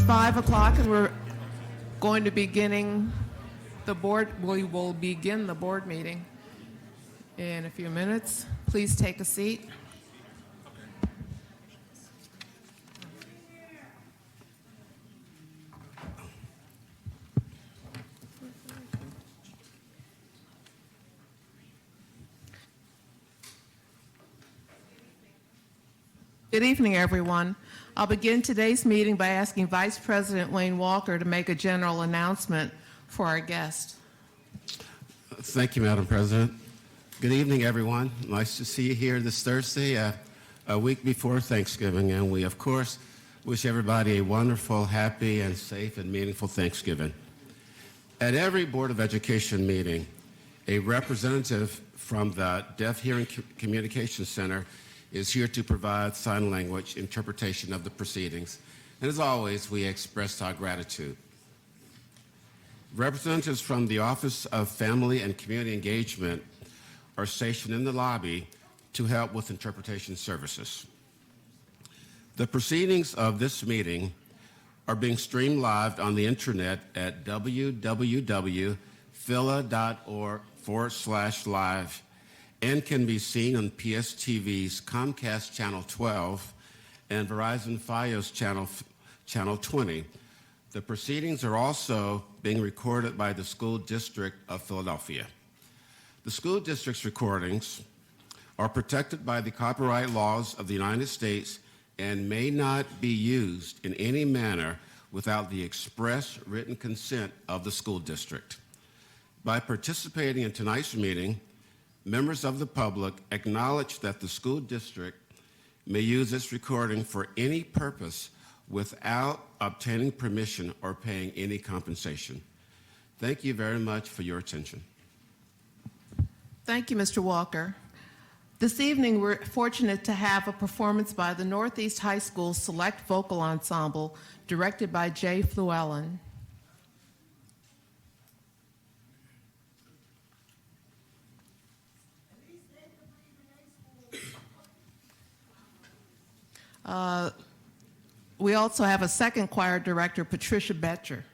5 o'clock and we're going to beginning the board. We will begin the board meeting in a few minutes. Please take a seat. Good evening, everyone. I'll begin today's meeting by asking Vice President Wayne Walker to make a general announcement for our guest. Thank you, Madam President. Good evening, everyone. Nice to see you here this Thursday, a week before Thanksgiving, and we, of course, wish everybody a wonderful, happy, and safe and meaningful Thanksgiving. At every Board of Education meeting, a representative from the Deaf Hearing Communication Center is here to provide sign language interpretation of the proceedings. And as always, we express our gratitude. Representatives from the Office of Family and Community Engagement are stationed in the lobby to help with interpretation services. The proceedings of this meeting are being streamed live on the internet at www.phila.org/live and can be seen on PSTV's Comcast Channel 12 and Verizon Fios Channel 20. The proceedings are also being recorded by the School District of Philadelphia. The school district's recordings are protected by the copyright laws of the United States and may not be used in any manner without the express written consent of the school district. By participating in tonight's meeting, members of the public acknowledge that the school district may use this recording for any purpose without obtaining permission or paying any compensation. Thank you very much for your attention. Thank you, Mr. Walker. This evening, we're fortunate to have a performance by the Northeast High School Select Vocal Ensemble, directed by Jay Fluellen. We also have a second choir director, Patricia Betcher.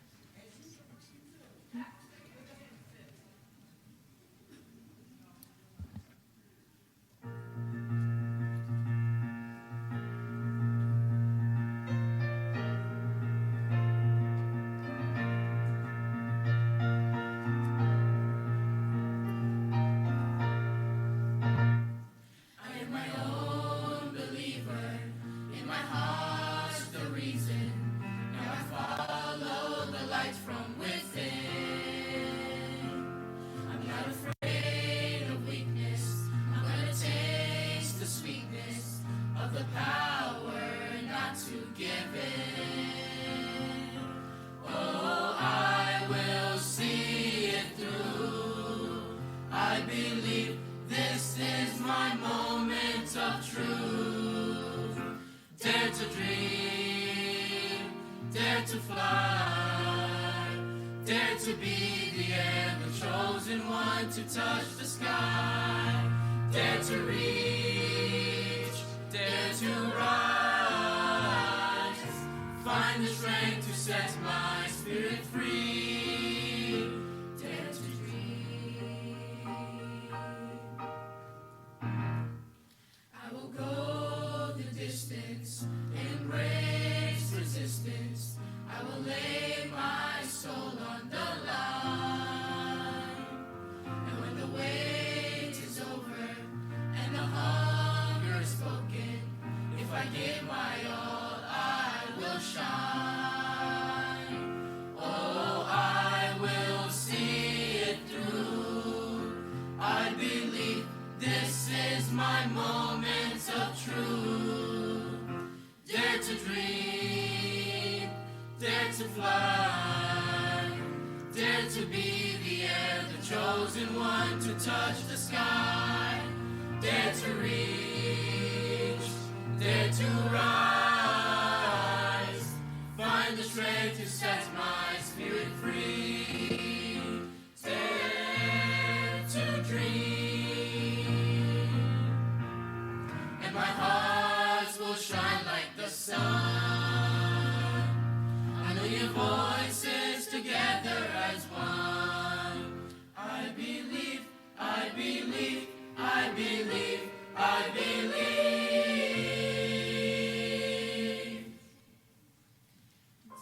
My heart will shine like the sun.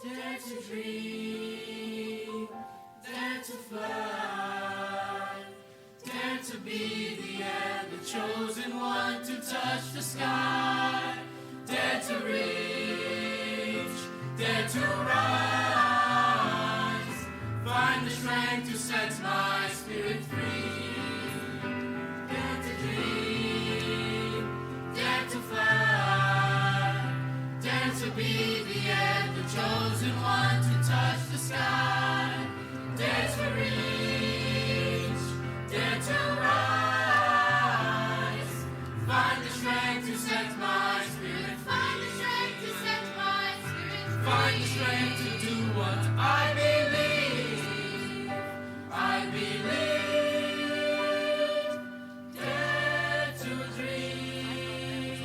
Dare to dream, dare to fly, dare to be the air, the chosen one to touch the sky. Dare to reach, dare to rise, find the strength to set my spirit free. Dare to dream, dare to fly, dare to be the air, the chosen one to touch the sky. Dare to reach, dare to rise, find the strength to set my spirit free. Find the strength to set my spirit free. Find the strength to do what I believe. I believe. Dare to dream.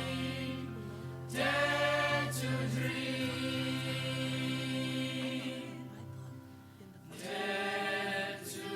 Dare to dream. Dare to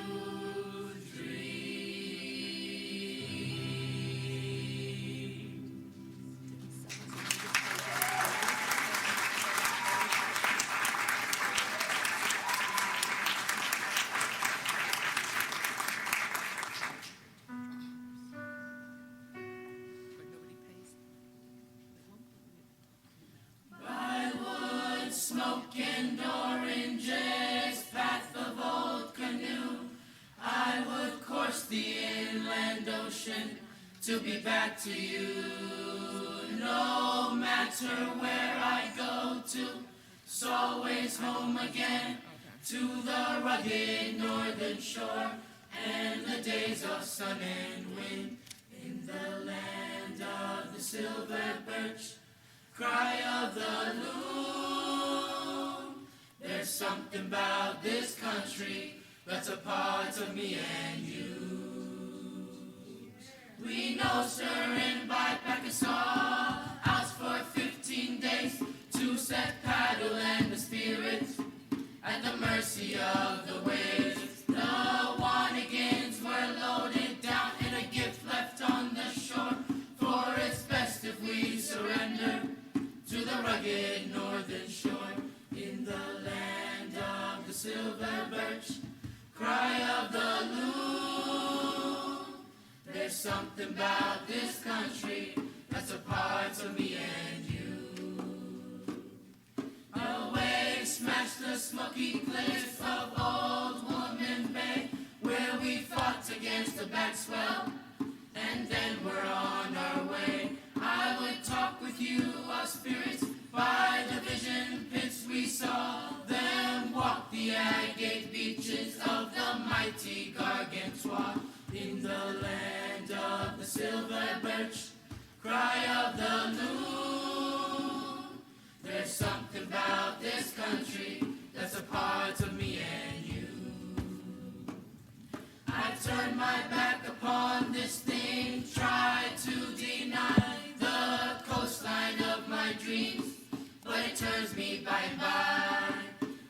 smoke and oranges, path of old canoe. I would course the inland ocean to be back to you. No matter where I go to, it's always home again to the rugged northern shore and the days of sun and wind in the land of the silver birch. Cry of the loon. There's something about this country that's a part of me and you. We know stirring by Pakistan, out for 15 days to set paddle and the spirit at the mercy of the waves. The Wanigans were loaded down and a gift left on the shore, for it's best if we surrender to the rugged northern shore. In the land of the silver birch, cry of the loon. There's something about this country that's a part of me and you. The waves smash the smoky cliffs of Old Woman Bay, where we fought against the back swell, and then we're on our way. I would talk with you of spirits by the vision pits we saw them walk the agate beaches of the mighty Gargantua. In the land of the silver birch, cry of the loon. There's something about this country that's a part of me and you. I turn my back upon this thing, try to deny the coastline of my dreams, but it turns me by and by.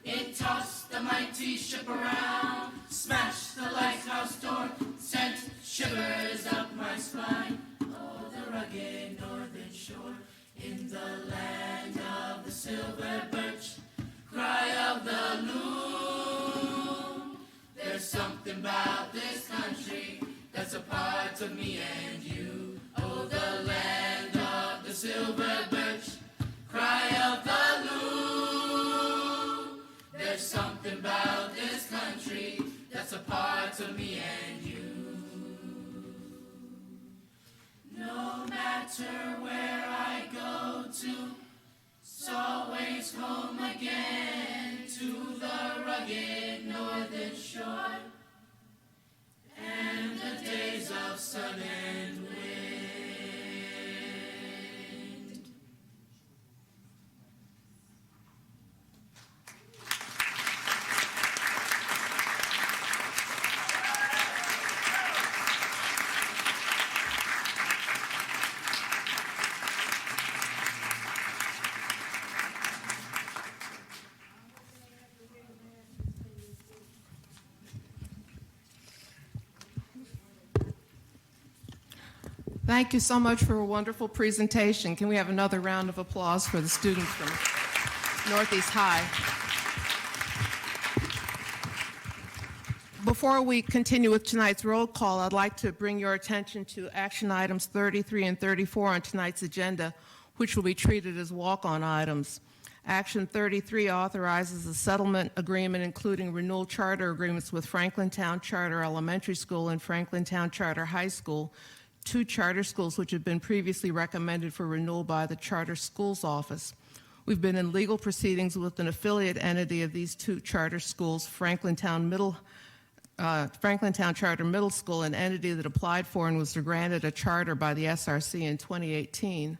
It tossed the mighty ship around, smashed the lighthouse door, sent shivers up my spine. Oh, the rugged northern shore, in the land of the silver birch, cry of the loon. There's something about this country that's a part of me and you. Oh, the land of the silver birch, cry of the loon. There's something about this country that's a part of me and you. No matter where I go to, it's always home again to the rugged northern shore and the days of sun and wind. Thank you so much for a wonderful presentation. Can we have another round of applause for the students from Northeast High? Before we continue with tonight's roll call, I'd like to bring your attention to action items 33 and 34 on tonight's agenda, which will be treated as walk-on items. Action 33 authorizes a settlement agreement including renewal charter agreements with Franklintown Charter Elementary School and Franklintown Charter High School, two charter schools which have been previously recommended for renewal by the Charter Schools Office. We've been in legal proceedings with an affiliate entity of these two charter schools, Franklintown Charter Middle School, an entity that applied for and was granted a charter by the SRC in 2018.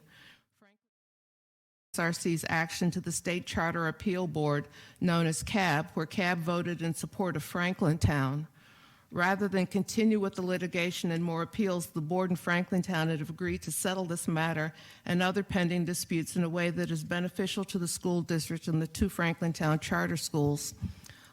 SRC's action to the State Charter Appeal Board, known as CAB, where CAB voted in support of Franklintown. Rather than continue with the litigation and more appeals, the board and Franklintown have agreed to settle this matter and other pending disputes in a way that is beneficial to the school district and the two Franklintown charter schools.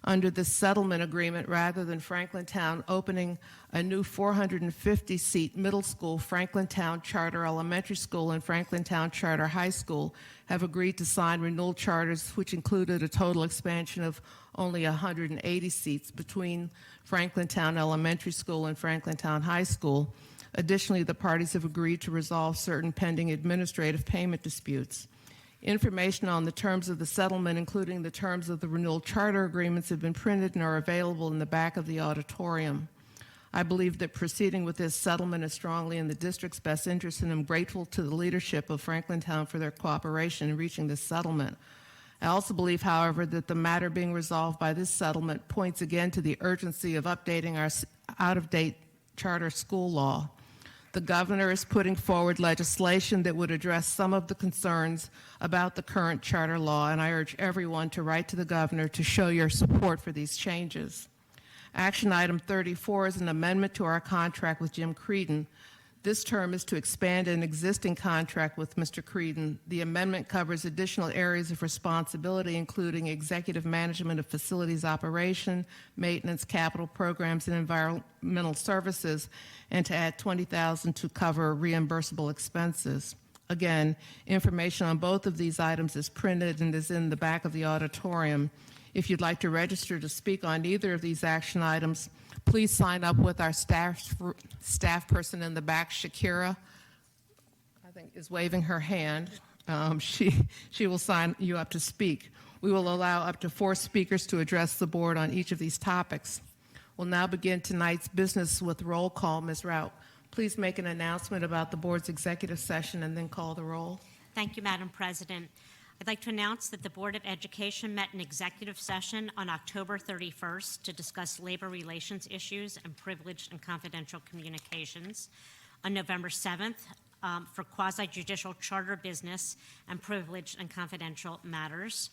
Under this settlement agreement, rather than Franklintown opening a new 450-seat middle school, Franklintown Charter Elementary School and Franklintown Charter High School have agreed to sign renewal charters, which included a total expansion of only 180 seats between Franklintown Elementary School and Franklintown High School. Additionally, the parties have agreed to resolve certain pending administrative payment disputes. Information on the terms of the settlement, including the terms of the renewal charter agreements, have been printed and are available in the back of the auditorium. I believe that proceeding with this settlement is strongly in the district's best interest, and I'm grateful to the leadership of Franklintown for their cooperation in reaching this settlement. I also believe, however, that the matter being resolved by this settlement points again to the urgency of updating our out-of-date charter school law. The governor is putting forward legislation that would address some of the concerns about the current charter law, and I urge everyone to write to the governor to show your support for these changes. Action item 34 is an amendment to our contract with Jim Creedon. This term is to expand an existing contract with Mr. Creedon. The amendment covers additional areas of responsibility, including executive management of facilities operation, maintenance, capital programs, and environmental services, and to add $20,000 to cover reimbursable expenses. Again, information on both of these items is printed and is in the back of the auditorium. If you'd like to register to speak on either of these action items, please sign up with our staff person in the back. Shakira, I think, is waving her hand. She will sign you up to speak. We will allow up to 4 speakers to address the board on each of these topics. We'll now begin tonight's business with roll call. Ms. Rout, please make an announcement about the board's executive session and then call the roll. Thank you, Madam President. I'd like to announce that the Board of Education met in executive session on October 31st to discuss labor relations issues and privileged and confidential communications. On November 7th, for quasi-judicial charter business and privileged and confidential matters.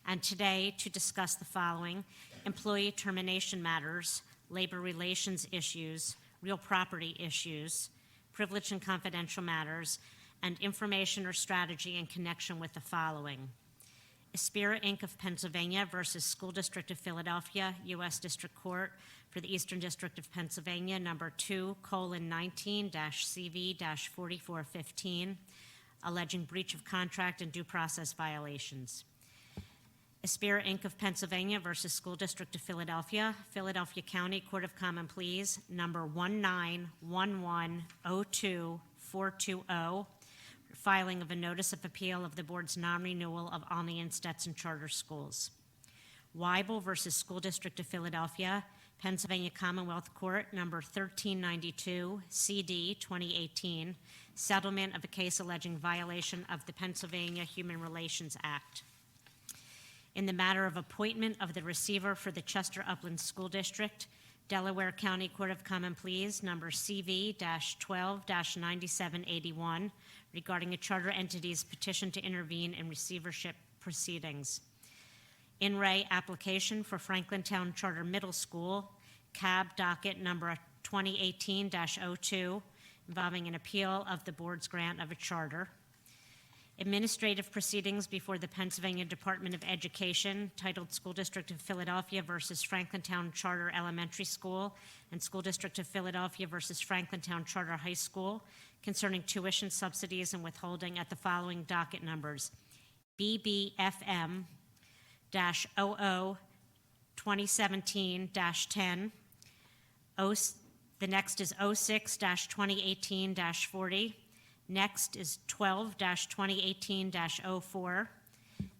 And today to discuss the following: employee termination matters, labor relations issues, real property issues, privileged and confidential matters, and information or strategy in connection with the following: Aspira Inc. of Pennsylvania versus School District of Philadelphia, U.S. District Court for the Eastern District of Pennsylvania, number 2:19-CV-4415, alleging breach of contract and due process violations. Aspira Inc. of Pennsylvania versus School District of Philadelphia, Philadelphia County Court of Common Pleas, number 191102420, filing of a notice of appeal of the board's non-renewal of Olney and Stetson charter schools. Weibel versus School District of Philadelphia, Pennsylvania Commonwealth Court, number 1392, CD 2018, settlement of a case alleging violation of the Pennsylvania Human Relations Act. In the matter of appointment of the receiver for the Chester Upland School District, Delaware County Court of Common Pleas, number CV-12-9781, regarding a charter entity's petition to intervene in receivership proceedings. In re application for Franklintown Charter Middle School, CAB docket number 2018-02, involving an appeal of the board's grant of a charter. Administrative proceedings before the Pennsylvania Department of Education titled School District of Philadelphia versus Franklintown Charter Elementary School and School District of Philadelphia versus Franklintown Charter High School concerning tuition subsidies and withholding at the following docket numbers: BBFM-00 2017-10. The next is 06-2018-40. Next is 12-2018-04.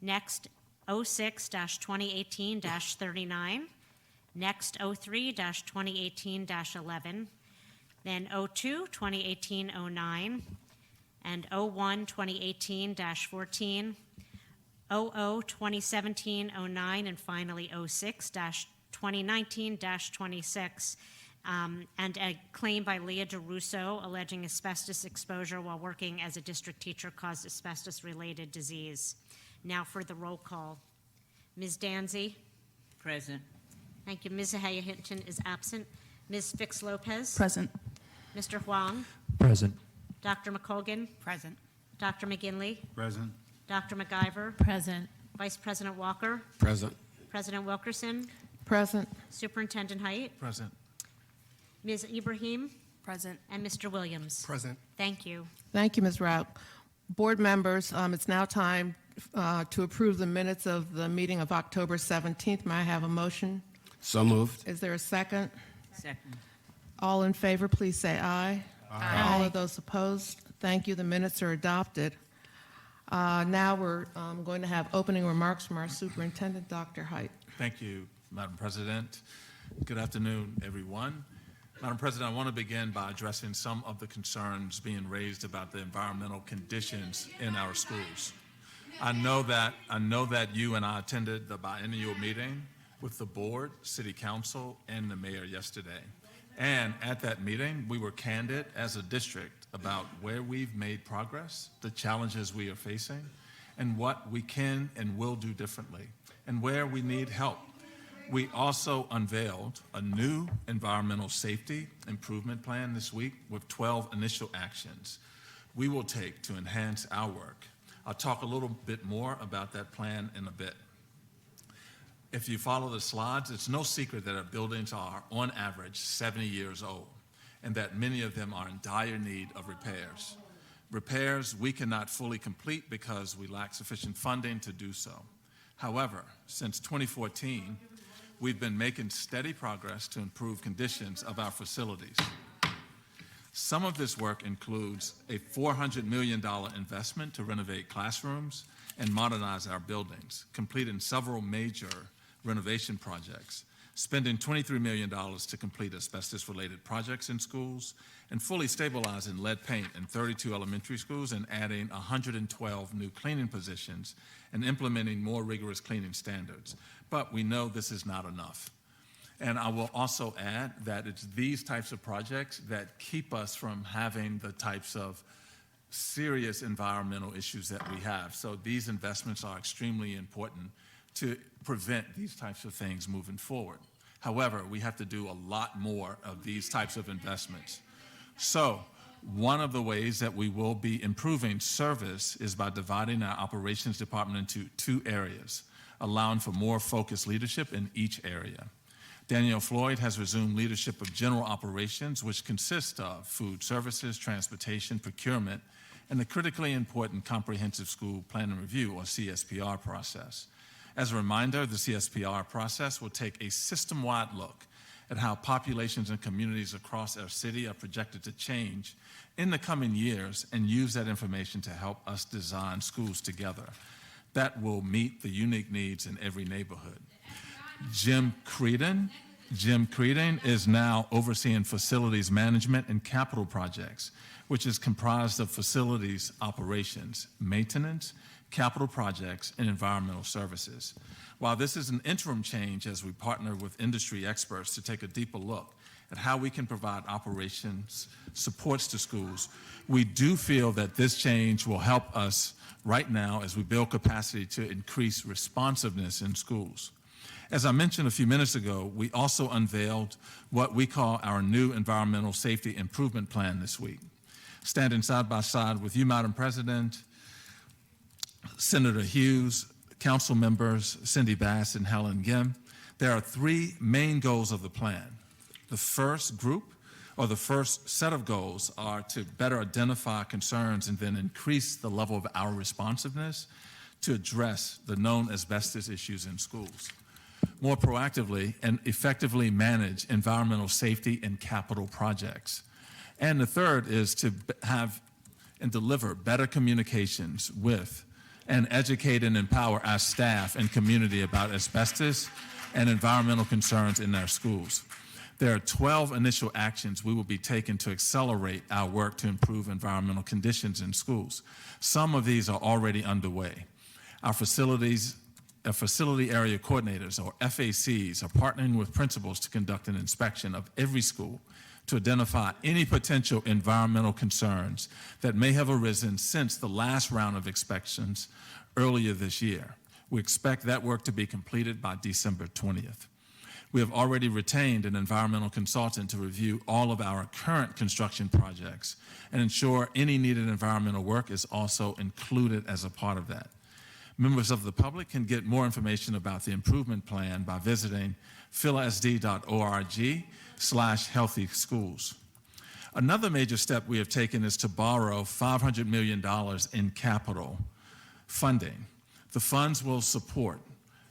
Next, 06-2018-39. Next, 03-2018-11. Then 02-2018-09. And 01-2018-14. 00-2017-09. And finally, 06-2019-26. And a claim by Leah DeRusso alleging asbestos exposure while working as a district teacher caused asbestos-related disease. Now for the roll call. Ms. Danzy? Present. Thank you. Ms. Zahaya Hinton is absent. Ms. Fix Lopez? Present. Mr. Huang? Present. Dr. McColgan? Present. Dr. McGinley? Present. Dr. McIver? Present. Vice President Walker? Present. President Wilkerson? Present. Superintendent Height? Present. Ms. Ibrahim? Present. And Mr. Williams? Present. Thank you. Thank you, Ms. Rauch. Board members, it's now time to approve the minutes of the meeting of October 17th. May I have a motion? So moved. Is there a second? Second. All in favor, please say aye. Aye. All of those opposed? Thank you. The minutes are adopted. Now we're going to have opening remarks from our superintendent, Dr. Height. Thank you, Madam President. Good afternoon, everyone. Madam President, I want to begin by addressing some of the concerns being raised about the environmental conditions in our schools. I know that you and I attended the biennial meeting with the board, city council, and the mayor yesterday. And at that meeting, we were candid as a district about where we've made progress, the challenges we are facing, and what we can and will do differently, and where we need help. We also unveiled a new environmental safety improvement plan this week with 12 initial actions we will take to enhance our work. I'll talk a little bit more about that plan in a bit. If you follow the slides, it's no secret that our buildings are, on average, 70 years old, and that many of them are in dire need of repairs. Repairs we cannot fully complete because we lack sufficient funding to do so. However, since 2014, we've been making steady progress to improve conditions of our facilities. Some of this work includes a $400 million investment to renovate classrooms and modernize our buildings, completing several major renovation projects, spending $23 million to complete asbestos-related projects in schools, and fully stabilizing lead paint in 32 elementary schools and adding 112 new cleaning positions and implementing more rigorous cleaning standards. But we know this is not enough. And I will also add that it's these types of projects that keep us from having the types of serious environmental issues that we have. So these investments are extremely important to prevent these types of things moving forward. However, we have to do a lot more of these types of investments. So one of the ways that we will be improving service is by dividing our operations department into two areas, allowing for more focused leadership in each area. Danielle Floyd has resumed leadership of general operations, which consists of food services, transportation, procurement, and the critically important Comprehensive School Plan and Review, or CSPR, process. As a reminder, the CSPR process will take a system-wide look at how populations and communities across our city are projected to change in the coming years and use that information to help us design schools together that will meet the unique needs in every neighborhood. Jim Creedon is now overseeing facilities management and capital projects, which is comprised of facilities operations, maintenance, capital projects, and environmental services. While this is an interim change as we partner with industry experts to take a deeper look at how we can provide operations supports to schools, we do feel that this change will help us right now as we build capacity to increase responsiveness in schools. As I mentioned a few minutes ago, we also unveiled what we call our new environmental safety improvement plan this week. Standing side by side with you, Madam President, Senator Hughes, council members Cindy Bass and Helen Gim, there are three main goals of the plan. The first group, or the first set of goals, are to better identify concerns and then increase the level of our responsiveness to address the known asbestos issues in schools. More proactively and effectively manage environmental safety and capital projects. And the third is to have and deliver better communications with and educate and empower our staff and community about asbestos and environmental concerns in our schools. There are 12 initial actions we will be taking to accelerate our work to improve environmental conditions in schools. Some of these are already underway. Our facility area coordinators, or FACs, are partnering with principals to conduct an inspection of every school to identify any potential environmental concerns that may have arisen since the last round of inspections earlier this year. We expect that work to be completed by December 20th. We have already retained an environmental consultant to review all of our current construction projects and ensure any needed environmental work is also included as a part of that. Members of the public can get more information about the improvement plan by visiting philasd.org/healthy schools. Another major step we have taken is to borrow $500 million in capital funding. The funds will support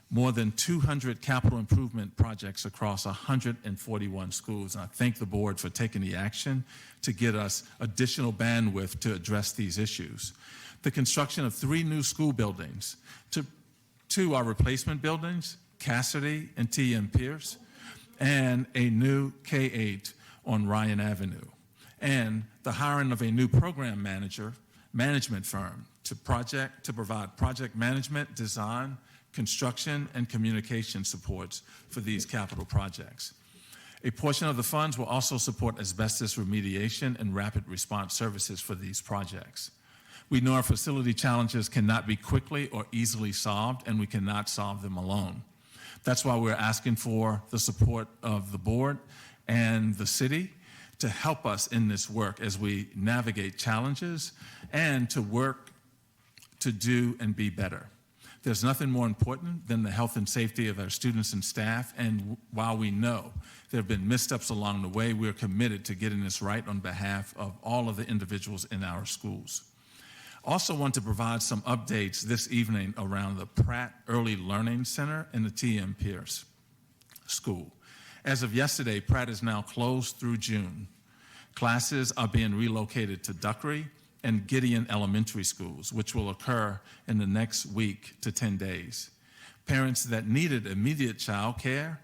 more than 200 capital improvement projects across 141 schools. And I thank the board for taking the action to get us additional bandwidth to address these issues. The construction of 3 new school buildings, 2 are replacement buildings, Cassidy and T.M. Pierce, and a new K-8 on Ryan Avenue, and the hiring of a new program management firm to provide project management, design, construction, and communication supports for these capital projects. A portion of the funds will also support asbestos remediation and rapid response services for these projects. We know our facility challenges cannot be quickly or easily solved, and we cannot solve them alone. That's why we're asking for the support of the board and the city to help us in this work as we navigate challenges and to work to do and be better. There's nothing more important than the health and safety of our students and staff, and while we know there have been missteps along the way, we're committed to getting this right on behalf of all of the individuals in our schools. Also want to provide some updates this evening around the Pratt Early Learning Center in the T.M. Pierce School. As of yesterday, Pratt is now closed through June. Classes are being relocated to Duckery and Gideon Elementary Schools, which will occur in the next week to 10 days. Parents that needed immediate child care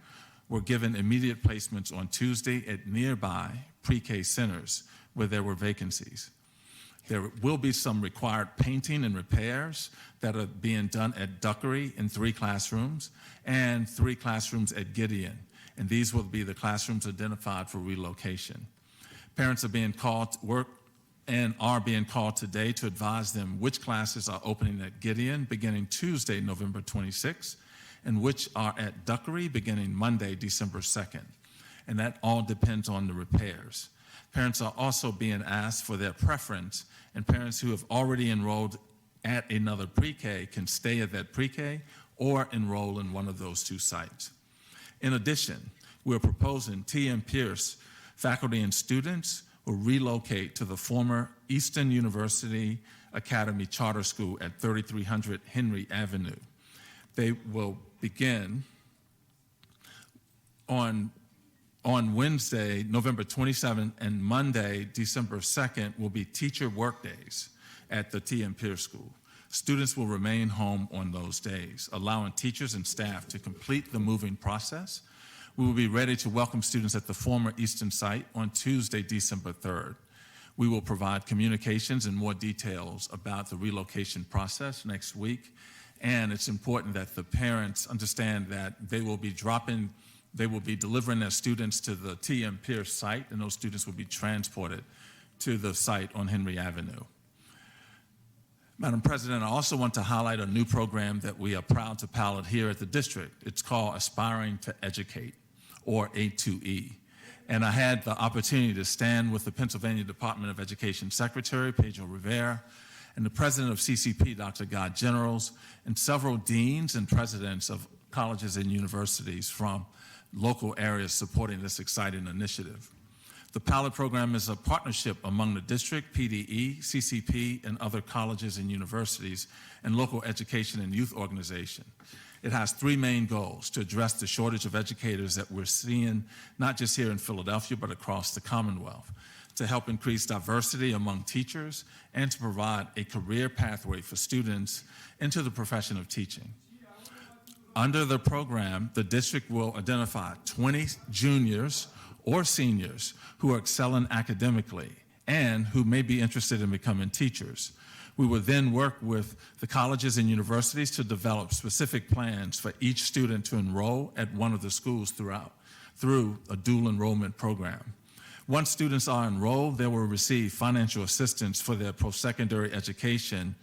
were given immediate placements on Tuesday at nearby pre-K centers where there were vacancies. There will be some required painting and repairs that are being done at Duckery in 3 classrooms and 3 classrooms at Gideon, and these will be the classrooms identified for relocation. Parents are being called to work and are being called today to advise them which classes are opening at Gideon beginning Tuesday, November 26th, and which are at Duckery beginning Monday, December 2nd. And that all depends on the repairs. Parents are also being asked for their preference, and parents who have already enrolled at another pre-K can stay at that pre-K or enroll in one of those 2 sites. In addition, we're proposing T.M. Pierce faculty and students will relocate to the former Eastern University Academy Charter School at 3300 Henry Avenue. They will begin on Wednesday, November 27th, and Monday, December 2nd, will be teacher work days at the T.M. Pierce School. Students will remain home on those days, allowing teachers and staff to complete the moving process. We will be ready to welcome students at the former Eastern site on Tuesday, December 3rd. We will provide communications and more details about the relocation process next week, and it's important that the parents understand that they will be delivering their students to the T.M. Pierce site, and those students will be transported to the site on Henry Avenue. Madam President, I also want to highlight a new program that we are proud to pilot here at the district. It's called Aspiring to Educate, or A2E. And I had the opportunity to stand with the Pennsylvania Department of Education Secretary, Pedro Rivera, and the president of CCP, Dr. Guy Generals, and several deans and presidents of colleges and universities from local areas supporting this exciting initiative. The pilot program is a partnership among the district, PDE, CCP, and other colleges and universities, and local education and youth organizations. It has three main goals: to address the shortage of educators that we're seeing, not just here in Philadelphia, but across the Commonwealth, to help increase diversity among teachers, and to provide a career pathway for students into the profession of teaching. Under the program, the district will identify 20 juniors or seniors who are excelling academically and who may be interested in becoming teachers. We will then work with the colleges and universities to develop specific plans for each student to enroll at one of the schools through a dual enrollment program. Once students are enrolled, they will receive financial assistance for their post-secondary education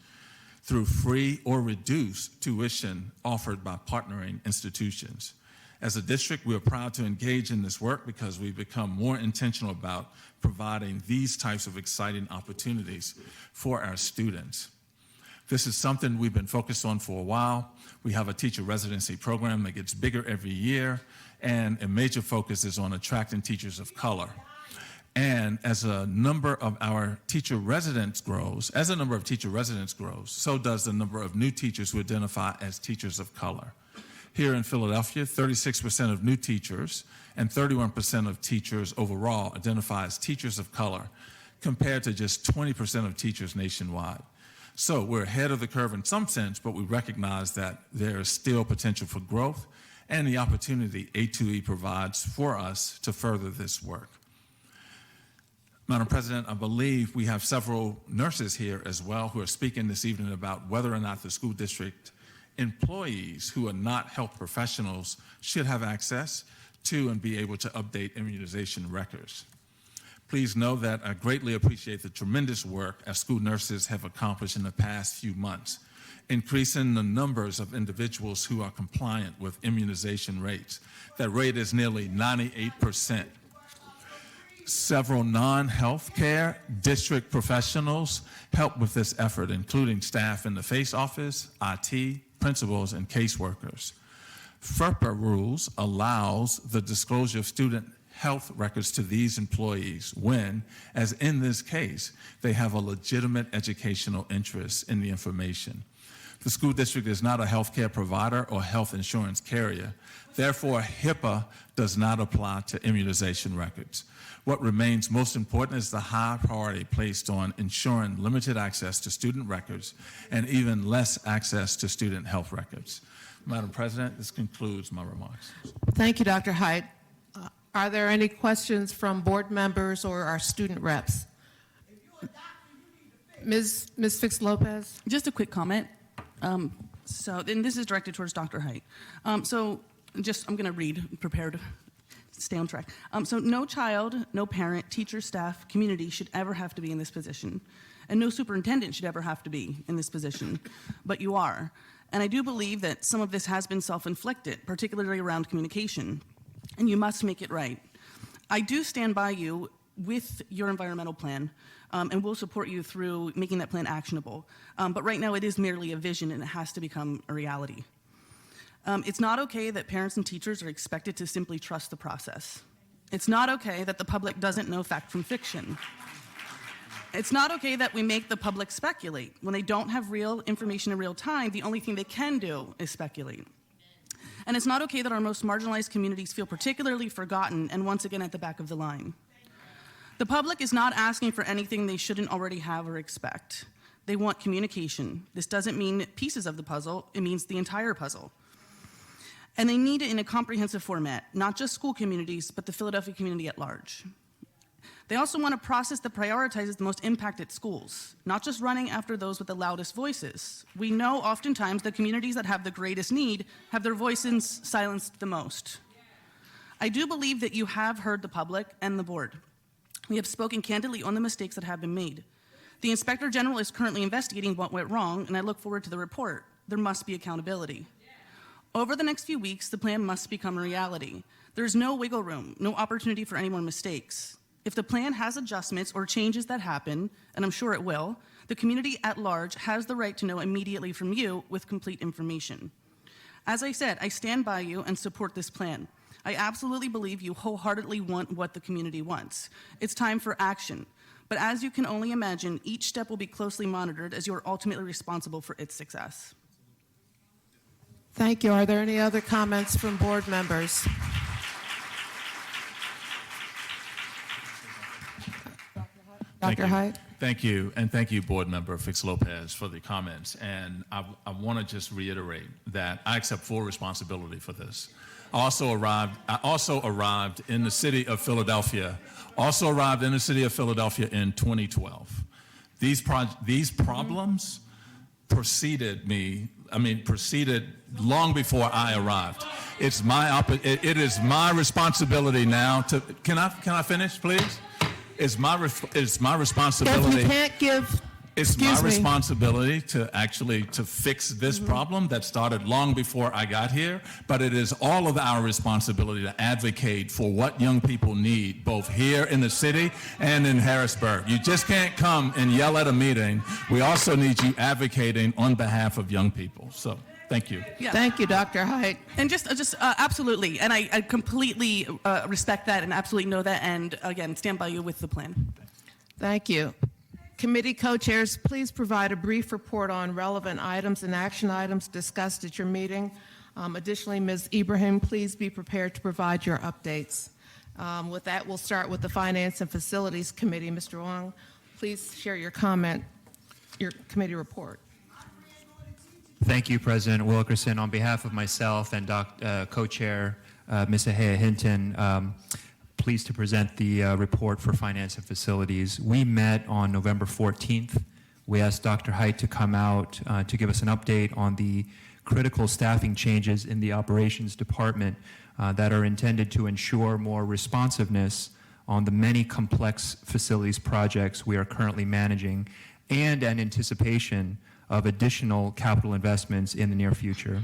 through free or reduced tuition offered by partnering institutions. As a district, we are proud to engage in this work because we've become more intentional about providing these types of exciting opportunities for our students. This is something we've been focused on for a while. We have a teacher residency program that gets bigger every year, and a major focus is on attracting teachers of color. And as a number of our teacher residents grows, so does the number of new teachers who identify as teachers of color. Here in Philadelphia, 36% of new teachers and 31% of teachers overall identify as teachers of color, compared to just 20% of teachers nationwide. So we're ahead of the curve in some sense, but we recognize that there is still potential for growth and the opportunity A2E provides for us to further this work. Madam President, I believe we have several nurses here as well who are speaking this evening about whether or not the school district employees who are not health professionals should have access to and be able to update immunization records. Please know that I greatly appreciate the tremendous work our school nurses have accomplished in the past few months, increasing the numbers of individuals who are compliant with immunization rates. That rate is nearly 98%. Several non-healthcare district professionals help with this effort, including staff in the FACE office, IT, principals, and caseworkers. FERPA rules allows the disclosure of student health records to these employees when, as in this case, they have a legitimate educational interest in the information. The school district is not a healthcare provider or health insurance carrier. Therefore, HIPAA does not apply to immunization records. What remains most important is the high priority placed on ensuring limited access to student records and even less access to student health records. Madam President, this concludes my remarks. Thank you, Dr. Height. Are there any questions from board members or our student reps? Ms. Fix-Lopez? Just a quick comment. And this is directed towards Dr. Height. I'm going to read, prepared to stay on track. So no child, no parent, teacher, staff, community should ever have to be in this position. And no superintendent should ever have to be in this position. But you are. And I do believe that some of this has been self-inflicted, particularly around communication. And you must make it right. I do stand by you with your environmental plan, and we'll support you through making that plan actionable. But right now it is merely a vision and it has to become a reality. It's not okay that parents and teachers are expected to simply trust the process. It's not okay that the public doesn't know fact from fiction. It's not okay that we make the public speculate. When they don't have real information in real time, the only thing they can do is speculate. And it's not okay that our most marginalized communities feel particularly forgotten and once again at the back of the line. The public is not asking for anything they shouldn't already have or expect. They want communication. This doesn't mean pieces of the puzzle, it means the entire puzzle. And they need it in a comprehensive format, not just school communities, but the Philadelphia community at large. They also want a process that prioritizes the most impacted schools, not just running after those with the loudest voices. We know oftentimes the communities that have the greatest need have their voices silenced the most. I do believe that you have heard the public and the board. We have spoken candidly on the mistakes that have been made. The Inspector General is currently investigating what went wrong, and I look forward to the report. There must be accountability. Over the next few weeks, the plan must become a reality. There's no wiggle room, no opportunity for any more mistakes. If the plan has adjustments or changes that happen, and I'm sure it will, The community at large has the right to know immediately from you with complete information. As I said, I stand by you and support this plan. I absolutely believe you wholeheartedly want what the community wants. It's time for action. But as you can only imagine, each step will be closely monitored as you are ultimately responsible for its success. Thank you. Are there any other comments from board members? Dr. Height? Thank you, and thank you, Board Member Fix Lopez, for the comments. And I want to just reiterate that I accept full responsibility for this. I also arrived in the city of Philadelphia. In 2012. These problems preceded long before I arrived. It is my responsibility now to. Can I finish, please? It's my responsibility. If you can't give. It's my responsibility to fix this problem that started long before I got here, but it is all of our responsibility to advocate for what young people need, both here in the city and in Harrisburg. You just can't come and yell at a meeting. We also need you advocating on behalf of young people. So, thank you. Yeah. Thank you, Dr. Height. And just absolutely, and I completely respect that and absolutely know that, and again, stand by you with the plan. Thank you. Committee co-chairs, please provide a brief report on relevant items and action items discussed at your meeting. Additionally, Ms. Ibrahim, please be prepared to provide your updates. With that, we'll start with the Finance and Facilities Committee. Mr. Wong, please share your committee report. Thank you, President Wilkerson. On behalf of myself and co-chair Ms. Ahea Hinton, pleased to present the report for Finance and Facilities. We met on November 14th. We asked Dr. Height to come out to give us an update on the critical staffing changes in the operations department that are intended to ensure more responsiveness on the many complex facilities projects we are currently managing and an anticipation of additional capital investments in the near future.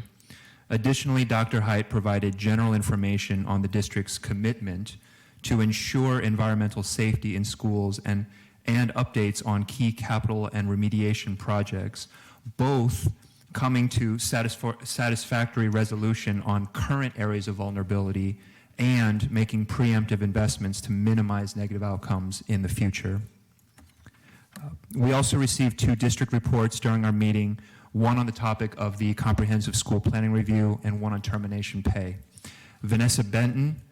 Additionally, Dr. Height provided general information on the district's commitment to ensure environmental safety in schools and updates on key capital and remediation projects, both coming to satisfactory resolution on current areas of vulnerability and making preemptive investments to minimize negative outcomes in the future. We also received 2 district reports during our meeting, one on the topic of the Comprehensive School Planning Review and one on termination pay. Vanessa Benton,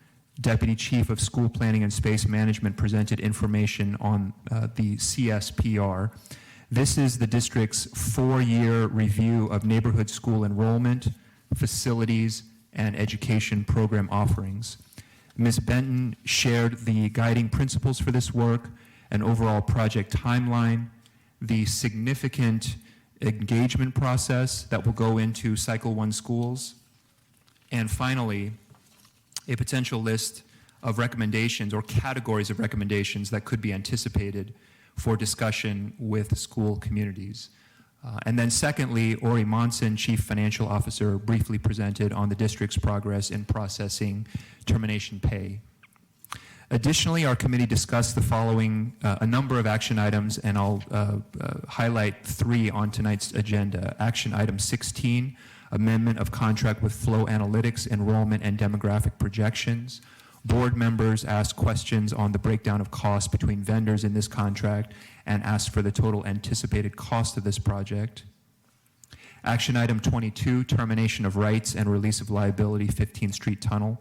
Deputy Chief of School Planning and Space Management, presented information on the CSPR. This is the district's 4-year review of neighborhood school enrollment, facilities, and education program offerings. Ms. Benton shared the guiding principles for this work, an overall project timeline, the significant engagement process that will go into Cycle 1 schools, and finally, a potential list of recommendations or categories of recommendations that could be anticipated for discussion with school communities. And then secondly, Ori Monson, Chief Financial Officer, briefly presented on the district's progress in processing termination pay. Additionally, our committee discussed the following, a number of action items, and I'll highlight 3 on tonight's agenda. Action item 16, amendment of contract with Flow Analytics, enrollment and demographic projections. Board members asked questions on the breakdown of costs between vendors in this contract and asked for the total anticipated cost of this project. Action item 22, termination of rights and release of liability, 15th Street Tunnel.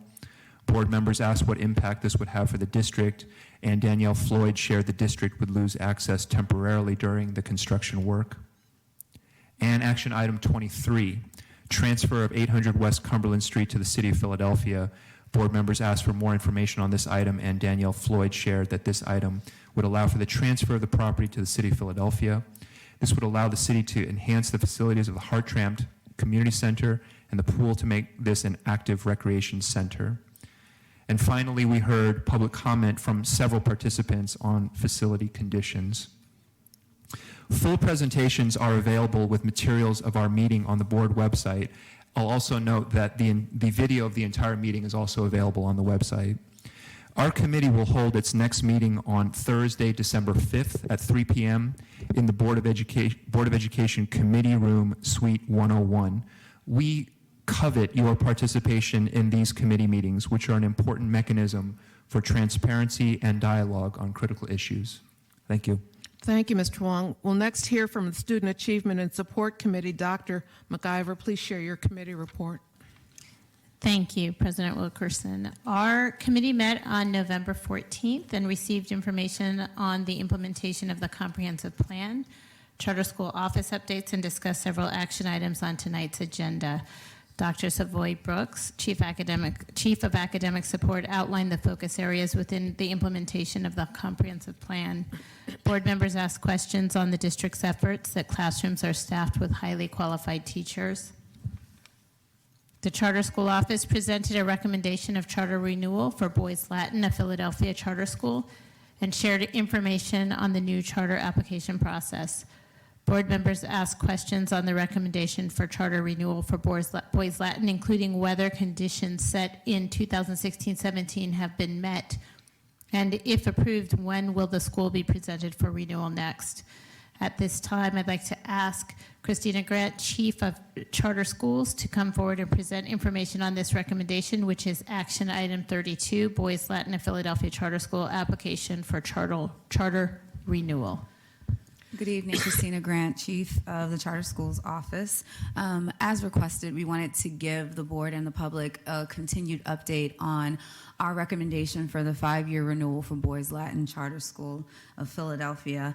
Board members asked what impact this would have for the district, and Danielle Floyd shared the district would lose access temporarily during the construction work. And action item 23, transfer of 800 West Cumberland Street to the City of Philadelphia. Board members asked for more information on this item, and Danielle Floyd shared that this item would allow for the transfer of the property to the City of Philadelphia. This would allow the city to enhance the facilities of the Hartranft Community Center and the pool to make this an active recreation center. And finally, we heard public comment from several participants on facility conditions. Full presentations are available with materials of our meeting on the board website. I'll also note that the video of the entire meeting is also available on the website. Our committee will hold its next meeting on Thursday, December 5th at 3 p.m. in the Board of Education Committee Room, Suite 101. We covet your participation in these committee meetings, which are an important mechanism for transparency and dialogue on critical issues. Thank you. Thank you, Mr. Wong. We'll next hear from the Student Achievement and Support Committee. Dr. McIver, please share your committee report. Thank you, President Wilkerson. Our committee met on November 14th and received information on the implementation of the comprehensive plan, charter school office updates, and discussed several action items on tonight's agenda. Dr. Savoy Brooks, Chief of Academic Support, outlined the focus areas within the implementation of the comprehensive plan. Board members asked questions on the district's efforts that classrooms are staffed with highly qualified teachers. The Charter School Office presented a recommendation of charter renewal for Boys Latin, a Philadelphia charter school, and shared information on the new charter application process. Board members asked questions on the recommendation for charter renewal for Boys Latin, including whether conditions set in 2016-17 have been met, and if approved, when will the school be presented for renewal next? At this time, I'd like to ask Christina Grant, Chief of Charter Schools, to come forward and present information on this recommendation, which is action item 32, Boys Latin, a Philadelphia charter school application for charter renewal. Good evening, Christina Grant, Chief of the Charter Schools Office. As requested, we wanted to give the board and the public a continued update on our recommendation for the 5-year renewal for Boys Latin Charter School of Philadelphia.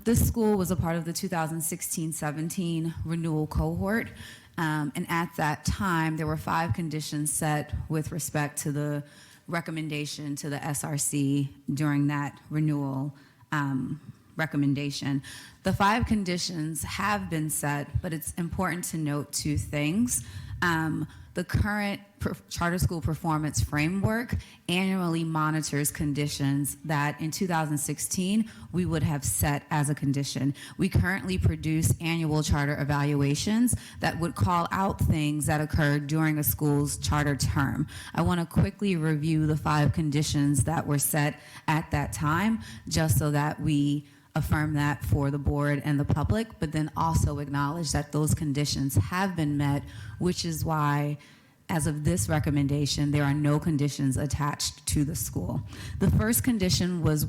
This school was a part of the 2016-17 renewal cohort, and at that time, there were 5 conditions set with respect to the recommendation to the SRC during that renewal recommendation. The 5 conditions have been set, but it's important to note 2 things. The current charter school performance framework annually monitors conditions that in 2016 we would have set as a condition. We currently produce annual charter evaluations that would call out things that occurred during a school's charter term. I want to quickly review the 5 conditions that were set at that time, just so that we affirm that for the board and the public, but then also acknowledge that those conditions have been met, which is why, as of this recommendation, there are no conditions attached to the school. The first condition was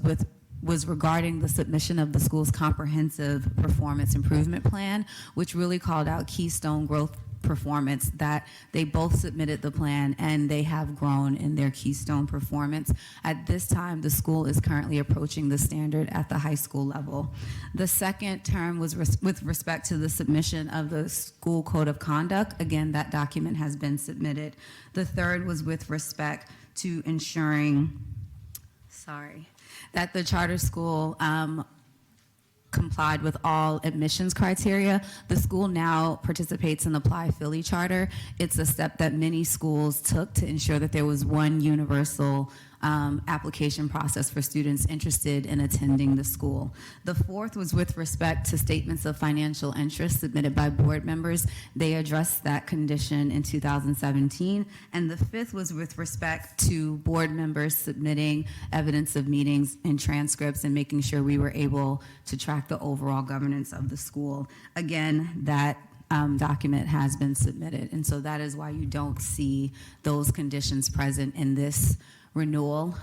regarding the submission of the school's comprehensive performance improvement plan, which really called out Keystone Growth Performance, that they both submitted the plan and they have grown in their Keystone performance. At this time, the school is currently approaching the standard at the high school level. The second term was with respect to the submission of the school code of conduct. Again, that document has been submitted. The third was with respect to ensuring, that the charter school complied with all admissions criteria. The school now participates in the Apply Philly Charter. It's a step that many schools took to ensure that there was one universal application process for students interested in attending the school. The fourth was with respect to statements of financial interest submitted by board members. They addressed that condition in 2017. And the fifth was with respect to board members submitting evidence of meetings and transcripts and making sure we were able to track the overall governance of the school. Again, that document has been submitted. And so that is why you don't see those conditions present in this renewal.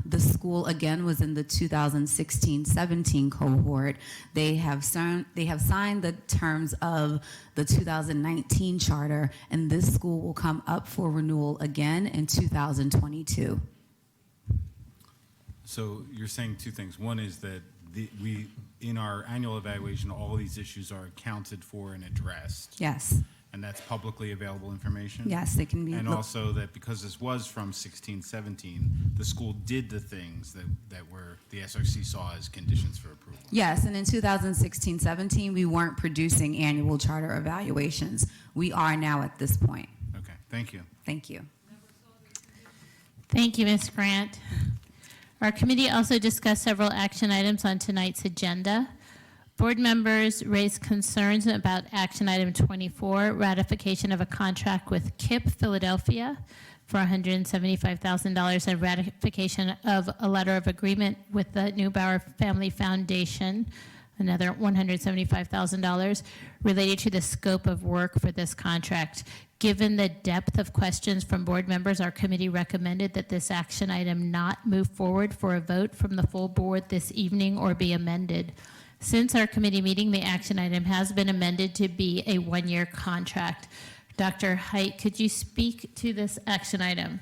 The school, again, was in the 2016-17 cohort. They have signed the terms of the 2019 charter, and this school will come up for renewal again in 2022. So you're saying 2 things. One is that we, in our annual evaluation, all these issues are accounted for and addressed. Yes. And that's publicly available information? Yes, it can be. And also that because this was from 16-17, the school did the things that were the SRC saw as conditions for approval. Yes, and in 2016-17, we weren't producing annual charter evaluations. We are now at this point. Okay, thank you. Thank you. Thank you, Ms. Grant. Our committee also discussed several action items on tonight's agenda. Board members raised concerns about action item 24, ratification of a contract with KIPP Philadelphia for $175,000 and ratification of a letter of agreement with the Neubauer Family Foundation, another $175,000, related to the scope of work for this contract. Given the depth of questions from board members, our committee recommended that this action item not move forward for a vote from the full board this evening or be amended. Since our committee meeting, the action item has been amended to be a one-year contract. Dr. Height, could you speak to this action item?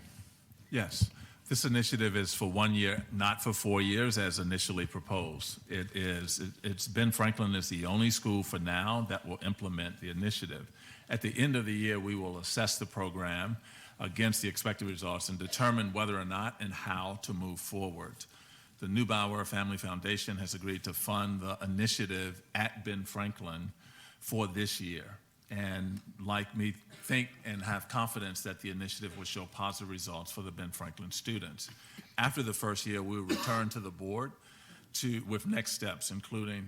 Yes. This initiative is for 1 year, not for 4 years as initially proposed. It's Ben Franklin is the only school for now that will implement the initiative. At the end of the year, we will assess the program against the expected results and determine whether or not and how to move forward. The Neubauer Family Foundation has agreed to fund the initiative at Ben Franklin for this year. And like me, think and have confidence that the initiative will show positive results for the Ben Franklin students. After the first year, we will return to the board with next steps, including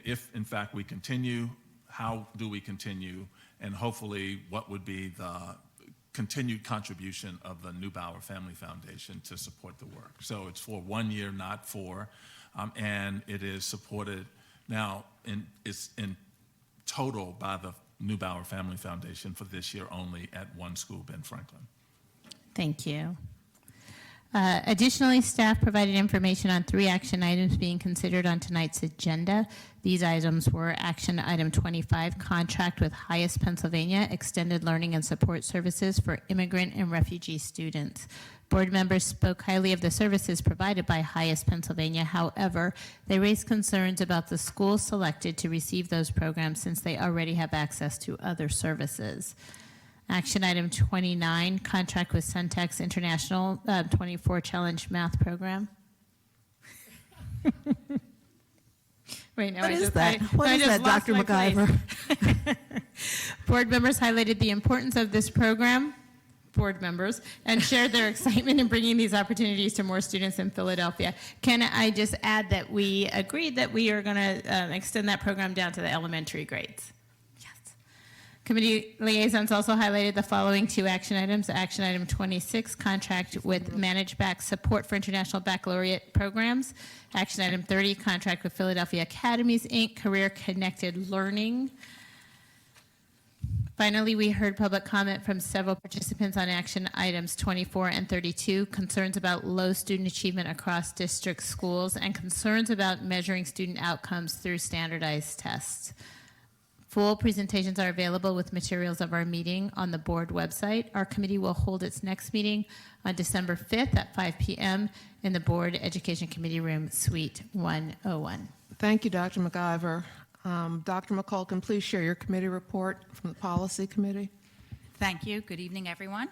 if in fact we continue, how do we continue, and hopefully what would be the continued contribution of the Neubauer Family Foundation to support the work. So it's for 1 year, not 4, and it is supported now it's in total by the Neubauer Family Foundation for this year only at one school, Ben Franklin. Thank you. Additionally, staff provided information on 3 action items being considered on tonight's agenda. These items were action item 25, contract with Highest Pennsylvania, extended learning and support services for immigrant and refugee students. Board members spoke highly of the services provided by Highest Pennsylvania. However, they raised concerns about the schools selected to receive those programs since they already have access to other services. Action item 29, contract with Centex International 24 Challenge Math Program. Wait, no, What I is just, that? I, What I is just that, lost Dr. my place. McIver? Board members highlighted the importance of this program, board members, and shared their excitement in bringing these opportunities to more students in Philadelphia. Can I just add that we agreed that we are going to extend that program down to the elementary grades? Committee liaisons also highlighted the following 2 action items. Action item 26, contract with Managed Back Support for International Baccalaureate Programs. Action item 30, contract with Philadelphia Academies, Inc., Career Connected Learning. Finally, we heard public comment from several participants on action items 24 and 32, concerns about low student achievement across district schools and concerns about measuring student outcomes through standardized tests. Full presentations are available with materials of our meeting on the board website. Our committee will hold its next meeting on December 5th at 5 p.m. in the Board Education Committee Room, Suite 101. Thank you, Dr. McIver. Dr. McCulkin, please share your committee report from the Policy Committee. Thank you. Good evening, everyone.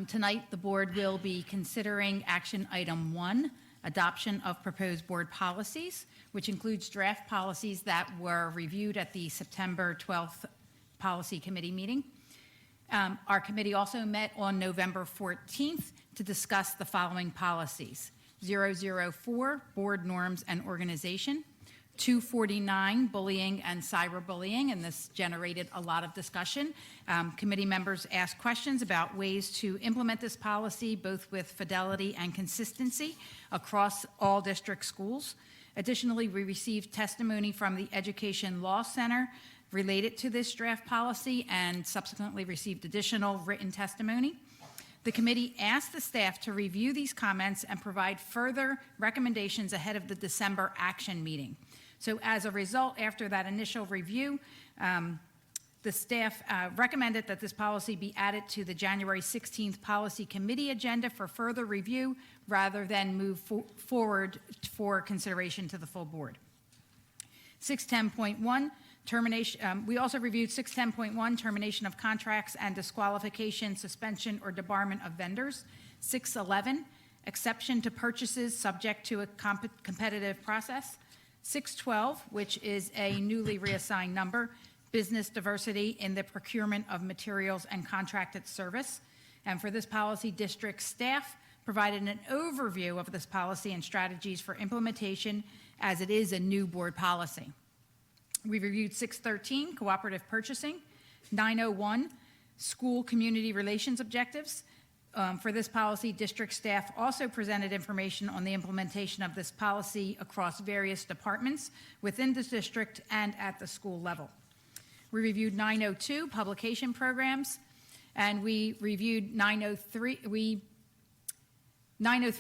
Tonight, the board will be considering action item 1, adoption of proposed board policies, which includes draft policies that were reviewed at the September 12th Policy Committee meeting. Our committee also met on November 14th to discuss the following policies: 004, board norms and organization; 249, bullying and cyberbullying, and this generated a lot of discussion. Committee members asked questions about ways to implement this policy, both with fidelity and consistency across all district schools. Additionally, we received testimony from the Education Law Center related to this draft policy and subsequently received additional written testimony. The committee asked the staff to review these comments and provide further recommendations ahead of the December action meeting. So as a result, after that initial review, the staff recommended that this policy be added to the January 16th Policy Committee agenda for further review rather than move forward for consideration to the full board. 610.1, termination. We also reviewed 610.1, termination of contracts and disqualification, suspension, or debarment of vendors. 611, exception to purchases subject to a competitive process. 612, which is a newly reassigned number, business diversity in the procurement of materials and contracted service. And for this policy, district staff provided an overview of this policy and strategies for implementation as it is a new board policy. We reviewed 613, cooperative purchasing; 901, school community relations objectives. For this policy, district staff also presented information on the implementation of this policy across various departments within the district and at the school level. We reviewed 902 publication programs, and we reviewed 903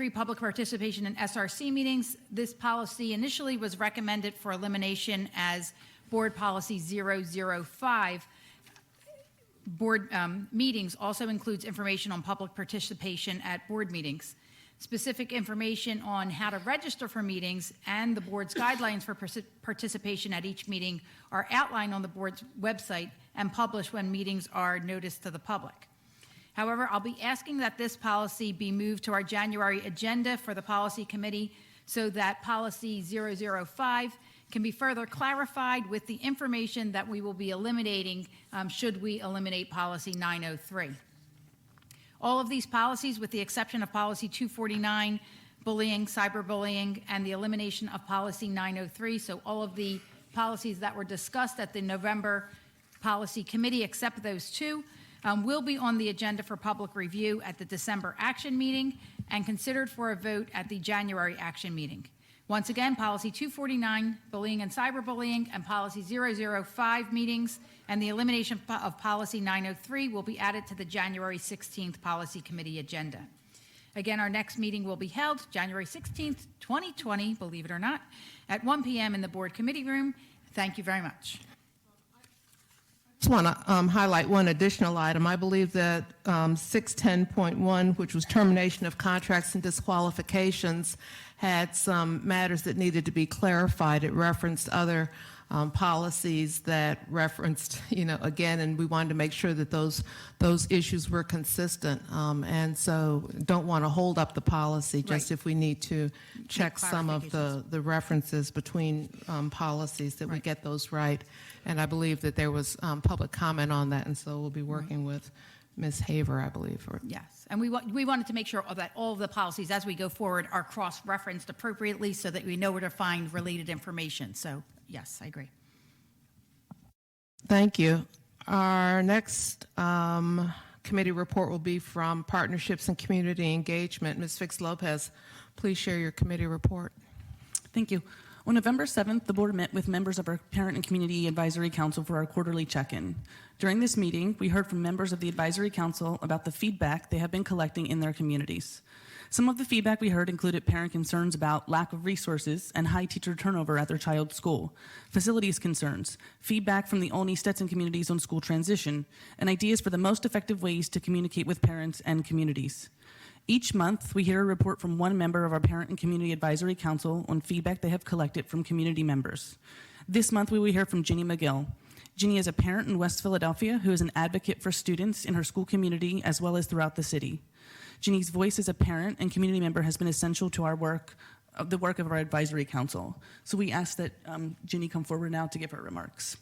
public participation in SRC meetings. This policy initially was recommended for elimination as Board Policy 005. Board meetings also includes information on public participation at board meetings. Specific information on how to register for meetings and the board's guidelines for participation at each meeting are outlined on the board's website and published when meetings are noticed to the public. However, I'll be asking that this policy be moved to our January agenda for the policy committee so that policy 005 can be further clarified with the information that we will be eliminating should we eliminate policy 903. All of these policies, with the exception of policy 249, bullying, cyberbullying, and the elimination of policy 903, so all of the policies that were discussed at the November policy committee, except those two, will be on the agenda for public review at the December action meeting and considered for a vote at the January action meeting. Once again, policy 249, bullying and cyberbullying, and policy 005 meetings, and the elimination of policy 903 will be added to the January 16th policy committee agenda. Again, our next meeting will be held January 16th, 2020, believe it or not, at 1 p.m. in the board committee room. Thank you very much. Just want to highlight one additional item. I believe that 610.1, which was termination of contracts and disqualifications, had some matters that needed to be clarified. It referenced other policies that referenced, again, and we wanted to make sure that those issues were consistent. And so don't want to hold up the policy, just if we need to check some of the references between policies, that we get those right. And I believe that there was public comment on that, and so we'll be working with Ms. Haver, I believe. Yes, and we wanted to make sure that all of the policies as we go forward are cross-referenced appropriately so that we know where to find related information. So, yes, I agree. Thank you. Our next committee report will be from Partnerships and Community Engagement. Ms. Fix Lopez, please share your committee report. Thank you. On November 7th, the board met with members of our Parent and Community Advisory Council for our quarterly check-in. During this meeting, we heard from members of the Advisory Council about the feedback they have been collecting in their communities. Some of the feedback we heard included parent concerns about lack of resources and high teacher turnover at their child's school, facilities concerns, feedback from the Olney Stetson communities on school transition, and ideas for the most effective ways to communicate with parents and communities. Each month, we hear a report from one member of our Parent and Community Advisory Council on feedback they have collected from community members. This month, we will hear from Ginny McGill. Ginny is a parent in West Philadelphia who is an advocate for students in her school community as well as throughout the city. Ginny's voice as a parent and community member has been essential to our work, the work of our advisory council. So we ask that Ginny come forward now to give her remarks.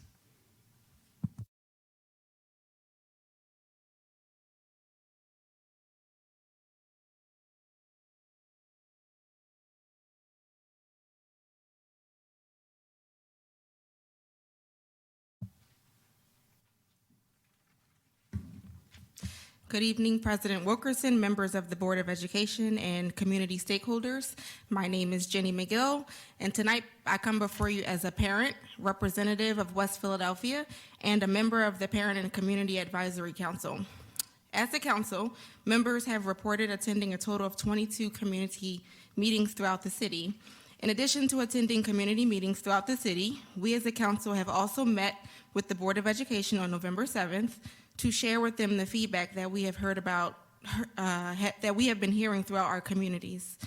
Good evening, President Wilkerson, members of the Board of Education, and community stakeholders. My name is Jenny McGill, and tonight I come before you as a parent, representative of West Philadelphia, and a member of the Parent and Community Advisory Council. As a council, members have reported attending a total of 22 community meetings throughout the city. In addition to attending community meetings throughout the city, we as a council have also met with the Board of Education on November 7th to share with them the feedback that we have heard about, that we have been hearing throughout our communities.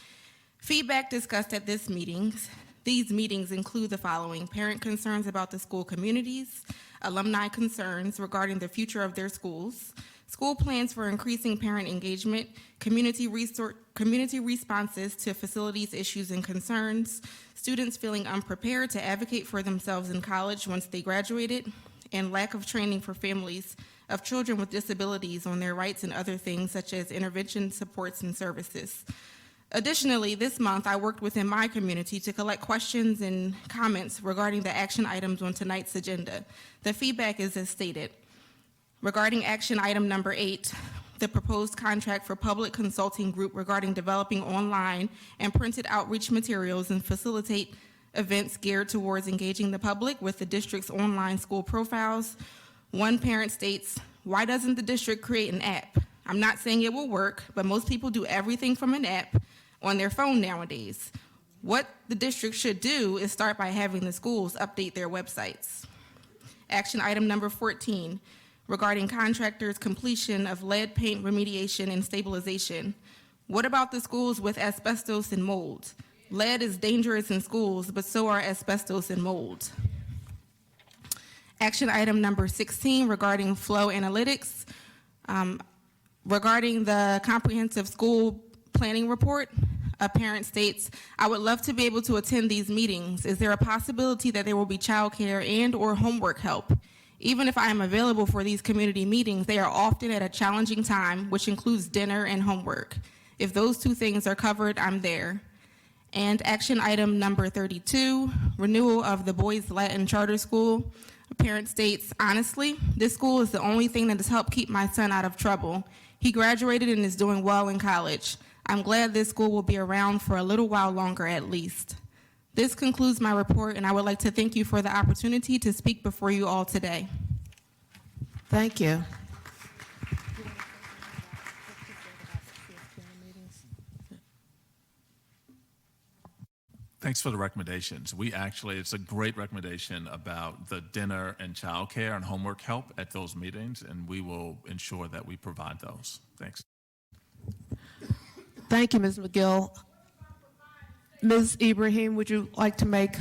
Feedback discussed at these meetings include the following: parent concerns about the school communities, alumni concerns regarding the future of their schools, school plans for increasing parent engagement, community responses to facilities issues and concerns, students feeling unprepared to advocate for themselves in college once they graduated, and lack of training for families of children with disabilities on their rights and other things such as intervention, supports, and services. Additionally, this month I worked within my community to collect questions and comments regarding the action items on tonight's agenda. The feedback is as stated. Regarding action item number 8, the proposed contract for public consulting group regarding developing online and printed outreach materials and facilitate events geared towards engaging the public with the district's online school profiles. One parent states, "Why doesn't the district create an app?" I'm not saying it will work, but most people do everything from an app on their phone nowadays. What the district should do is start by having the schools update their websites. Action item number 14, regarding contractors' completion of lead paint remediation and stabilization. What about the schools with asbestos and mold? Lead is dangerous in schools, but so are asbestos and mold. Action item number 16, regarding flow analytics. Regarding the comprehensive school planning report, a parent states, "I would love to be able to attend these meetings. Is there a possibility that there will be childcare and or homework help? Even if I am available for these community meetings, they are often at a challenging time, which includes dinner and homework. If those two things are covered, I'm there." And action item number 32, renewal of the Boys Latin Charter School. A parent states, "Honestly, this school is the only thing that has helped keep my son out of trouble. He graduated and is doing well in college. I'm glad this school will be around for a little while longer at least." This concludes my report, and I would like to thank you for the opportunity to speak before you all today. Thank you. Thanks for the recommendations. It's a great recommendation about the dinner and childcare and homework help at those meetings, and we will ensure that we provide those. Thanks. Thank you, Ms. McGill. Ms. Ibrahim, would you like to make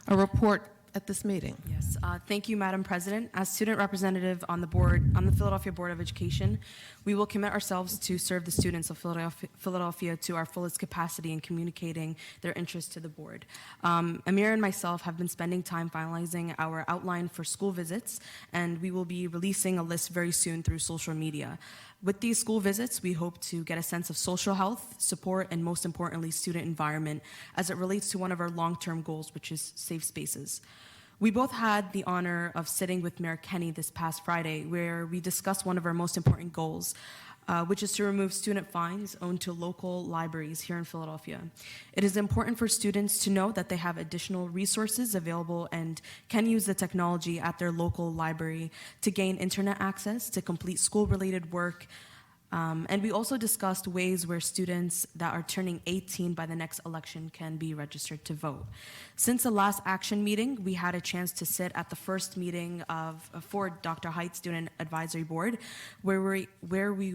a report at this meeting? Yes, thank you, Madam President. As student representative on the Philadelphia Board of Education, we will commit ourselves to serve the students of Philadelphia to our fullest capacity in communicating their interests to the board. Amir and myself have been spending time finalizing our outline for school visits, and we will be releasing a list very soon through social media. With these school visits, we hope to get a sense of social health, support, and most importantly, student environment as it relates to one of our long-term goals, which is safe spaces. We both had the honor of sitting with Mayor Kenny this past Friday, where we discussed one of our most important goals, which is to remove student fines owed to local libraries here in Philadelphia. It is important for students to know that they have additional resources available and can use the technology at their local library to gain internet access, to complete school-related work. And we also discussed ways where students that are turning 18 by the next election can be registered to vote. Since the last action meeting, we had a chance to sit at the first meeting for Dr. Haidt Student Advisory Board, where we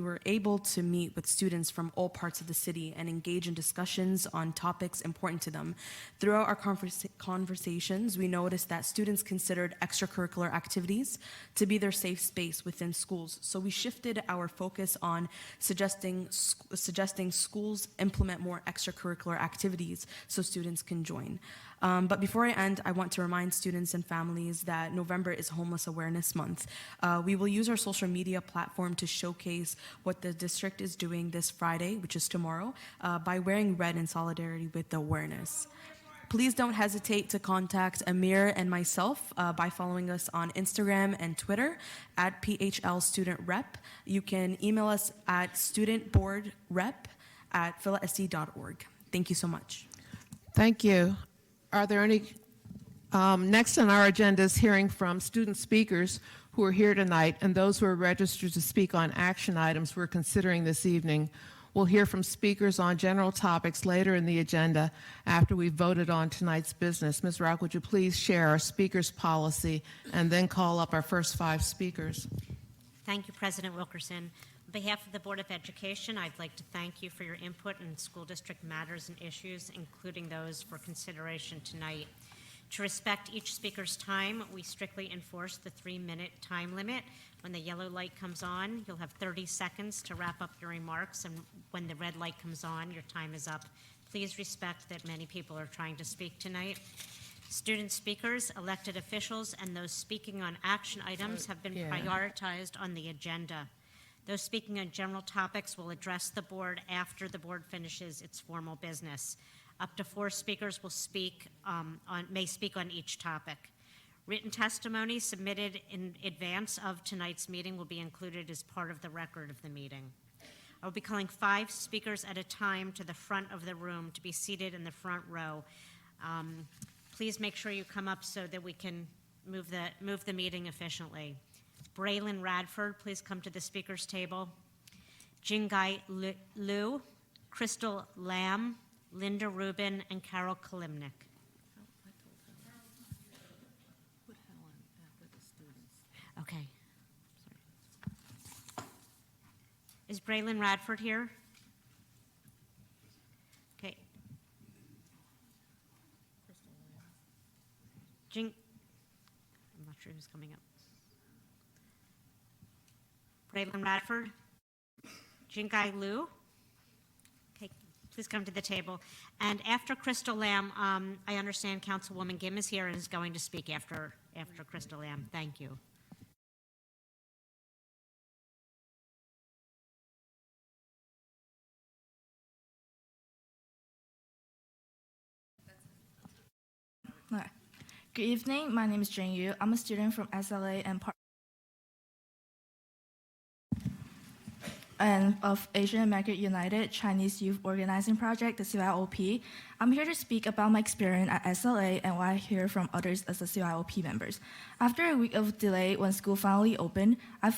were able to meet with students from all parts of the city and engage in discussions on topics important to them. Throughout our conversations, we noticed that students considered extracurricular activities to be their safe space within schools. So we shifted our focus on suggesting schools implement more extracurricular activities so students can join. But before I end, I want to remind students and families that November is Homeless Awareness Month. We will use our social media platform to showcase what the district is doing this Friday, which is tomorrow, by wearing red in solidarity with the awareness. Please don't hesitate to contact Amir and myself by following us on Instagram and Twitter at PHL Student Rep. You can email us at studentboardrep@philasc.org. Thank you so much. Thank you. Are there any, next on our agenda is hearing from student speakers who are here tonight and those who are registered to speak on action items we're considering this evening. We'll hear from speakers on general topics later in the agenda after we've voted on tonight's business. Ms. Rock, would you please share our speakers policy and then call up our first 5 speakers? Thank you, President Wilkerson. On behalf of the Board of Education, I'd like to thank you for your input in school district matters and issues, including those for consideration tonight. To respect each speaker's time, we strictly enforce the 3-minute time limit. When the yellow light comes on, you'll have 30 seconds to wrap up your remarks, and when the red light comes on, your time is up. Please respect that many people are trying to speak tonight. Student speakers, elected officials, and those speaking on action items have been prioritized on the agenda. Those speaking on general topics will address the board after the board finishes its formal business. Up to 4 speakers will may speak on each topic. Written testimony submitted in advance of tonight's meeting will be included as part of the record of the meeting. I will be calling 5 speakers at a time to the front of the room to be seated in the front row. Please make sure you come up so that we can move the meeting efficiently. Braylon Radford, please come to the speakers table. Jingai Liu, Crystal Lamb, Linda Rubin, and Carol Kalimnik. Okay. Is Braylon Radford here? Okay. I'm not sure who's coming up. Braylon Radford? Jingai Liu? Okay, please come to the table. And after Crystal Lamb, I understand Councilwoman Kim is here and is going to speak after Crystal Lamb. Thank you. Hi. Good evening. My name is Jane Yu. I'm a student from SLA and of Asian American United Chinese Youth Organizing Project, the CYOP. I'm here to speak about my experience at SLA and what I hear from others as the CYOP members. After a week of delay when school finally opened, I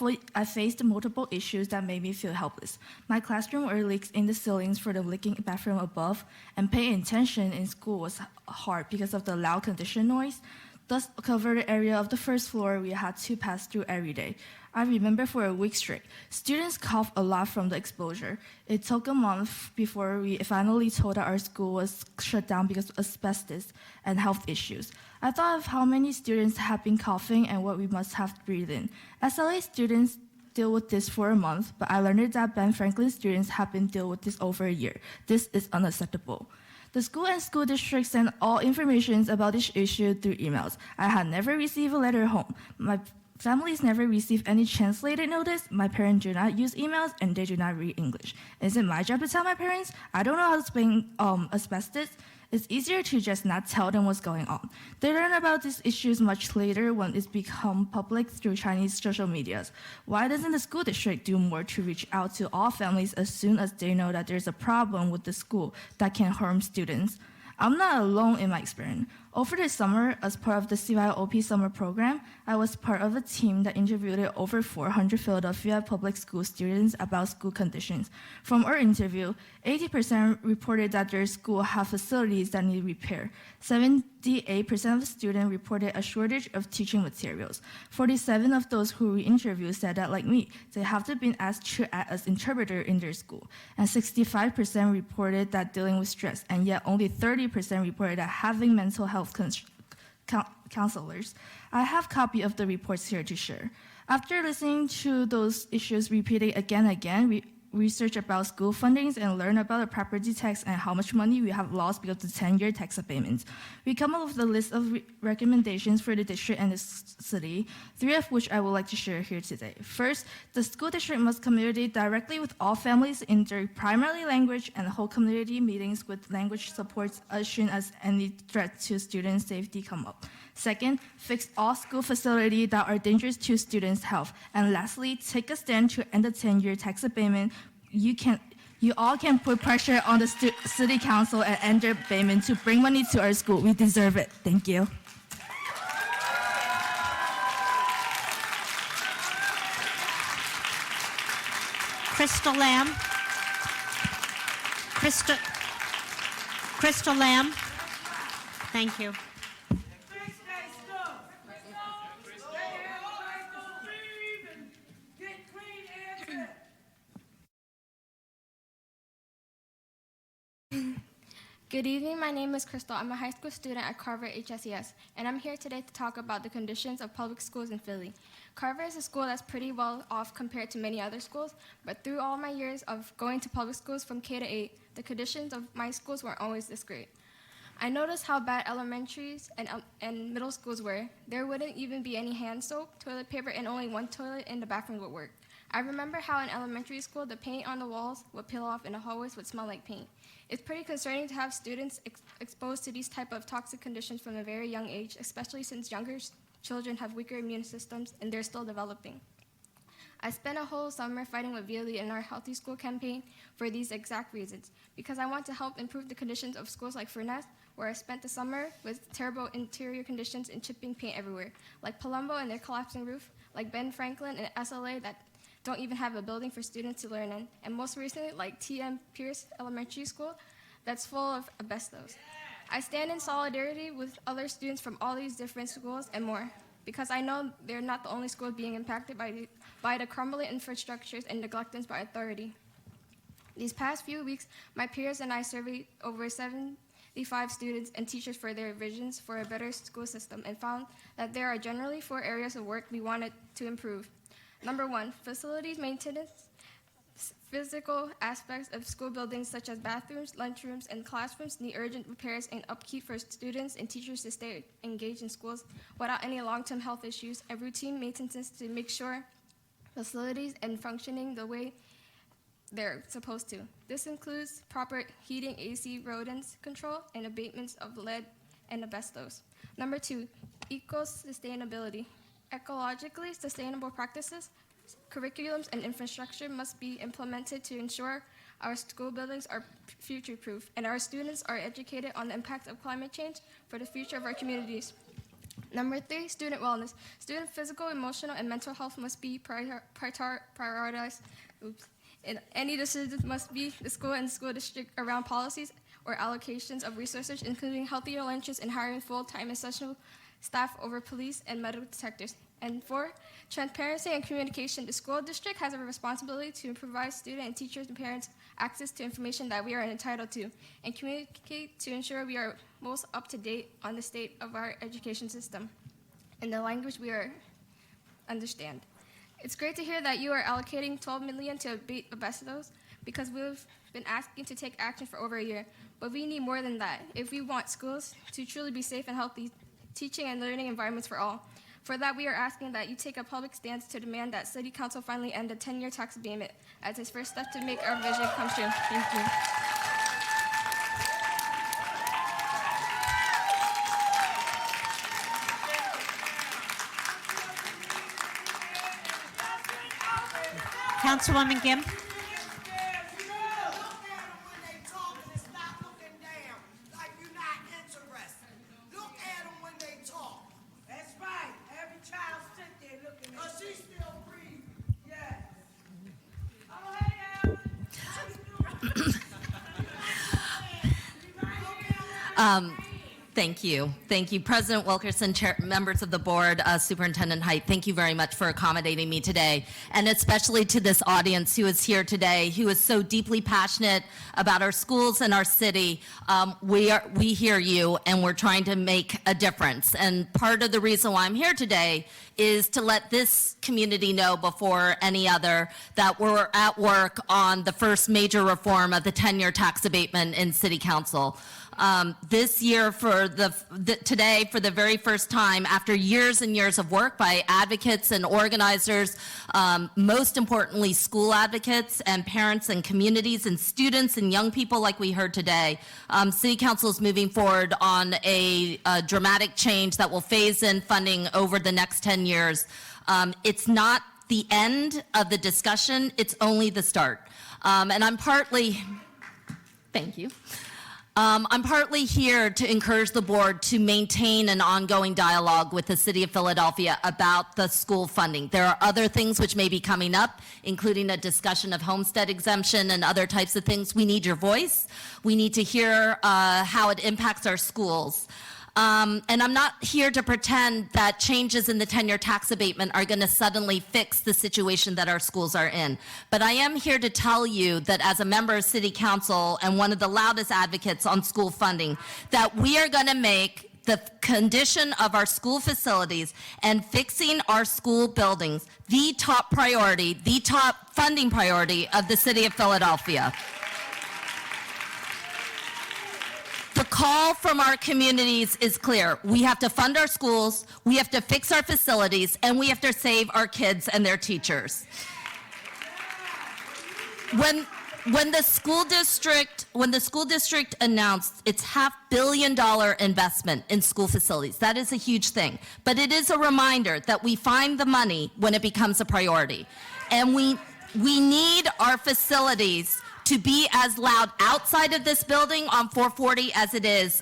faced multiple issues that made me feel helpless. My classroom were leaks in the ceilings for the leaking bathroom above, and paying attention in school was hard because of the loud condition noise. Thus, covered area of the first floor we had to pass through every day. I remember for a week straight, students coughed a lot from the exposure. It took a month before we finally told that our school was shut down because of asbestos and health issues. I thought of how many students have been coughing and what we must have to breathe in. SLA students deal with this for a month, but I learned that Ben Franklin students have been dealing with this over a year. This is unacceptable. The school and school district sent all information about this issue through emails. I had never received a letter home. My families never received any translated notice. My parents do not use emails, and they do not read English. Is it my job to tell my parents? I don't know how to explain asbestos. It's easier to just not tell them what's going on. They learn about these issues much later when it's become public through Chinese social medias. Why doesn't the school district do more to reach out to all families as soon as they know that there's a problem with the school that can harm students? I'm not alone in my experience. Over the summer, as part of the CYOP summer program, I was part of a team that interviewed over 400 Philadelphia public school students about school conditions. From our interview, 80% reported that their school have facilities that need repair. 78% of students reported a shortage of teaching materials. 47 of those who we interviewed said that, like me, they have been asked to act as interpreter in their school. And 65% reported that dealing with stress, and yet only 30% reported that having mental health counselors. I have a copy of the reports here to share. After listening to those issues repeated again and again, we research about school fundings and learn about the property tax and how much money we have lost because of the 10-year tax abatements. We come up with a list of recommendations for the district and the city, 3 of which I would like to share here today. First, the school district must communicate directly with all families in their primary language and hold community meetings with language supports as soon as any threat to student safety come up. Second, fix all school facilities that are dangerous to students' health. And lastly, take a stand to end the 10-year tax abatement. You all can put pressure on the city council and end their abatement to bring money to our school. We deserve it. Thank you. Crystal Lamb. Crystal Lamb. Thank you. Good evening, my name is Crystal. I'm a high school student at Carver HSES, and I'm here today to talk about the conditions of public schools in Philly. Carver is a school that's pretty well off compared to many other schools, but through all my years of going to public schools from K to 8, the conditions of my schools weren't always this great. I noticed how bad elementaries and middle schools were. There wouldn't even be any hand soap, toilet paper, and only one toilet in the bathroom would work. I remember how in elementary school, the paint on the walls would peel off and the hallways would smell like paint. It's pretty concerning to have students exposed to these type of toxic conditions from a very young age, especially since younger children have weaker immune systems and they're still developing. I spent a whole summer fighting with Violi in our Healthy School campaign for these exact reasons, because I want to help improve the conditions of schools like Furness, where I spent the summer with terrible interior conditions and chipping paint everywhere, like Palumbo and their collapsing roof, like Ben Franklin and SLA that don't even have a building for students to learn in, and most recently, like TM Pierce Elementary School, that's full of asbestos. I stand in solidarity with other students from all these different schools and more, because I know they're not the only schools being impacted by the crumbling infrastructures and neglectance by authority. These past few weeks, my peers and I surveyed over 75 students and teachers for their visions for a better school system and found that there are generally 4 areas of work we wanted to improve. Number 1, facilities maintenance. Physical aspects of school buildings such as bathrooms, lunchrooms, and classrooms need urgent repairs and upkeep for students and teachers to stay engaged in schools without any long-term health issues, and routine maintenance to make sure facilities and functioning the way they're supposed to. This includes proper heating, AC, rodents control, and abatements of lead and asbestos. Number 2, eco-sustainability. Ecologically sustainable practices, curriculums, and infrastructure must be implemented to ensure our school buildings are future-proof and our students are educated on the impact of climate change for the future of our communities. Number 3, student wellness. Student physical, emotional, and mental health must be prioritized. And any decisions must be the school and school district around policies or allocations of resources, including healthier lunches and hiring full-time essential staff over police and metal detectors. And 4, transparency and communication. The school district has a responsibility to provide student and teachers and parents access to information that we are entitled to and communicate to ensure we are most up to date on the state of our education system in the language we understand. It's great to hear that you are allocating $12 million to abate asbestos, because we've been asking to take action for over a year. But we need more than that if we want schools to truly be safe and healthy teaching and learning environments for all. For that, we are asking that you take a public stance to demand that City Council finally end the 10-year tax abatement as its first step to make our vision come true. Thank you. Councilwoman Kim. Thank you. Thank you, President Wilkerson, members of the board, Superintendent Height. Thank you very much for accommodating me today, and especially to this audience who is here today, who is so deeply passionate about our schools and our city. We hear you, and we're trying to make a difference. And part of the reason why I'm here today is to let this community know before any other that we're at work on the first major reform of the 10-year tax abatement in City Council. This year, today, for the very first time, after years and years of work by advocates and organizers, most importantly, school advocates and parents and communities and students and young people like we heard today, City Council is moving forward on a dramatic change that will phase in funding over the next 10 years. It's not the end of the discussion, it's only the start. And I'm partly, thank you. I'm partly here to encourage the board to maintain an ongoing dialogue with the City of Philadelphia about the school funding. There are other things which may be coming up, including a discussion of homestead exemption and other types of things. We need your voice. We need to hear how it impacts our schools. And I'm not here to pretend that changes in the 10-year tax abatement are going to suddenly fix the situation that our schools are in. But I am here to tell you that as a member of City Council and one of the loudest advocates on school funding, that we are going to make the condition of our school facilities and fixing our school buildings the top priority, the top funding priority of the City of Philadelphia. The call from our communities is clear. We have to fund our schools, we have to fix our facilities, and we have to save our kids and their teachers. when the school district announced its $500 million investment in school facilities, that is a huge thing. But it is a reminder that we find the money when it becomes a priority. And we need our facilities to be as loud outside of this building on 440 as it is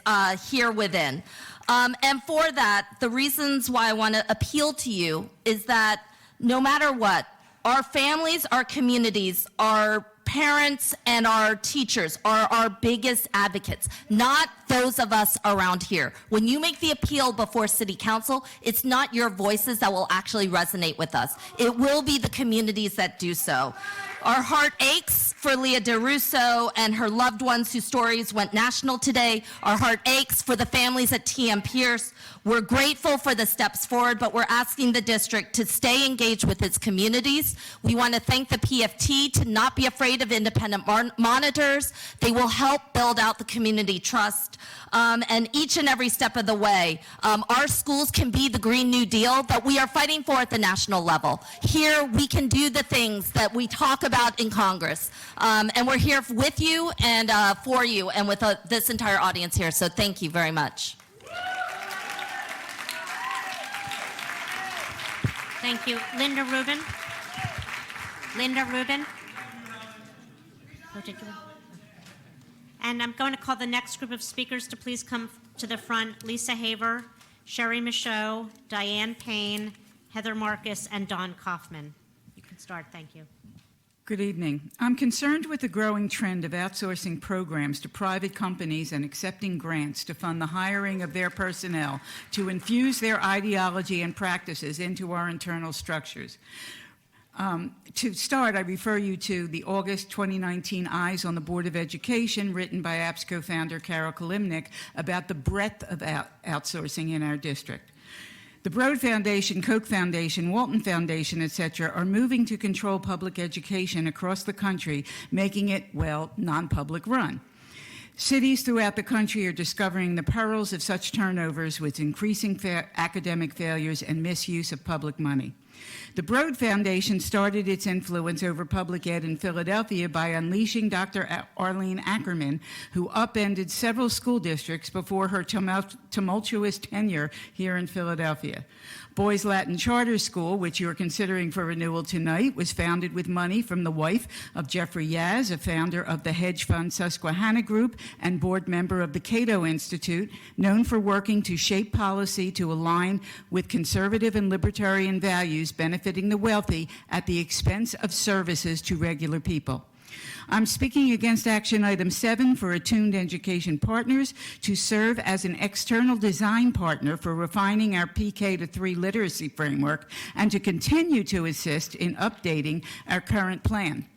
here within. And for that, the reasons why I want to appeal to you is that no matter what, our families, our communities, our parents, and our teachers are our biggest advocates, not those of us around here. When you make the appeal before City Council, it's not your voices that will actually resonate with us. It will be the communities that do so. Our heart aches for Leah DeRusso and her loved ones whose stories went national today. Our heart aches for the families at TM Pierce. We're grateful for the steps forward, but we're asking the district to stay engaged with its communities. We want to thank the PFT to not be afraid of independent monitors. They will help build out the community trust. And each and every step of the way, our schools can be the Green New Deal that we are fighting for at the national level. Here, we can do the things that we talk about in Congress. And we're here with you and for you and with this entire audience here. So thank you very much. Thank you. Linda Rubin. Linda Rubin. Oh, did you? And I'm going to call the next group of speakers to please come to the front. Lisa Haver, Sherry Michaud, Diane Payne, Heather Marcus, and Dawn Kaufman. You can start. Thank you. Good evening. I'm concerned with the growing trend of outsourcing programs to private companies and accepting grants to fund the hiring of their personnel to infuse their ideology and practices into our internal structures. To start, I refer you to the August 2019 Eyes on the Board of Education written by APS co-founder Carol Kalimnik about the breadth of outsourcing in our district. The Broad Foundation, Koch Foundation, Walton Foundation, etc., are moving to control public education across the country, making it, well, non-public run. Cities throughout the country are discovering the perils of such turnovers with increasing academic failures and misuse of public money. The Broad Foundation started its influence over public ed in Philadelphia by unleashing Dr. Arlene Ackerman, who upended several school districts before her tumultuous tenure here in Philadelphia. Boys Latin Charter School, which you are considering for renewal tonight, was founded with money from the wife of Jeffrey Yaz, a founder of the hedge fund Susquehanna Group and board member of the Cato Institute, known for working to shape policy to align with conservative and libertarian values benefiting the wealthy at the expense of services to regular people. I'm speaking against Action Item 7 for Attuned Education Partners to serve as an external design partner for refining our PK to 3 literacy framework and to continue to assist in updating our current plan.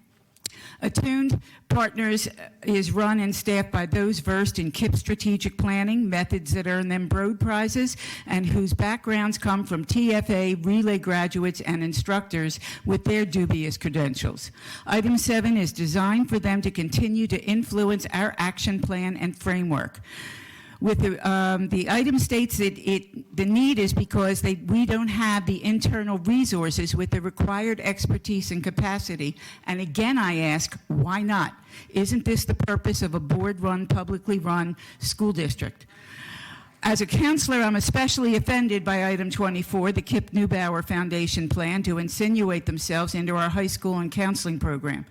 Attuned Partners is run and staffed by those versed in KIPP strategic planning, methods that earn them Broad Prizes, and whose backgrounds come from TFA, Relay graduates, and instructors with their dubious credentials. Item 7 is designed for them to continue to influence our action plan and framework. With the item states that the need is because we don't have the internal resources with the required expertise and capacity. And again, I ask, why not? Isn't this the purpose of a board-run, publicly run school district? As a counselor, I'm especially offended by item 24, the Kip Neubauer Foundation plan to insinuate themselves into our high school and counseling program.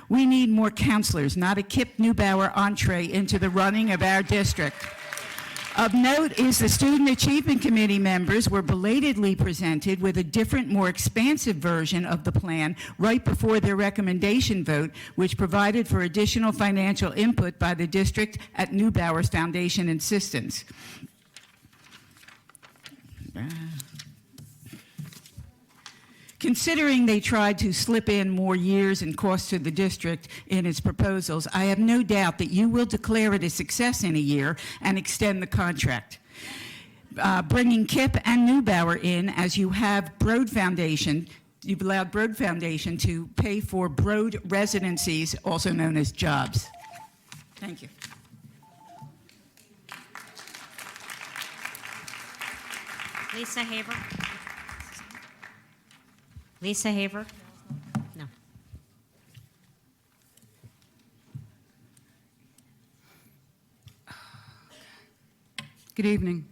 We need more counselors, not a Kip Neubauer entree into the running of our district. Of note is the Student Achievement Committee members were belatedly presented with a different, more expansive version of the plan right before their recommendation vote, which provided for additional financial input by the district at Neubauer's Foundation insistence. Considering they tried to slip in more years and costs to the district in its proposals, I have no doubt that you will declare it a success in a year and extend the contract. Bringing KIPP and Neubauer in, as you have Broad Foundation, you've allowed Broad Foundation to pay for Broad residencies, also known as jobs. Thank you. Lisa Haver. Lisa Haver? No. Good evening.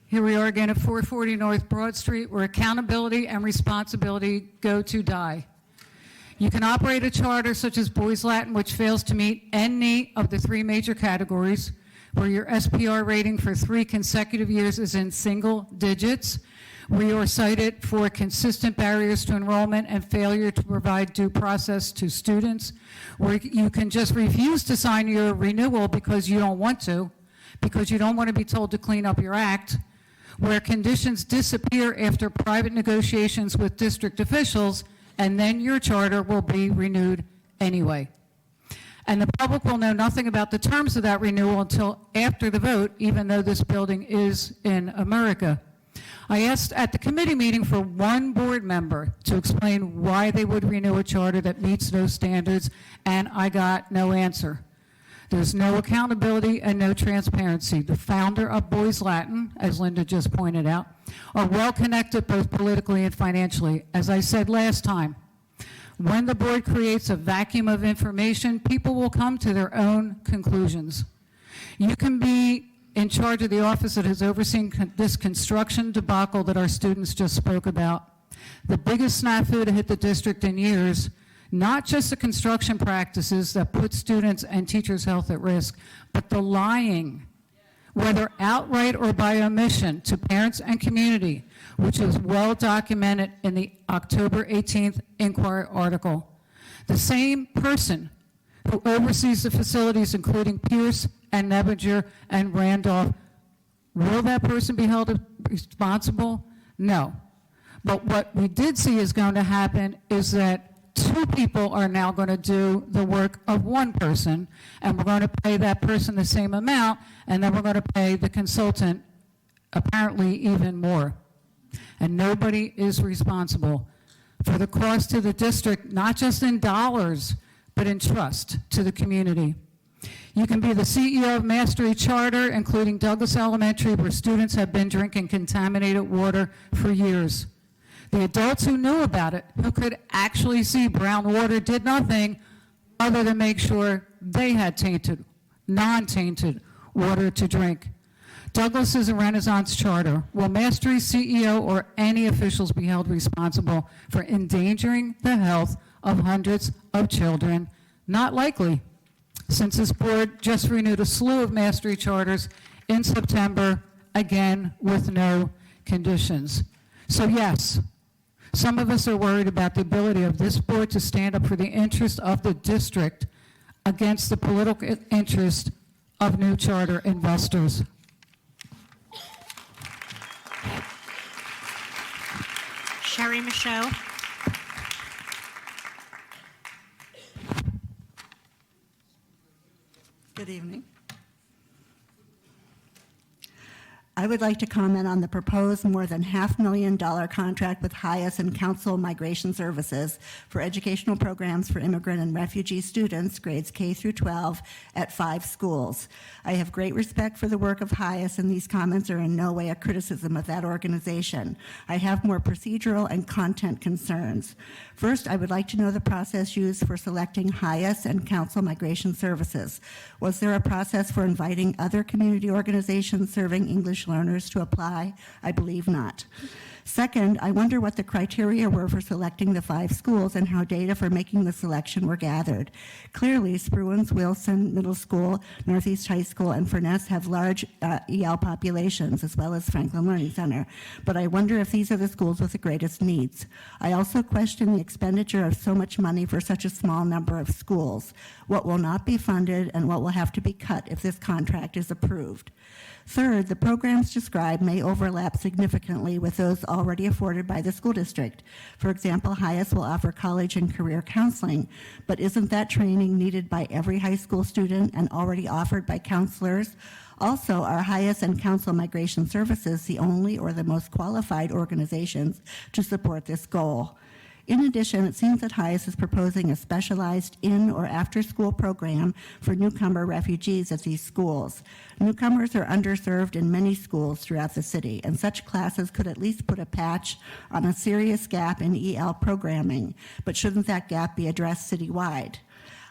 Here we are again at 440 North Broad Street, where accountability and responsibility go to die. You can operate a charter such as Boys Latin, which fails to meet any of the 3 major categories, where your SPR rating for 3 consecutive years is in single digits, where you are cited for consistent barriers to enrollment and failure to provide due process to students, where you can just refuse to sign your renewal because you don't want to, because you don't want to be told to clean up your act, where conditions disappear after private negotiations with district officials, and then your charter will be renewed anyway. And the public will know nothing about the terms of that renewal until after the vote, even though this building is in America. I asked at the committee meeting for one board member to explain why they would renew a charter that meets those standards, and I got no answer. There's no accountability and no transparency. The founder of Boys Latin, as Linda just pointed out, are well connected both politically and financially. As I said last time, when the board creates a vacuum of information, people will come to their own conclusions. You can be in charge of the office that has overseen this construction debacle that our students just spoke about. The biggest snafu to hit the district in years, not just the construction practices that put students and teachers' health at risk, but the lying, whether outright or by omission, to parents and community, which is well documented in the October 18th Inquirer article. The same person who oversees the facilities, including Pierce and Nebinger and Randolph, will that person be held responsible? No. But what we did see is going to happen is that 2 people are now going to do the work of 1 person, and we're going to pay that person the same amount, and then we're going to pay the consultant apparently even more. And nobody is responsible for the cost to the district, not just in dollars, but in trust to the community. You can be the CEO of Mastery Charter, including Douglas Elementary, where students have been drinking contaminated water for years. The adults who knew about it, who could actually see brown water, did nothing other than make sure they had tainted, non-tainted water to drink. Douglas is a Renaissance charter. Will Mastery's CEO or any officials be held responsible for endangering the health of hundreds of children? Not likely, since this board just renewed a slew of Mastery charters in September, again with no conditions. So yes, some of us are worried about the ability of this board to stand up for the interest of the district against the political interest of new charter investors. Sherry Michaud. Good evening. I would like to comment on the proposed more than $500,000 contract with HIAS and Council Migration Services for educational programs for immigrant and refugee students, grades K through 12, at 5 schools. I have great respect for the work of HIAS, and these comments are in no way a criticism of that organization. I have more procedural and content concerns. First, I would like to know the process used for selecting HIAS and Council Migration Services. Was there a process for inviting other community organizations serving English learners to apply? I believe not. Second, I wonder what the criteria were for selecting the 5 schools and how data for making the selection were gathered. Clearly, Spruance, Wilson Middle School, Northeast High School, and Furness have large EL populations, as well as Franklin Learning Center, but I wonder if these are the schools with the greatest needs. I also question the expenditure of so much money for such a small number of schools. What will not be funded and what will have to be cut if this contract is approved? Third, the programs described may overlap significantly with those already afforded by the school district. For example, HIAS will offer college and career counseling, but isn't that training needed by every high school student and already offered by counselors? Also, are HIAS and Council Migration Services the only or the most qualified organizations to support this goal? In addition, it seems that HIAS is proposing a specialized in- or after-school program for newcomer refugees at these schools. Newcomers are underserved in many schools throughout the city, and such classes could at least put a patch on a serious gap in EL programming. But shouldn't that gap be addressed citywide?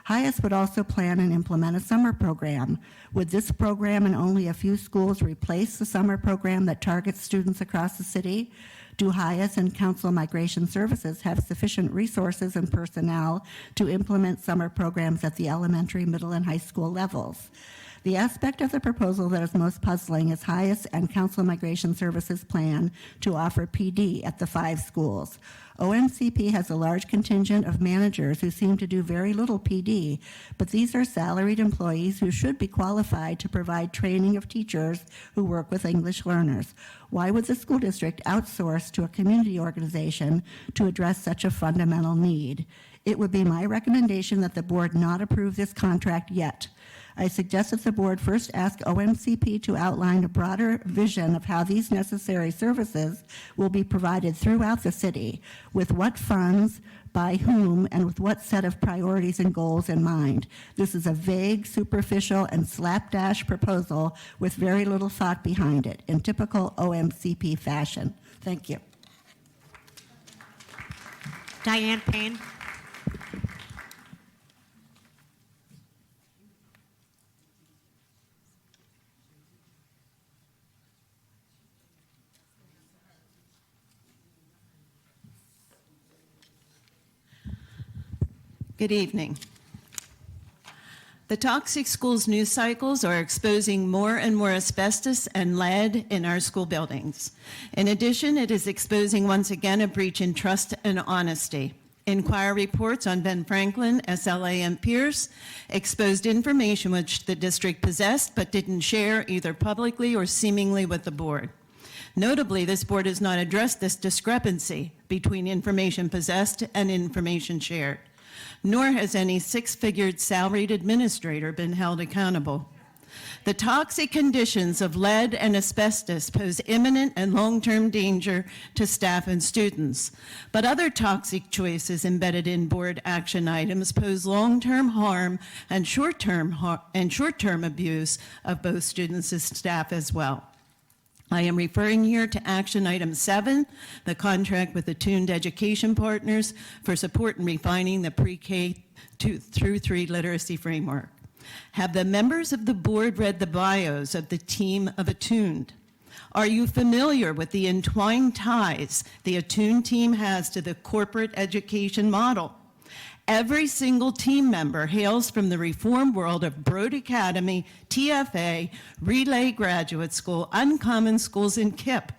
Highest would also plan and implement a summer program. Would this program in only a few schools replace the summer program that targets students across the city? Do Highest and Council Migration Services have sufficient resources and personnel to implement summer programs at the elementary, middle, and high school levels? The aspect of the proposal that is most puzzling is Highest and Council Migration Services plan to offer PD at the 5 schools. OMCP has a large contingent of managers who seem to do very little PD, but these are salaried employees who should be qualified to provide training of teachers who work with English learners. Why would the school district outsource to a community organization to address such a fundamental need? It would be my recommendation that the board not approve this contract yet. I suggest that the board first ask OMCP to outline a broader vision of how these necessary services will be provided throughout the city, with what funds, by whom, and with what set of priorities and goals in mind. This is a vague, superficial, and slapdash proposal with very little thought behind it, in typical OMCP fashion. Thank you. Diane Payne. Good evening. The Toxic Schools news cycles are exposing more and more asbestos and lead in our school buildings. In addition, it is exposing once again a breach in trust and honesty. Inquiry reports on Ben Franklin, SLA, and Pierce exposed information which the district possessed but didn't share either publicly or seemingly with the board. Notably, this board has not addressed this discrepancy between information possessed and information shared, nor has any 6-figured salaried administrator been held accountable. The toxic conditions of lead and asbestos pose imminent and long-term danger to staff and students, but other toxic choices embedded in board action items pose long-term harm and short-term abuse of both students and staff as well. I am referring here to action item 7, the contract with Attuned Education Partners for support in refining the pre-K through 3 literacy framework. Have the members of the board read the bios of the team of Attuned? Are you familiar with the entwined ties the Attuned team has to the corporate education model? Every single team member hails from the reform world of Broad Academy, TFA, Relay Graduate School, Uncommon Schools, and KIPP.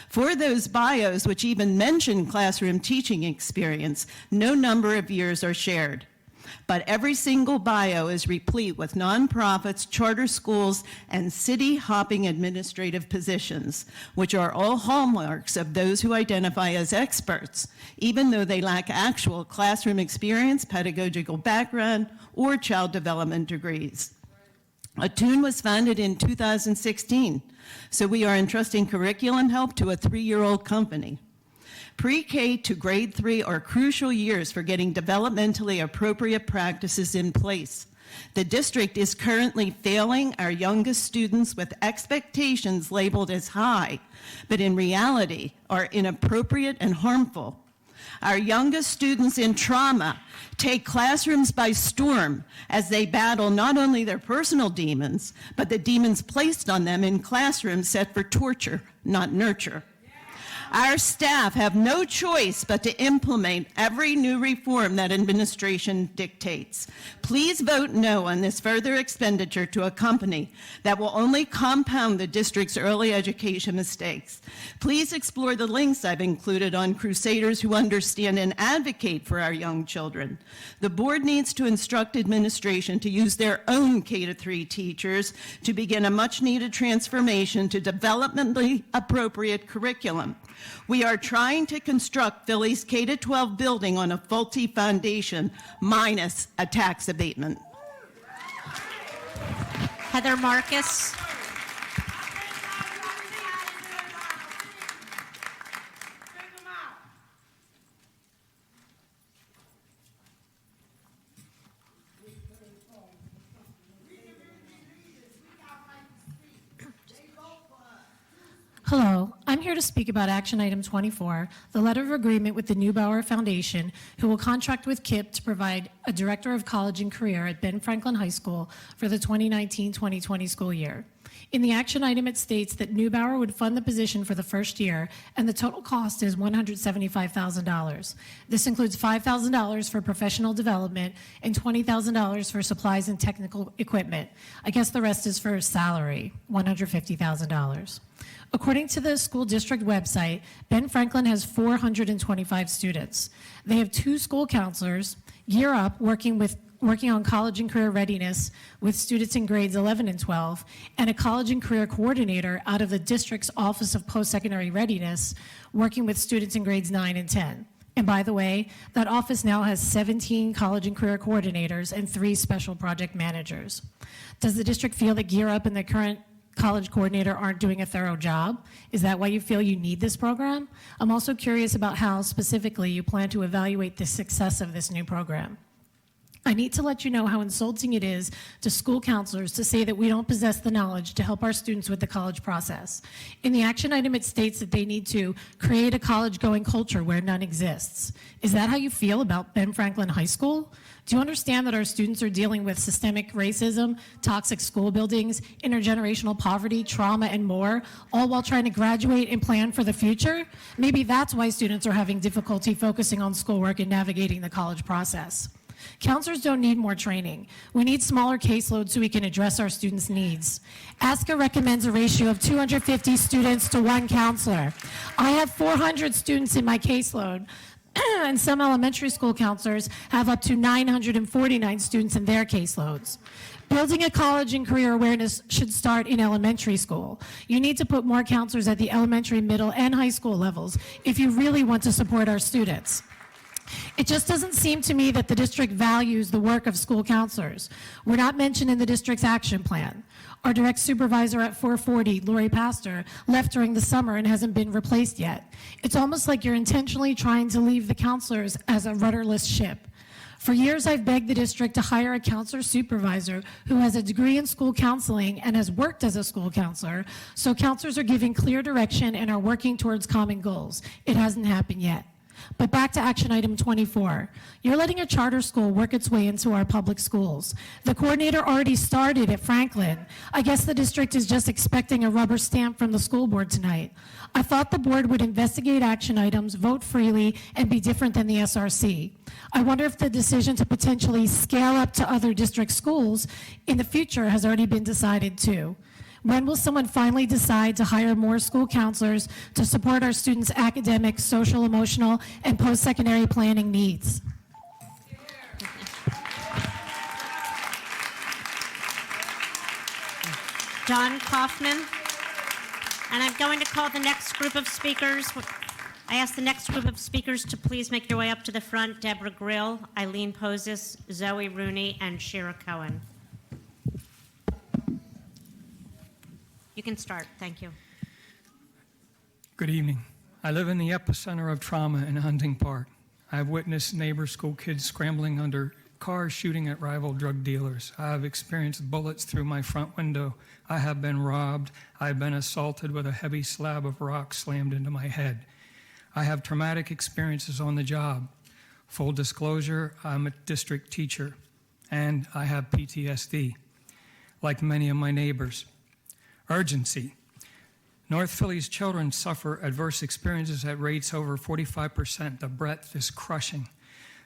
For those bios which even mention classroom teaching experience, no number of years are shared. But every single bio is replete with nonprofits, charter schools, and city-hopping administrative positions, which are all hallmarks of those who identify as experts, even though they lack actual classroom experience, pedagogical background, or child development degrees. Attune was founded in 2016, so we are entrusting curriculum help to a 3-year-old company. Pre-K to grade 3 are crucial years for getting developmentally appropriate practices in place. The district is currently failing our youngest students with expectations labeled as high, but in reality are inappropriate and harmful. Our youngest students in trauma take classrooms by storm as they battle not only their personal demons, but the demons placed on them in classrooms set for torture, not nurture. Our staff have no choice but to implement every new reform that administration dictates. Please vote no on this further expenditure to a company that will only compound the district's early education mistakes. Please explore the links I've included on Crusaders who understand and advocate for our young children. The board needs to instruct administration to use their own K-3 teachers to begin a much-needed transformation to developmentally appropriate curriculum. We are trying to construct Philly's K-12 building on a faulty foundation, minus a tax abatement. Heather Marcus. Hello, I'm I'm here to speak about action item 24, the letter of agreement with the Neubauer Foundation, who will contract with KIPP to provide a director of college and career at Ben Franklin High School for the 2019-2020 school year. In the action item, it states that Neubauer would fund the position for the first year, and the total cost is $175,000. This includes $5,000 for professional development and $20,000 for supplies and technical equipment. I guess the rest is for salary, $150,000. According to the school district website, Ben Franklin has 425 students. They have 2 school counselors, Year Up, working on college and career readiness with students in grades 11 and 12, and a college and career coordinator out of the district's Office of Post-Secondary Readiness, working with students in grades 9 and 10. And by the way, that office now has 17 college and career coordinators and 3 special project managers. Does the district feel that Gear Up and the current college coordinator aren't doing a thorough job? Is that why you feel you need this program? I'm also curious about how specifically you plan to evaluate the success of this new program. I need to let you know how insulting it is to school counselors to say that we don't possess the knowledge to help our students with the college process. In the action item, it states that they need to create a college-going culture where none exists. Is that how you feel about Ben Franklin High School? Do you understand that our students are dealing with systemic racism, toxic school buildings, intergenerational poverty, trauma, and more, all while trying to graduate and plan for the future? Maybe that's why students are having difficulty focusing on schoolwork and navigating the college process. Counselors don't need more training. We need smaller caseloads so we can address our students' needs. ASCA recommends a ratio of 250 students to 1 counselor. I have 400 students in my caseload, and some elementary school counselors have up to 949 students in their caseloads. Building a college and career awareness should start in elementary school. You need to put more counselors at the elementary, middle, and high school levels if you really want to support our students. It just doesn't seem to me that the district values the work of school counselors. We're not mentioned in the district's action plan. Our direct supervisor at 440, Lori Pastor, left during the summer and hasn't been replaced yet. It's almost like you're intentionally trying to leave the counselors as a rudderless ship. For years, I've begged the district to hire a counselor supervisor who has a degree in school counseling and has worked as a school counselor, so counselors are giving clear direction and are working towards common goals. It hasn't happened yet. But back to action item 24. You're letting a charter school work its way into our public schools. The coordinator already started at Franklin. I guess the district is just expecting a rubber stamp from the school board tonight. I thought the board would investigate action items, vote freely, and be different than the SRC. I wonder if the decision to potentially scale up to other district schools in the future has already been decided too. When will someone finally decide to hire more school counselors to support our students' academic, social, emotional, and post-secondary planning needs? John Kaufman. And I'm going to call the next group of speakers. I ask the next group of speakers to please make your way up to the front. Deborah Grill, Eileen Poses, Zoe Rooney, and Shira Cohen. You can start. Thank you. Good evening. I live in the epicenter of trauma in Hunting Park. I've witnessed neighbor school kids scrambling under cars shooting at rival drug dealers. I have experienced bullets through my front window. I have been robbed. I've been assaulted with a heavy slab of rock slammed into my head. I have traumatic experiences on the job. Full disclosure, I'm a district teacher, and I have PTSD, like many of my neighbors. Urgency. North Philly's children suffer adverse experiences at rates over 45%. The breadth is crushing.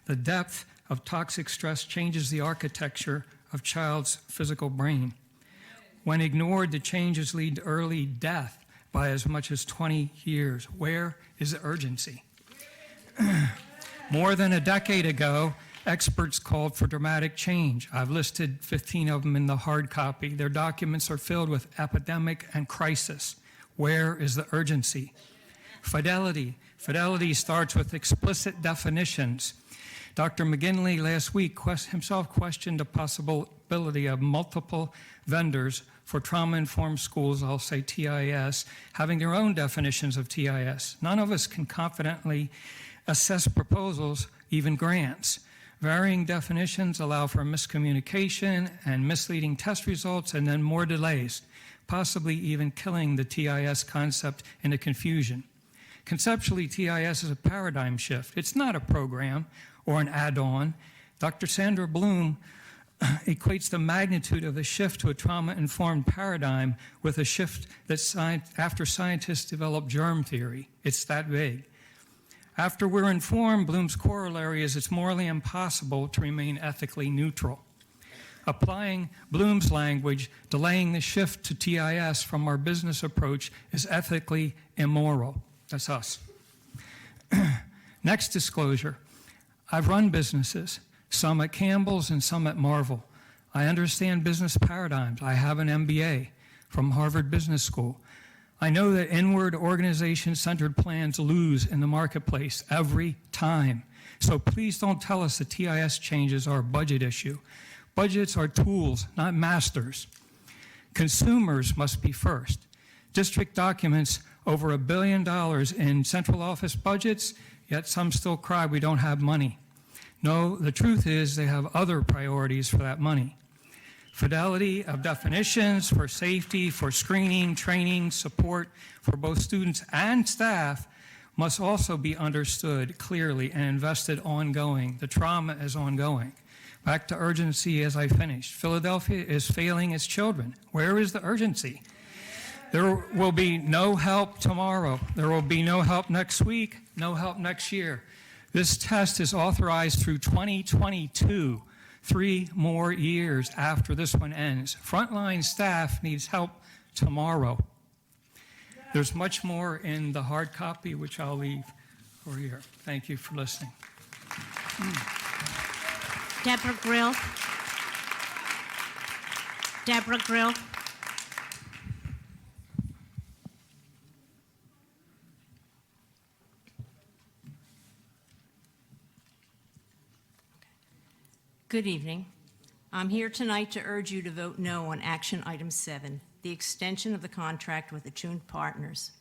The depth of toxic stress changes the architecture of child's physical brain. When ignored, the changes lead to early death by as much as 20 years. Where is the urgency? More than a decade ago, experts called for dramatic change. I've listed 15 of them in the hard copy. Their documents are filled with epidemic and crisis. Where is the urgency? Fidelity. Fidelity starts with explicit definitions. Dr. McGinley last week himself questioned the possibility of multiple vendors for trauma-informed schools, I'll say TIS, having their own definitions of TIS. None of us can confidently assess proposals, even grants. Varying definitions allow for miscommunication and misleading test results and then more delays. possibly even killing the TIS concept into confusion. Conceptually, TIS is a paradigm shift. It's not a program or an add-on. Dr. Sandra Bloom equates the magnitude of the shift to a trauma-informed paradigm with a shift that after scientists developed germ theory. It's that big. After we're informed, Bloom's corollary is it's morally impossible to remain ethically neutral. Applying Bloom's language, delaying the shift to TIS from our business approach is ethically immoral. That's us. Next disclosure. I've run businesses, some at Campbell's and some at Marvel. I understand business paradigms. I have an MBA from Harvard Business School. I know that inward organization-centered plans lose in the marketplace every time. So please don't tell us the TIS changes are a budget issue. Budgets are tools, not masters. Consumers must be first. District documents over $1 billion in central office budgets, yet some still cry we don't have money. No, the truth is they have other priorities for that money. Fidelity of definitions for safety, for screening, training, support for both students and staff must also be understood clearly and invested ongoing. The trauma is ongoing. Back to urgency as I finish. Philadelphia is failing its children. Where is the urgency? There will be no help tomorrow. There will be no help next week, no help next year. This test is authorized through 2022, 3 more years after this one ends. Frontline staff needs help tomorrow. There's much more in the hard copy, which I'll leave for here. Thank you for listening. Deborah Grill. Deborah Grill. Good evening. I'm here tonight to urge you to vote no on action item 7, the extension of the contract with Attune Partners.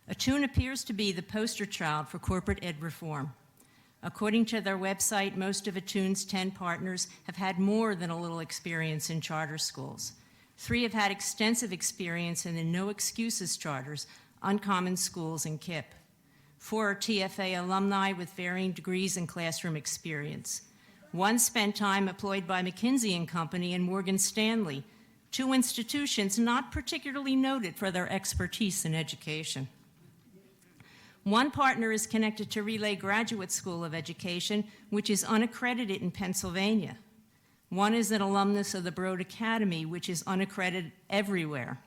Attune appears to be the poster child for corporate ed reform. According to their website, most of Attune's 10 partners have had more than a little experience in charter schools. 3 have had extensive experience in the no excuses charters, Uncommon Schools, and KIPP. 4 are TFA alumni with varying degrees and classroom experience. 1 spent time employed by McKinsey & Company and Morgan Stanley, 2 institutions not particularly noted for their expertise in education. 1 partner is connected to Relay Graduate School of Education, which is unaccredited in Pennsylvania. 1 is an alumnus of the Broad Academy, which is unaccredited everywhere.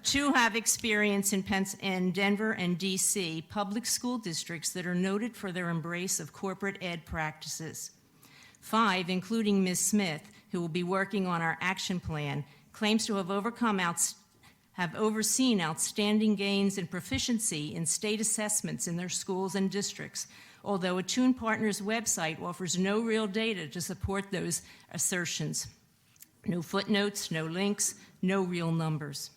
2 have experience in Denver and DC, public school districts that are noted for their embrace of corporate ed practices. 5, including Ms. Smith, who will be working on our action plan, claims to have overseen outstanding gains in proficiency in state assessments in their schools and districts, although Attune Partners' website offers no real data to support those assertions. No footnotes, no links, no real numbers.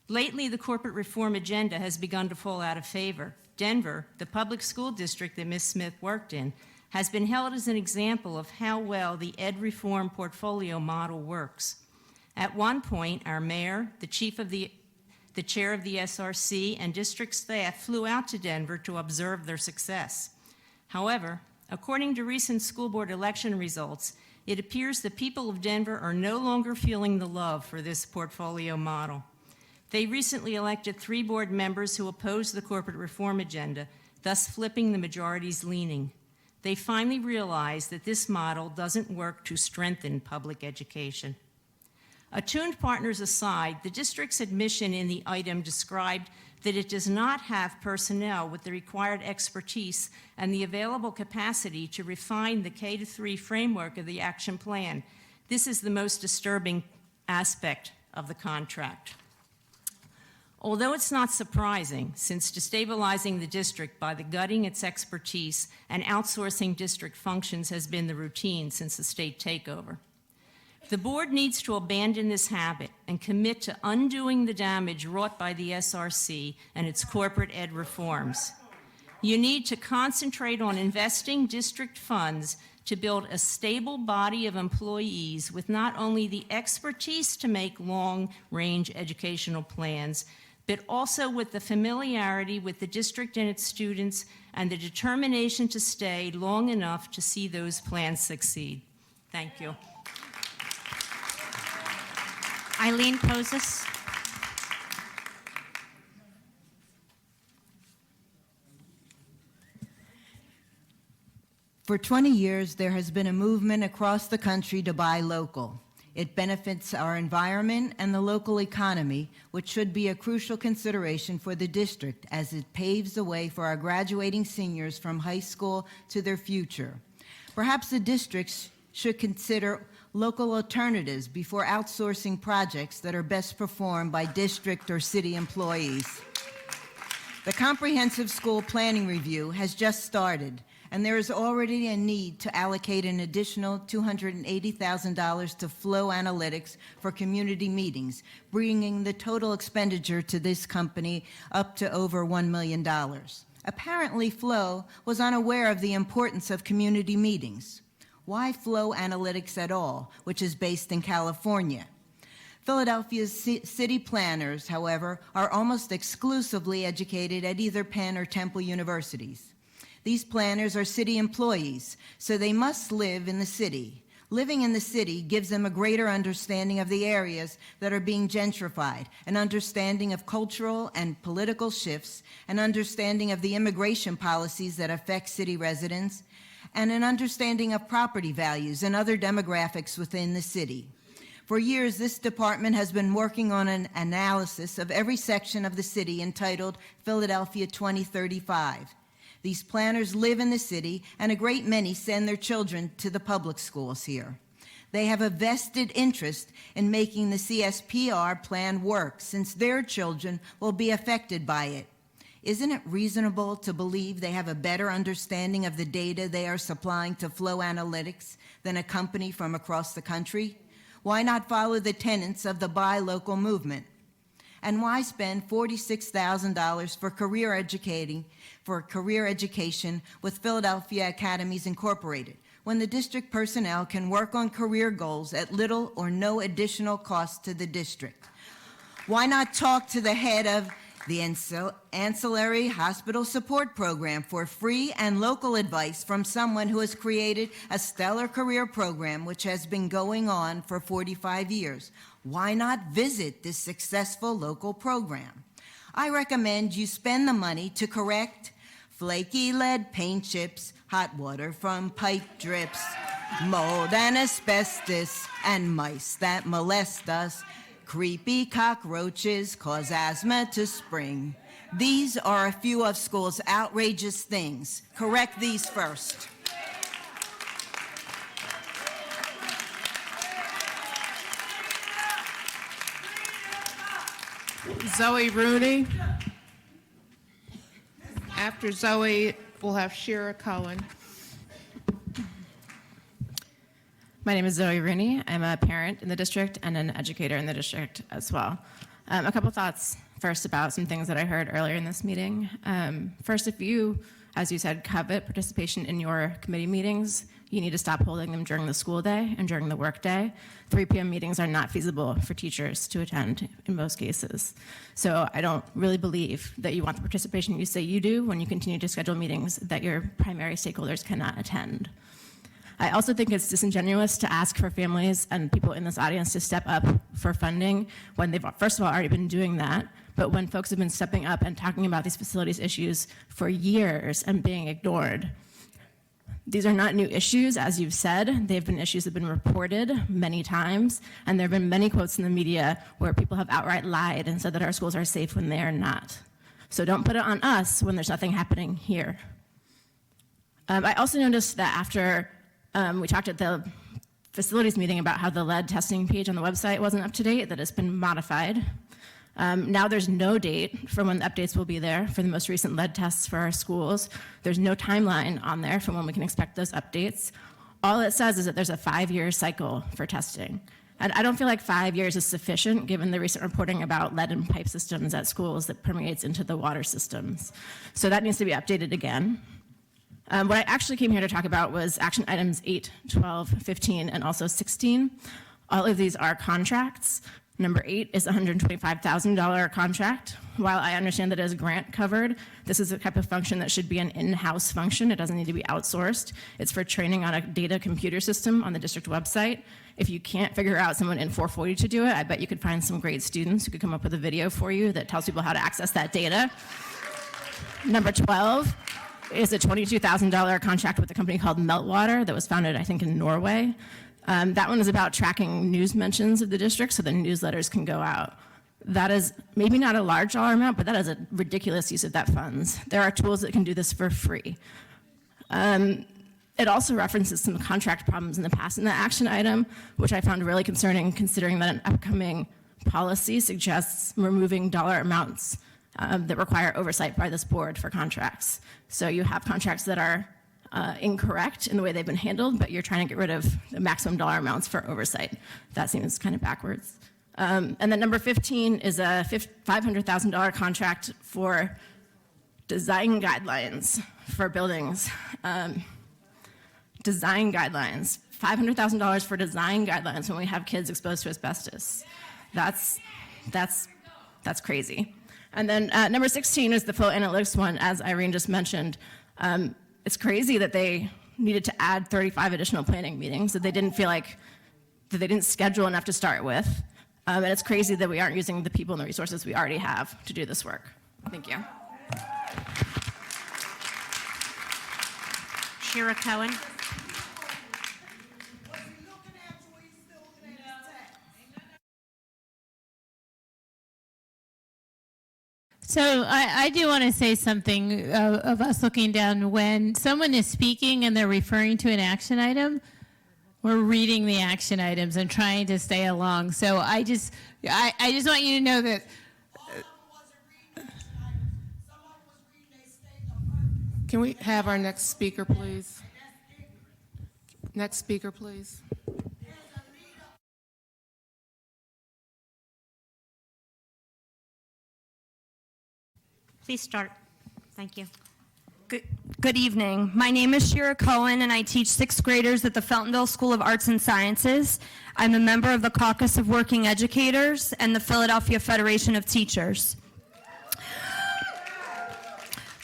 Lately, the corporate reform agenda has begun to fall out of favor. Denver, the public school district that Ms. Smith worked in, has been held as an example of how well the ed reform portfolio model works. At one point, our mayor, the chair of the SRC, and district staff flew out to Denver to observe their success. However, according to recent school board election results, it appears the people of Denver are no longer feeling the love for this portfolio model. They recently elected 3 board members who oppose the corporate reform agenda, thus flipping the majority's leaning. They finally realized that this model doesn't work to strengthen public education. Attune Partners aside, the district's admission in the item described that it does not have personnel with the required expertise and the available capacity to refine the K-3 framework of the action plan. This is the most disturbing aspect of the contract. Although it's not surprising, since destabilizing the district by gutting its expertise and outsourcing district functions has been the routine since the state takeover. The board needs to abandon this habit and commit to undoing the damage wrought by the SRC and its corporate ed reforms. You need to concentrate on investing district funds to build a stable body of employees with not only the expertise to make long-range educational plans, but also with the familiarity with the district and its students and the determination to stay long enough to see those plans succeed. Thank you. Eileen Poses. For 20 years, there has been a movement across the country to buy local. It benefits our environment and the local economy, which should be a crucial consideration for the district as it paves the way for our graduating seniors from high school to their future. Perhaps the districts should consider local alternatives before outsourcing projects that are best performed by district or city employees. The Comprehensive School Planning Review has just started, and there is already a need to allocate an additional $280,000 to Flow Analytics for community meetings, bringing the total expenditure to this company up to over $1 million. Apparently, Flow was unaware of the importance of community meetings. Why Flow Analytics at all, which is based in California? Philadelphia's city planners, however, are almost exclusively educated at either Penn or Temple universities. These planners are city employees, so they must live in the city. Living in the city gives them a greater understanding of the areas that are being gentrified, an understanding of cultural and political shifts, an understanding of the immigration policies that affect city residents, and an understanding of property values and other demographics within the city. For years, this department has been working on an analysis of every section of the city entitled Philadelphia 2035. These planners live in the city, and a great many send their children to the public schools here. They have a vested interest in making the CSPR plan work, since their children will be affected by it. Isn't it reasonable to believe they have a better understanding of the data they are supplying to Flow Analytics than a company from across the country? Why not follow the tenets of the Buy Local movement? And why spend $46,000 for career education with Philadelphia Academies Incorporated, when the district personnel can work on career goals at little or no additional cost to the district? Why not talk to the head of the Ancillary Hospital Support Program for free and local advice from someone who has created a stellar career program which has been going on for 45 years? Why not visit this successful local program? I recommend you spend the money to correct flaky lead paint chips, hot water from pipe drips, mold and asbestos, and mice that molest us. Creepy cockroaches cause asthma to spring. These are a few of school's outrageous things. Correct these first. Zoe Rooney. After Zoe, we'll have Shira Cohen. My name is Zoe Rooney. I'm a parent in the district and an educator in the district as well. A couple thoughts first about some things that I heard earlier in this meeting. First, if you, as you said, covet participation in your committee meetings, you need to stop holding them during the school day and during the work day. 3 p.m. meetings are not feasible for teachers to attend in most cases. So I don't really believe that you want the participation you say you do when you continue to schedule meetings that your primary stakeholders cannot attend. I also think it's disingenuous to ask for families and people in this audience to step up for funding when they've, first of all, already been doing that, but when folks have been stepping up and talking about these facilities issues for years and being ignored. These are not new issues, as you've said. They've been issues that have been reported many times, and there have been many quotes in the media where people have outright lied and said that our schools are safe when they are not. So don't put it on us when there's nothing happening here. I also noticed that after we talked at the facilities meeting about how the lead testing page on the website wasn't up to date, that it's been modified. Now there's no date for when the updates will be there for the most recent lead tests for our schools. There's no timeline on there for when we can expect those updates. All it says is that there's a 5-year cycle for testing. And I don't feel like 5 years is sufficient given the recent reporting about lead in pipe systems at schools that permeates into the water systems. So that needs to be updated again. What I actually came here to talk about was action items 8, 12, 15, and also 16. All of these are contracts. Number 8 is a $125,000 contract. While I understand that it is grant covered, this is a type of function that should be an in-house function. It doesn't need to be outsourced. It's for training on a data computer system on the district website. If you can't figure out someone in 440 to do it, I bet you could find some great students who could come up with a video for you that tells people how to access that data. Number 12 is a $22,000 contract with a company called Meltwater that was founded, I think, in Norway. That one is about tracking news mentions of the district so the newsletters can go out. That is maybe not a large dollar amount, but that is a ridiculous use of that funds. There are tools that can do this for free. It also references some contract problems in the past in the action item, which I found really concerning considering that an upcoming policy suggests removing dollar amounts that require oversight by this board for contracts. So you have contracts that are incorrect in the way they've been handled, but you're trying to get rid of the maximum dollar amounts for oversight. That seems kind of backwards. And then number 15 is a $500,000 contract for design guidelines for buildings. Design guidelines, $500,000 for design guidelines when we have kids exposed to asbestos. That's crazy. And then number 16 is the flow analytics one, as Irene just mentioned. It's crazy that they needed to add 35 additional planning meetings, that they didn't feel like, that they didn't schedule enough to start with. And it's crazy that we aren't using the people and the resources we already have to do this work. Thank you. Shira Cohen. So I do want to say something of us looking down. When someone is speaking and they're referring to an action item, we're reading the action items and trying to stay along. So I just want you to know that. Can we have our next speaker, please? Next speaker, please. Please start. Thank you. Good evening. My name is Shira Cohen, and I teach 6th graders at the Feltonville School of Arts and Sciences. I'm a member of the Caucus of Working Educators and the Philadelphia Federation of Teachers.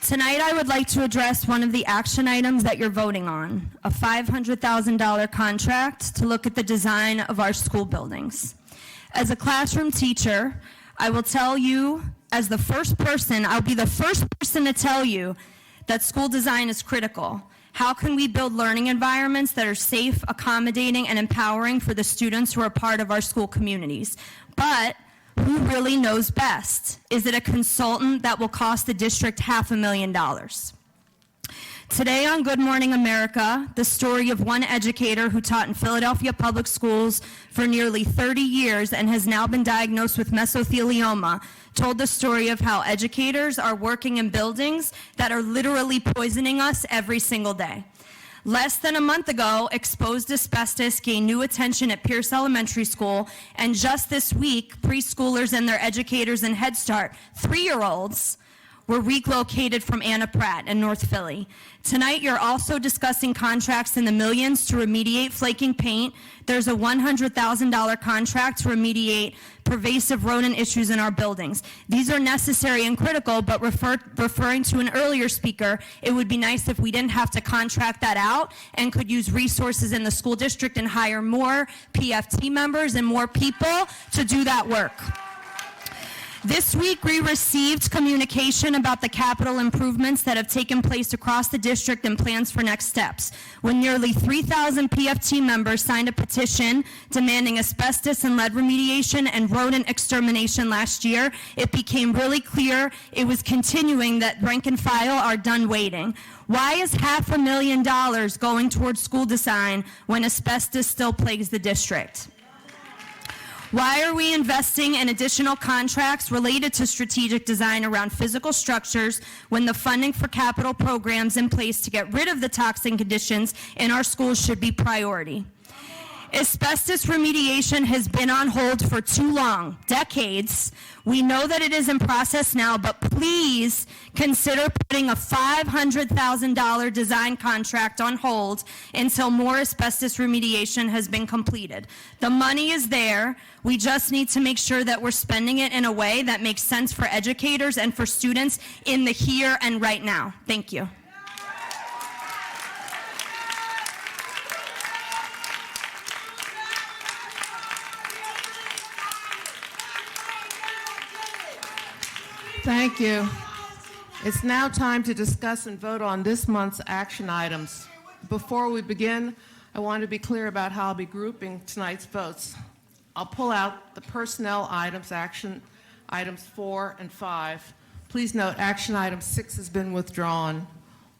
Tonight, I would like to address one of the action items that you're voting on, a $500,000 contract to look at the design of our school buildings. As a classroom teacher, I will tell you, as the first person, I'll be the first person to tell you that school design is critical. How can we build learning environments that are safe, accommodating, and empowering for the students who are part of our school communities? But who really knows best? Is it a consultant that will cost the district $500,000? Today on Good Morning America, the story of one educator who taught in Philadelphia public schools for nearly 30 years and has now been diagnosed with mesothelioma told the story of how educators are working in buildings that are literally poisoning us every single day. Less than a month ago, exposed asbestos gained new attention at Pierce Elementary School, and just this week, preschoolers and their educators in Head Start, 3-year-olds, were relocated from Anna Pratt in North Philly. Tonight, you're also discussing contracts in the millions to remediate flaking paint. There's a $100,000 contract to remediate pervasive rodent issues in our buildings. These are necessary and critical, but referring to an earlier speaker, it would be nice if we didn't have to contract that out and could use resources in the school district and hire more PFT members and more people to do that work. This week, we received communication about the capital improvements that have taken place across the district and plans for next steps. When nearly 3,000 PFT members signed a petition demanding asbestos and lead remediation and rodent extermination last year, it became really clear it was continuing that rank and file are done waiting. Why is $500,000 going towards school design when asbestos still plagues the district? Why are we investing in additional contracts related to strategic design around physical structures when the funding for capital programs in place to get rid of the toxic conditions in our schools should be priority? Asbestos remediation has been on hold for too long, decades. We know that it is in process now, but please consider putting a $500,000 design contract on hold until more asbestos remediation has been completed. The money is there. We just need to make sure that we're spending it in a way that makes sense for educators and for students in the here and right now. Thank you. Thank you. It's now time to discuss and vote on this month's action items. Before we begin, I want to be clear about how I'll be grouping tonight's votes. I'll pull out the personnel items, action items 4 and 5. Please note, action item 6 has been withdrawn.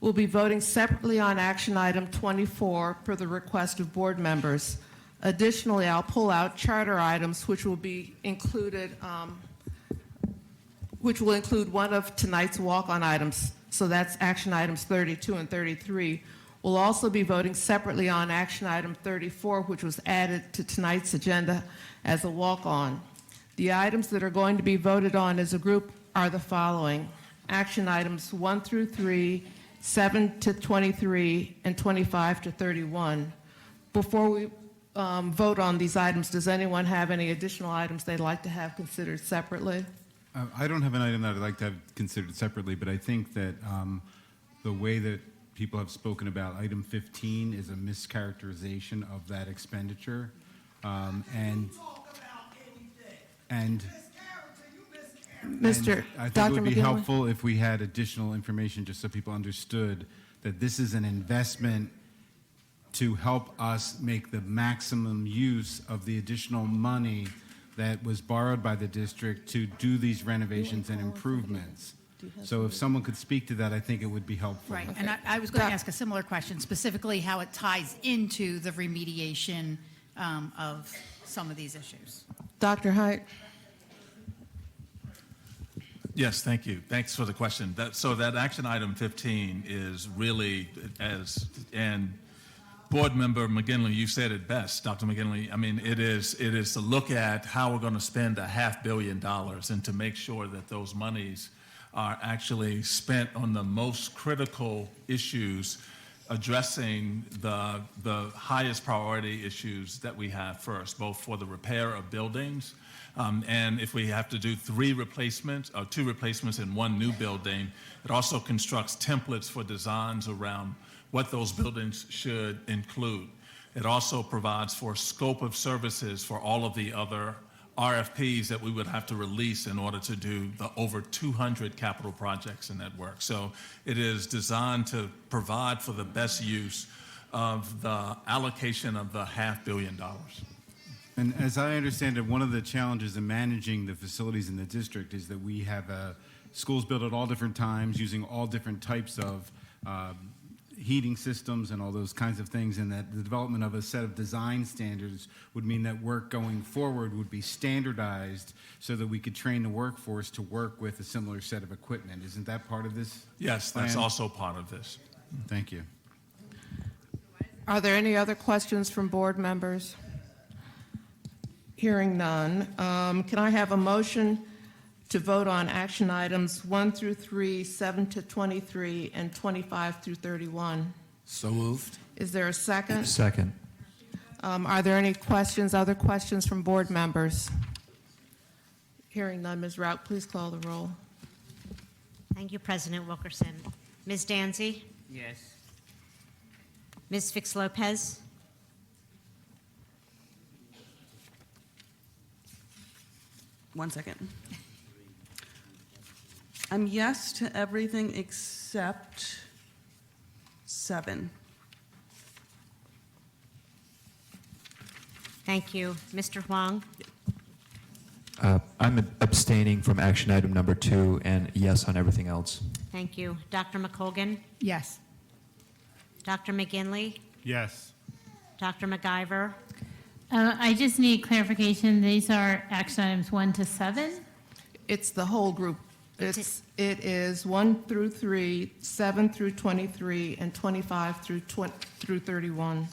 We'll be voting separately on action item 24 per the request of board members. Additionally, I'll pull out charter items, which will be included, which will include one of tonight's walk-on items. So that's action items 32 and 33. We'll also be voting separately on action item 34, which was added to tonight's agenda as a walk-on. The items that are going to be voted on as a group are the following: action items 1 through 3, 7 to 23, and 25 to 31. Before we vote on these items, does anyone have any additional items they'd like to have considered separately? I don't have an item that I'd like to have considered separately, but I think that the way that people have spoken about item 15 is a mischaracterization of that expenditure. Mr. I think Dr. it would be McGinley? helpful if we had additional information just so people understood that this is an investment to help us make the maximum use of the additional money that was borrowed by the district to do these renovations and improvements. So if someone could speak to that, I think it would be helpful. Right, and I was going to ask a similar question, specifically how it ties into the remediation of some of these issues. Dr. Height? Yes, thank you. Thanks for the question. So that action item 15 is really, and Board Member McGinley, you said it best, Dr. McGinley. I mean, it is to look at how we're going to spend $500 million and to make sure that those monies are actually spent on the most critical issues, addressing the highest priority issues that we have first, both for the repair of buildings, and if we have to do 3 replacements, or 2 replacements and 1 new building, it also constructs templates for designs around what those buildings should include. It also provides for scope of services for all of the other RFPs that we would have to release in order to do the over 200 capital projects in that work. So it is designed to provide for the best use of the allocation of the $500 million. And as I understand it, one of the challenges in managing the facilities in the district is that we have schools built at all different times using all different types of heating systems and all those kinds of things, and that the development of a set of design standards would mean that work going forward would be standardized so that we could train the workforce to work with a similar set of equipment. Isn't that part of this? Yes, plan? that's also part of this. Thank you. Are there any other questions from board members? Hearing none, can I have a motion to vote on action items 1 through 3, 7 to 23, and 25 through 31? So moved. Is there a second? Second. Are there any questions, other questions from board members? Hearing none, Ms. Rout, please call the roll. Thank you, President Wilkerson. Ms. Danzy? Yes. Ms. Fix Lopez? One second. I'm yes to everything except 7. Thank you. Mr. Huang? I'm abstaining from action item number 2 and yes on everything else. Thank you. Dr. McColgan? Yes. Dr. McGinley? Yes. Dr. McIver? I just need clarification. These are action items 1 to 7? It's the whole group. It is 1 through 3, 7 through 23, and 25 through 31.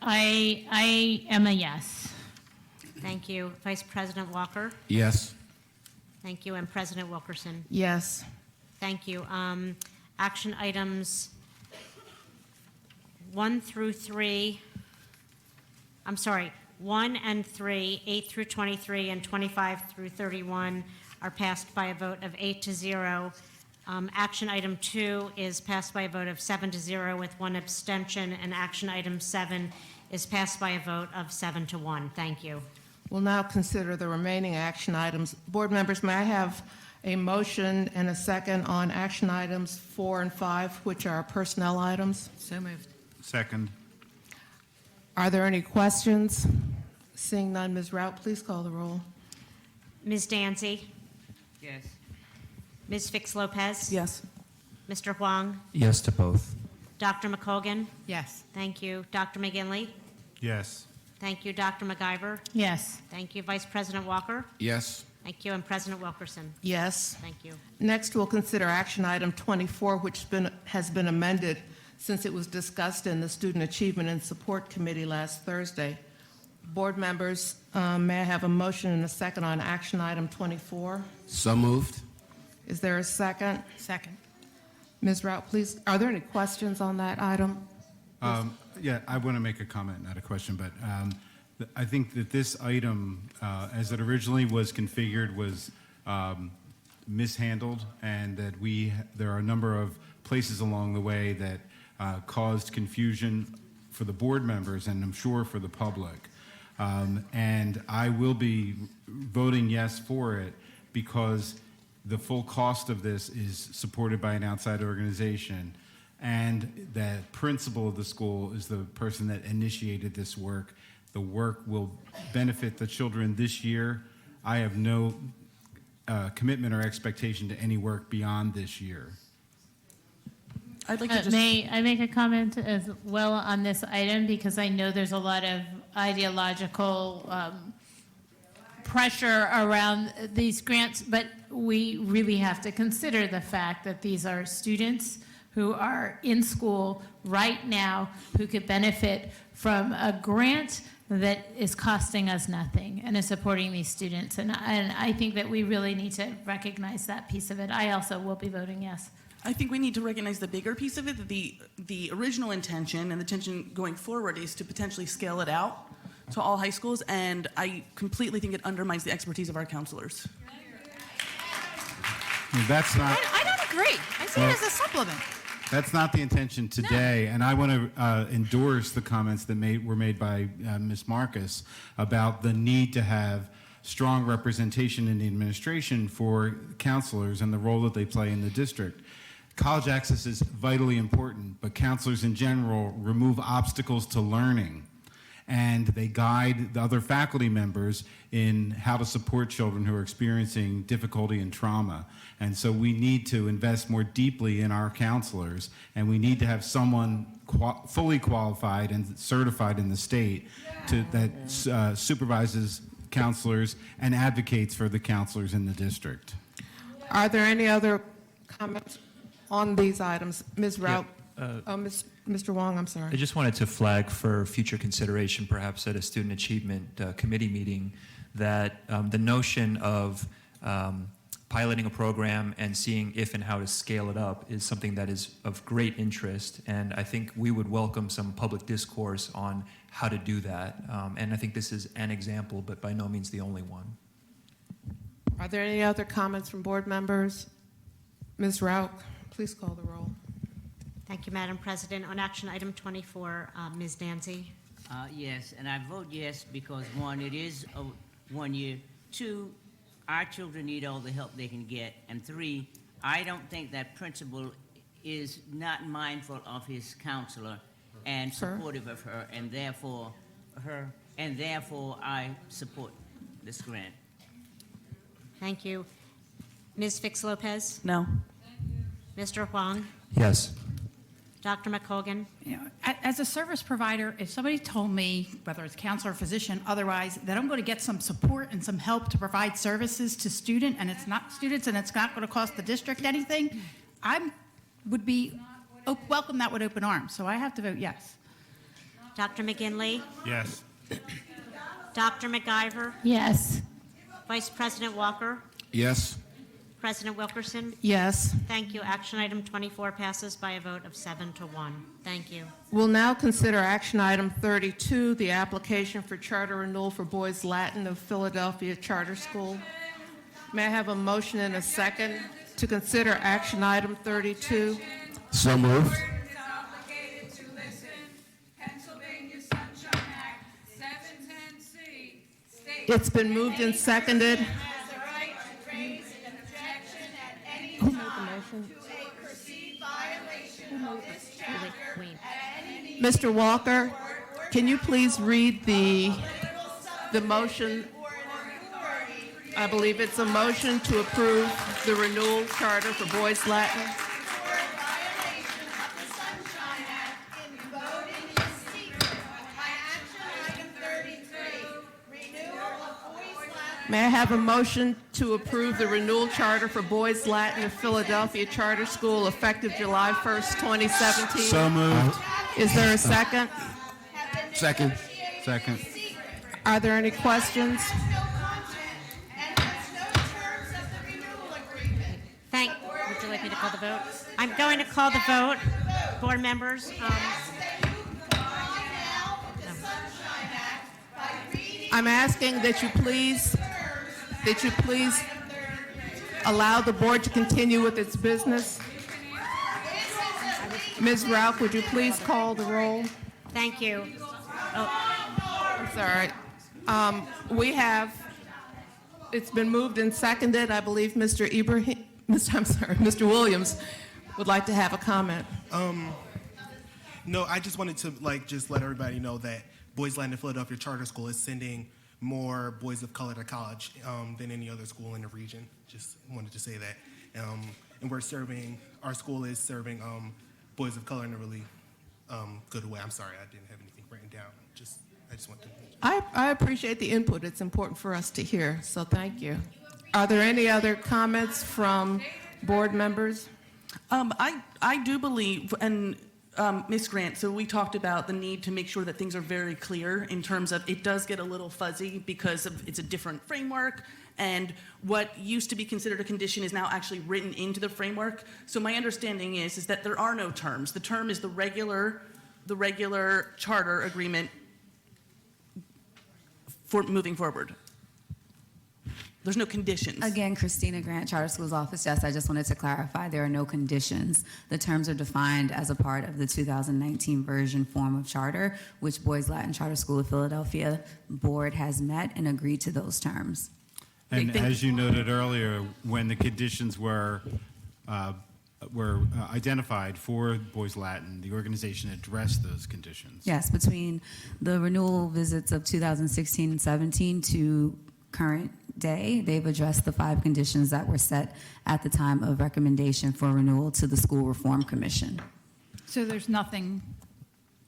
I am a yes. Thank you. Vice President Walker? Yes. Thank you. And President Wilkerson? Yes. Thank you. Action items 1 through 3, I'm sorry, 1 and 3, 8 through 23, and 25 through 31 are passed by a vote of 8 to 0. Action item 2 is passed by a vote of 7 to 0 with 1 abstention, and action item 7 is passed by a vote of 7 to 1. Thank you. We'll now consider the remaining action items. Board members, may I have a motion and a second on action items 4 and 5, which are personnel items? So moved. Second. Are there any questions? Seeing none, Ms. Rout, please call the roll. Ms. Dancy? Yes. Ms. Fix Lopez? Yes. Mr. Huang? Yes to both. Dr. McColgan? Yes. Thank you. Dr. McGinley? Yes. Thank you. Dr. MacGyver? Yes. Thank you. Vice President Walker? Yes. Thank you. And President Wilkerson? Yes. Thank you. Next, we'll consider action item 24, which has been amended since it was discussed in the Student Achievement and Support Committee last Thursday. Board members, may I have a motion and a second on action item 24? So moved. Is there a second? Second. Ms. Rout, please, are there any questions on that item? Yeah, I want to make a comment, not a question, but I think that this item, as it originally was configured, was mishandled, and that there are a number of places along the way that caused confusion for the board members and I'm sure for the public. And I will be voting yes for it because the full cost of this is supported by an outside organization, and the principal of the school is the person that initiated this work. The work will benefit the children this year. I have no commitment or expectation to any work beyond this year. I'd like to just... May I make a comment as well on this item, because I know there's a lot of ideological pressure around these grants, but we really have to consider the fact that these are students who are in school right now who could benefit from a grant that is costing us nothing and is supporting these students. And I think that we really need to recognize that piece of it. I also will be voting yes. I think we need to recognize the bigger piece of it, that the original intention and the intention going forward is to potentially scale it out to all high schools, and I completely think it undermines the expertise of our counselors. That's not... I don't agree. I see it as a supplement. That's not the intention today, and I want to endorse the comments that were made by Ms. Marcus about the need to have strong representation in the administration for counselors and the role that they play in the district. College access is vitally important, but counselors in general remove obstacles to learning, and they guide the other faculty members in how to support children who are experiencing difficulty and trauma. And so we need to invest more deeply in our counselors, and we need to have someone fully qualified and certified in the state that supervises counselors and advocates for the counselors in the district. Are there any other comments on these items? Ms. Rout? Mr. Wong, I'm sorry. I just wanted to flag for future consideration, perhaps at a Student Achievement Committee meeting, that the notion of piloting a program and seeing if and how to scale it up is something that is of great interest, and I think we would welcome some public discourse on how to do that. And I think this is an example, but by no means the only one. Are there any other comments from board members? Ms. Rout, please call the roll. Thank you, Madam President. On action item 24, Ms. Dancy? Yes, and I vote yes because, one, it is a 1 year. 2, our children need all the help they can get. And 3, I don't think that principal is not mindful of his counselor and supportive of her, and therefore I support this grant. Thank you. Ms. Fix Lopez? No. Mr. Huang? Yes. Dr. McColgan? You know, as a service provider, if somebody told me, whether it's counselor, physician, otherwise, that I'm going to get some support and some help to provide services to students, and it's not going to cost the district anything, I would be welcome that with open arms. So I have to vote yes. Dr. McGinley, Yes. Dr. McIver, Yes. Vice President Walker, Yes. President Wilkerson. Yes. Thank you. Action item 24 passes by a vote of 7-1. Thank you. We'll now consider action item 32, the application for charter renewal for Boys Latin of Philadelphia Charter School. May I have a motion and a second to consider action item 32? So moved. It's been moved and seconded. Who made the motion? Mr. Walker, can you please read the motion? I believe it's a motion to approve the renewal charter for Boys Latin. May I have a motion to approve the renewal charter for Boys Latin of Philadelphia Charter School effective July 1st, 2017? So moved. Is there a second? Second. Second. Are there any questions? Would you like me to call the vote? I'm going to call the vote. Board members, I'm asking that you please allow the board to continue with its business. Ms. Rauch, would you please call the roll? thank you. It's all right. It's been moved and seconded. I believe Mr. Mr. Williams would like to have a comment. No, I just wanted to just let everybody know that Boys Latin Philadelphia Charter School is sending more boys of color to college than any other school in the region. Just wanted to say that. And our school is serving boys of color in a really good way. I'm sorry, I didn't have anything written down. I just want to. I appreciate the input. It's important for us to hear, so thank you. Are there any other comments from board members? I do believe, and Ms. Grant, so we talked about the need to make sure that things are very clear in terms of it does get a little fuzzy because it's a different framework, and what used to be considered a condition is now actually written into the framework. So my understanding is that there are no terms. The term is the regular charter agreement for moving forward. There's no conditions. Again, Christina Grant, Charter Schools Office. Yes, I just wanted to clarify there are no conditions. The terms are defined as a part of the 2019 version form of charter, which Boys Latin Charter School of Philadelphia Board has met and agreed to those terms. And as you noted earlier, when the conditions were identified for Boys Latin, the organization addressed those conditions. Yes, between the renewal visits of 2016 and 17 to current day, they've addressed the 5 conditions that were set at the time of recommendation for renewal to the School Reform Commission. So there's nothing.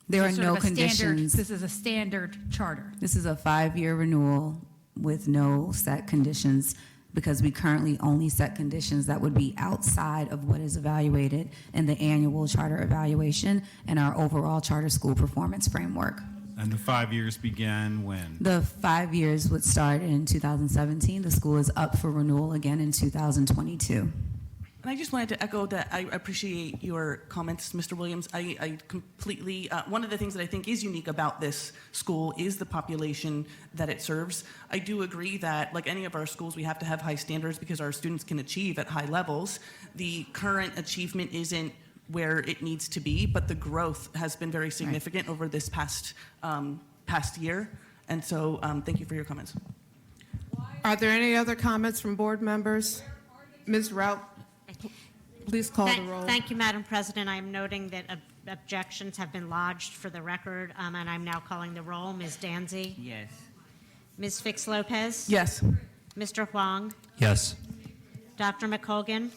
There are sort no of a standard- conditions. This is a standard charter. This is a 5-year renewal with no set conditions because we currently only set conditions that would be outside of what is evaluated in the annual charter evaluation and our overall charter school performance framework. And the 5 years began when? The 5 years would start in 2017. The school is up for renewal again in 2022. And I just wanted to echo that I appreciate your comments, Mr. Williams. I completely, one of the things that I think is unique about this school is the population that it serves. I do agree that, like any of our schools, we have to have high standards because our students can achieve at high levels. The current achievement isn't where it needs to be, but the growth has been very significant over this past year. And so thank you for your comments. Are there any other comments from board members? Ms. Rauch, please call the roll. Thank you, Madam President. I am noting that objections have been lodged for the record, and I'm now calling the roll. Ms. Danzy? Yes. Ms. Fix Lopez? Yes. Mr. Huang? Yes. Dr. McColgan?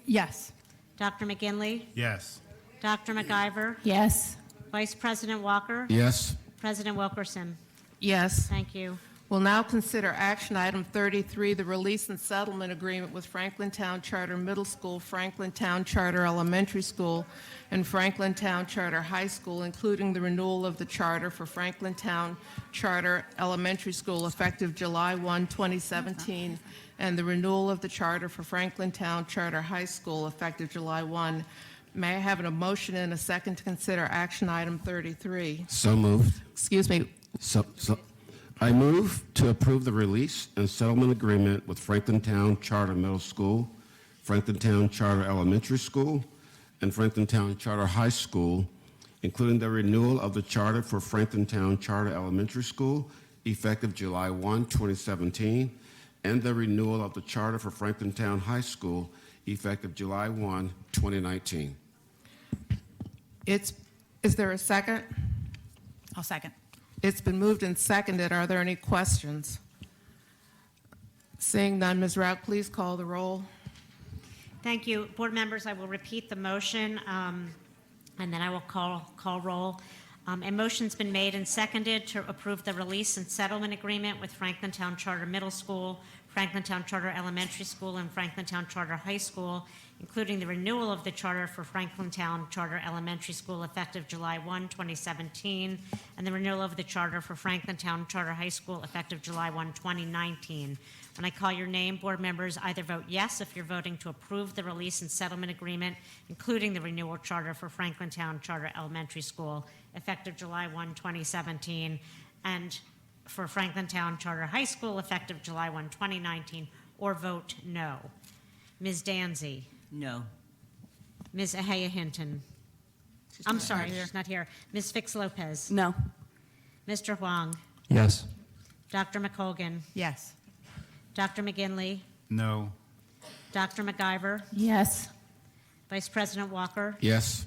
Yes. Dr. McGinley? Yes. Dr. McIver? Yes. Vice President Walker? Yes. President Wilkerson? Yes. Thank you. We'll now consider action item 33, the release and settlement agreement with Franklin Town Charter Middle School, Franklin Town Charter Elementary School, and Franklin Town Charter High School, including the renewal of the charter for Franklin Town Charter Elementary School effective July 1, 2017, and the renewal of the charter for Franklin Town Charter High School effective July 1. May I have a motion and a second to consider action item 33? So moved. Excuse me. I move to approve the release and settlement agreement with Franklin Town Charter Middle School, Franklin Town Charter Elementary School, and Franklin Town Charter High School, including the renewal of the charter for Franklin Town Charter Elementary School, effective July 1, 2017, and the renewal of the charter for Franklin Town High School, effective July 1, 2019. Is there a second? I'll second. It's been moved and seconded. Are there any questions? Seeing none, Ms. Rout, please call the roll. Thank you. Board members, I will repeat the motion, and then I will call roll. A motion's been made and seconded to approve the release and settlement agreement with Franklin Town Charter Middle School, Franklin Town Charter Elementary School, and Franklin Town Charter High School, including the renewal of the charter for Franklin Town Charter Elementary School effective July 1, 2017, and the renewal of the charter for Franklin Town Charter High School effective July 1, 2019. When I call your name, board members either vote yes if you're voting to approve the release and settlement agreement, including the renewal charter for Franklin Town Charter Elementary School effective July 1, 2017, and for Franklin Town Charter High School effective July 1, 2019, or vote no. Ms. Danzy. No. Ms. Ahaya Hinton. I'm sorry, she's not here. Ms. Fix Lopez. No. Mr. Huang. Yes. Dr. McColgan. Yes. Dr. McGinley. No. Dr. McIver. Yes. Vice President Walker. Yes.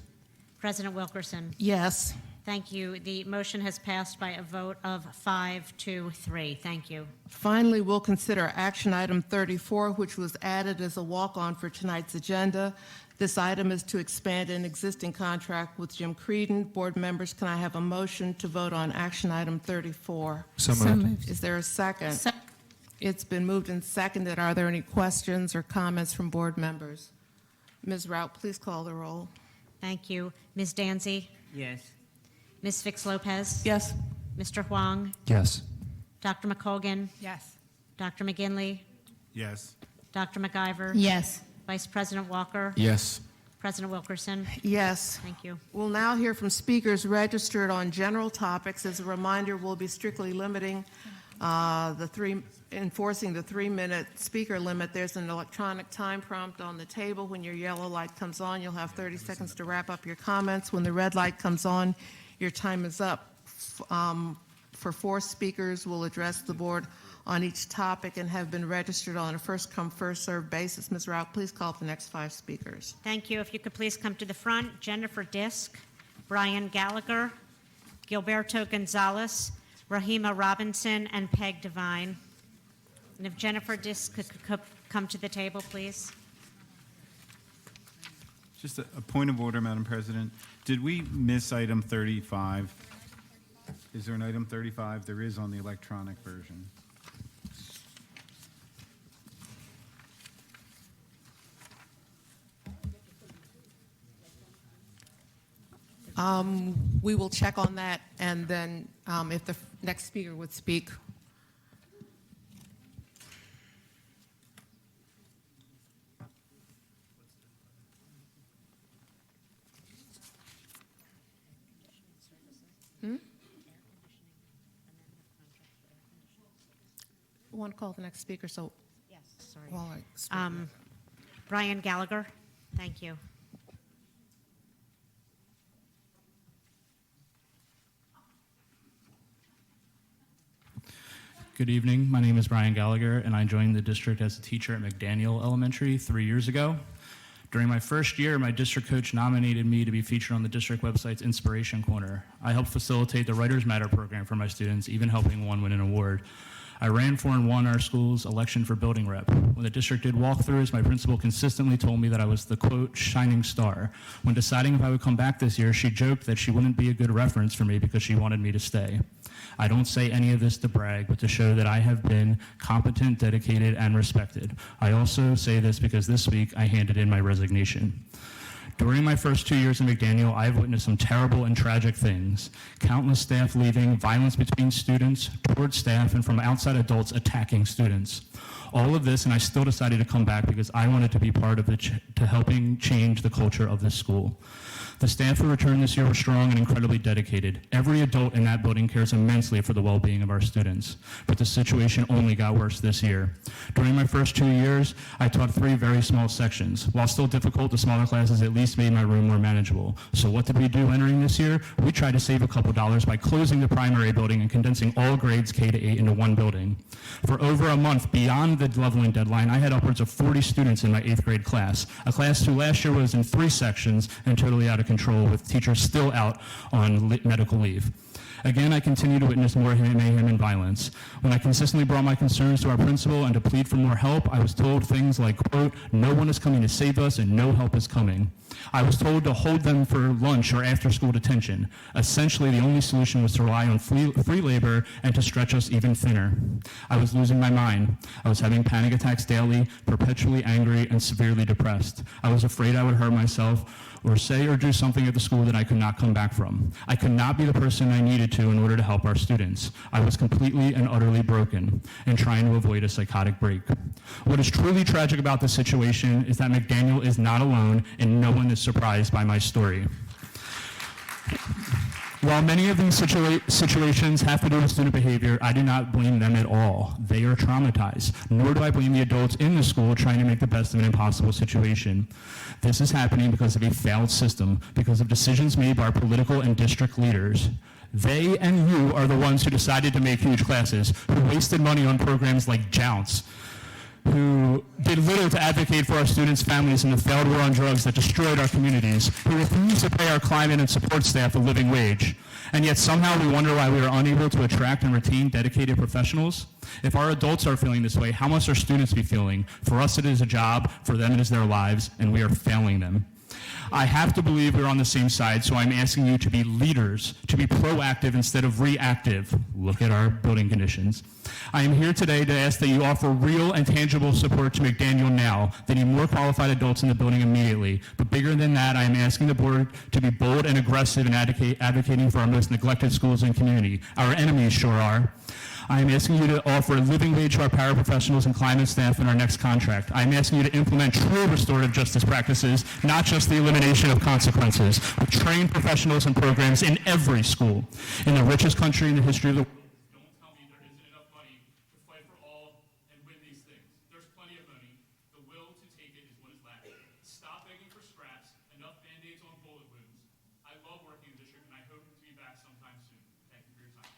President Wilkerson. Yes. Thank you. The motion has passed by a vote of 5-3. Thank you. Finally, we'll consider action item 34, which was added as a walk-on for tonight's agenda. This item is to expand an existing contract with Jim Creedon. Board members, can I have a motion to vote on action item 34? So moved. Is there a second? It's been moved and seconded. Are there any questions or comments from board members? Ms. Rout, please call the roll. Thank you. Ms. Danzy. Yes. Ms. Fix Lopez. Yes. Mr. Huang. Yes. Dr. McColgan. Yes. Dr. McGinley. Yes. Dr. McIver. Yes. Vice President Walker. Yes. President Wilkerson. Yes. Thank you. We'll now hear from speakers registered on general topics. As a reminder, we'll be strictly limiting enforcing the 3-minute speaker limit. There's an electronic time prompt on the table. When your yellow light comes on, you'll have 30 seconds to wrap up your comments. When the red light comes on, your time is up. For 4 speakers, we'll address the board on each topic and have been registered on a first-come, first-served basis. Ms. Rout, please call the next 5 speakers. Thank you. If you could please come to the front. Jennifer Disk, Brian Gallagher, Gilberto Gonzalez, Rahima Robinson, and Peg Devine. And if Jennifer Disk could come to the table, please. Just a point of order, Madam President. Did we miss item 35? Is there an item 35? There is on the electronic version. We will check on that, and then if the next speaker would speak. I want to call the next speaker, so. Yes, sorry. While I speak. Brian Gallagher, thank you. Good evening. My name is Brian Gallagher, and I joined the district as a teacher at McDaniel Elementary 3 years ago. During my first year, my district coach nominated me to be featured on the district website's Inspiration Corner. I helped facilitate the Writers Matter program for my students, even helping one win an award. I ran for and won our school's election for building rep. When the district did walkthroughs, my principal consistently told me that I was the, quote, shining star. When deciding if I would come back this year, she joked that she wouldn't be a good reference for me because she wanted me to stay. I don't say any of this to brag, but to show that I have been competent, dedicated, and respected. I also say this because this week I handed in my resignation. During my first 2 years in McDaniel, I've witnessed some terrible and tragic things. Countless staff leaving, violence between students, towards staff, and from outside adults attacking students. All of this, and I still decided to come back because I wanted to be part of to helping change the culture of this school. The staff who returned this year were strong and incredibly dedicated. Every adult in that building cares immensely for the well-being of our students, but the situation only got worse this year. During my first 2 years, I taught 3 very small sections. While still difficult, the smaller classes at least made my room more manageable. So what did we do entering this year? We tried to save a couple dollars by closing the primary building and condensing all grades K to 8 into one building. For over a month, beyond the leveling deadline, I had upwards of 40 students in my 8th grade class, a class who last year was in 3 sections and totally out of control, with teachers still out on medical leave. Again, I continue to witness more mayhem and violence. When I consistently brought my concerns to our principal and to plead for more help, I was told things like, quote, no one is coming to save us and no help is coming. I was told to hold them for lunch or after-school detention. Essentially, the only solution was to rely on free labor and to stretch us even thinner. I was losing my mind. I was having panic attacks daily, perpetually angry, and severely depressed. I was afraid I would hurt myself or say or do something at the school that I could not come back from. I could not be the person I needed to in order to help our students. I was completely and utterly broken and trying to avoid a psychotic break. What is truly tragic about this situation is that McDaniel is not alone and no one is surprised by my story. While many of these situations have to do with student behavior, I do not blame them at all. They are traumatized. Nor do I blame the adults in the school trying to make the best of an impossible situation. This is happening because of a failed system, because of decisions made by our political and district leaders. They and you are the ones who decided to make huge classes, who wasted money on programs like Jounce, who did little to advocate for our students' families in the failed war on drugs that destroyed our communities, who refused to pay our climate and support staff a living wage. And yet somehow we wonder why we are unable to attract and retain dedicated professionals. If our adults are feeling this way, how must our students be feeling? For us it is a job, for them it is their lives, and we are failing them. I have to believe we're on the same side, so I'm asking you to be leaders, to be proactive instead of reactive. Look at our building conditions. I am here today to ask that you offer real and tangible support to McDaniel now. They need more qualified adults in the building immediately. But bigger than that, I am asking the board to be bold and aggressive in advocating for our most neglected schools and community. Our enemies sure are. I am asking you to offer a living wage to our paraprofessionals and climate staff in our next contract. I am asking you to implement true restorative justice practices, not just the elimination of consequences, with trained professionals and programs in every school. In the richest country in the history of the world, don't tell me there isn't enough money to fight for all and win these things. There's plenty of money. The will to take it is what is lacking. Stop begging for scraps, enough Band-Aids on bullet wounds. I love working in the district, and I hope to be back sometime soon. Thank you for your time.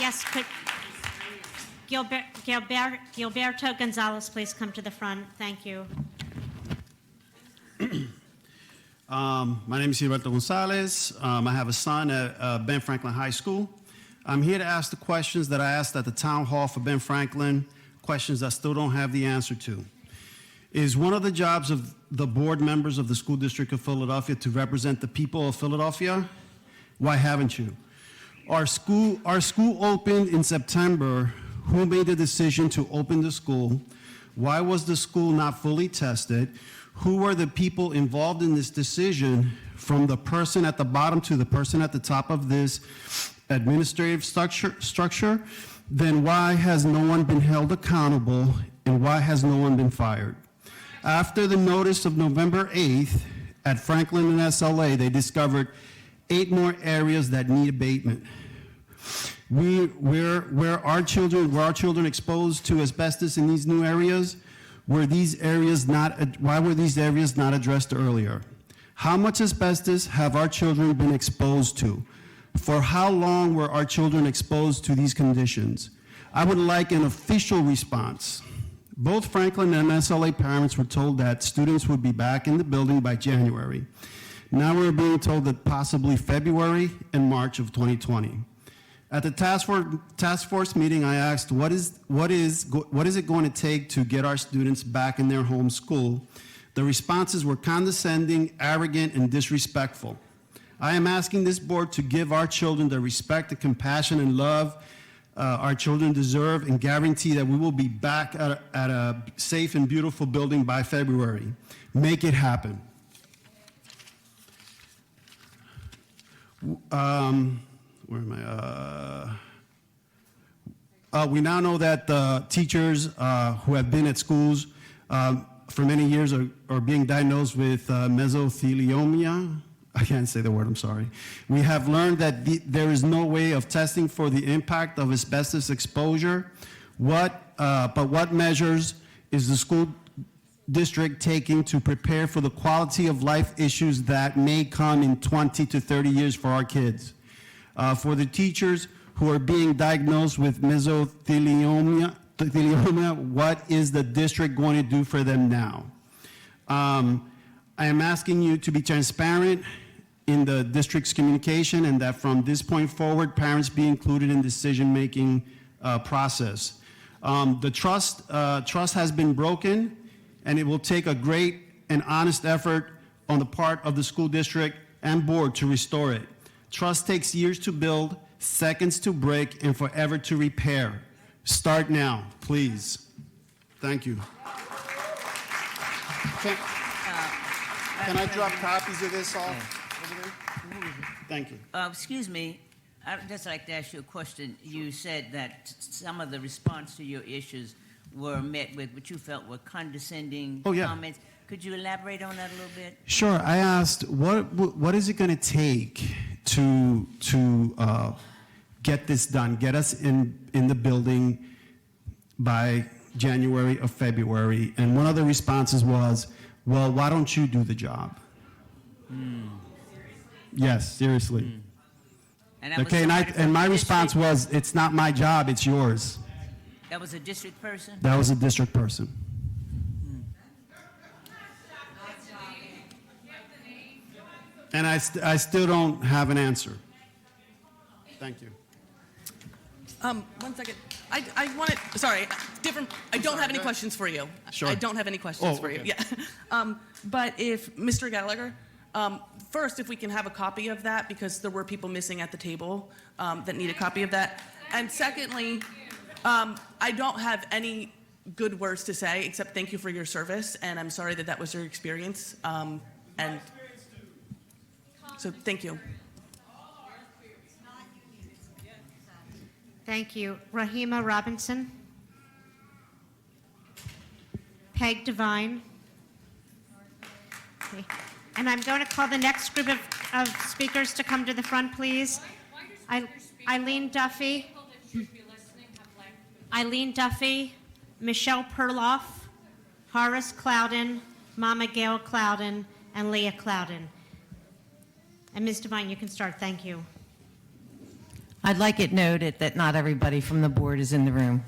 Yes, could Gilberto Gonzalez please come to the front? Thank you. My name is Gilberto Gonzalez. I have a son at Ben Franklin High School. I'm here to ask the questions that I asked at the town hall for Ben Franklin, questions I still don't have the answer to. Is one of the jobs of the board members of the School District of Philadelphia to represent the people of Philadelphia? Why haven't you? Our school opened in September. Who made the decision to open the school? Why was the school not fully tested? Who were the people involved in this decision, from the person at the bottom to the person at the top of this administrative structure? Then why has no one been held accountable, and why has no one been fired? After the notice of November 8th at Franklin and SLA, they discovered 8 more areas that need abatement. Where our children exposed to asbestos in these new areas? Why were these areas not addressed earlier? How much asbestos have our children been exposed to? For how long were our children exposed to these conditions? I would like an official response. Both Franklin and SLA parents were told that students would be back in the building by January. Now we're being told that possibly February and March of 2020. At the task force meeting, I asked, what is it going to take to get our students back in their home school? The responses were condescending, arrogant, and disrespectful. I am asking this board to give our children the respect, the compassion, and love our children deserve, and guarantee that we will be back at a safe and beautiful building by February. Make it happen. Where am I? We now know that the teachers who have been at schools for many years are being diagnosed with mesothelioma. I can't say the word, I'm sorry. We have learned that there is no way of testing for the impact of asbestos exposure. But what measures is the school district taking to prepare for the quality of life issues that may come in 20 to 30 years for our kids? For the teachers who are being diagnosed with mesothelioma, what is the district going to do for them now? I am asking you to be transparent in the district's communication, and that from this point forward, parents be included in decision-making process. The trust has been broken, and it will take a great and honest effort on the part of the school district and board to restore it. Trust takes years to build, seconds to break, and forever to repair. Start now, please. Thank you. Can I drop copies of this off over there? Thank you. Excuse me, I'd just like to ask you a question. You said that some of the response to your issues were met with what you felt were condescending comments. Could you elaborate on that a little bit? Sure. I asked, what is it going to take to get this done, get us in the building by January or February? And one of the responses was, well, why don't you do the job? Yes, seriously. Okay, and my response was, it's not my job, it's yours. That was a district person? That was a district person. And I still don't have an answer. Thank you. 1 second. I wanted, sorry, different, I don't have any questions for you. Sure. I don't have any questions for you. Okay. Yeah. But if, Mr. Gallagher, first, if we can have a copy of that, because there were people missing at the table that need a copy of that. And secondly, I don't have any good words to say, except thank you for your service, and I'm sorry that that was your experience. And so thank you. Thank you. Rahima Robinson. Peg Devine. Okay. And I'm going to call the next group of speakers to come to the front, please. Eileen Duffy. Eileen Duffy, Michelle Perloff, Horace Clouden, Mama Gail Clouden, and Leah Clouden. And Ms. Devine, you can start. Thank you. I'd like it noted that not everybody from the board is in the room.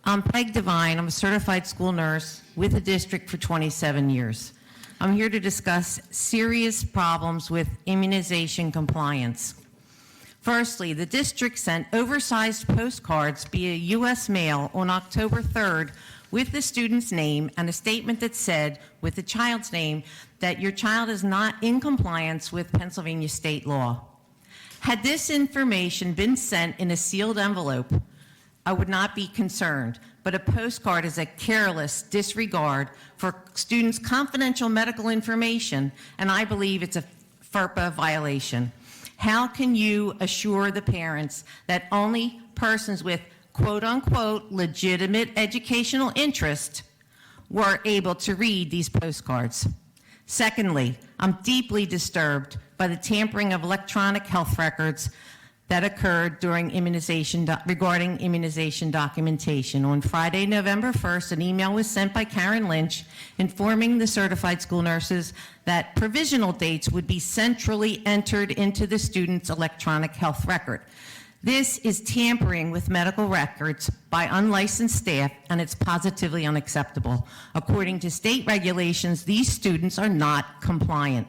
I'm Peg Devine. I'm a certified school nurse with the district for 27 years. I'm here to discuss serious problems with immunization compliance. Firstly, the district sent oversized postcards via U.S. mail on October 3rd with the student's name and a statement that said, with the child's name, that your child is not in compliance with Pennsylvania state law. Had this information been sent in a sealed envelope, I would not be concerned, but a postcard is a careless disregard for students' confidential medical information, and I believe it's a FERPA violation. How can you assure the parents that only persons with quote-unquote legitimate educational interest were able to read these postcards? Secondly, I'm deeply disturbed by the tampering of electronic health records that occurred during regarding immunization documentation. On Friday, November 1st, an email was sent by Karen Lynch informing the certified school nurses that provisional dates would be centrally entered into the student's electronic health record. This is tampering with medical records by unlicensed staff, and it's positively unacceptable. According to state regulations, these students are not compliant.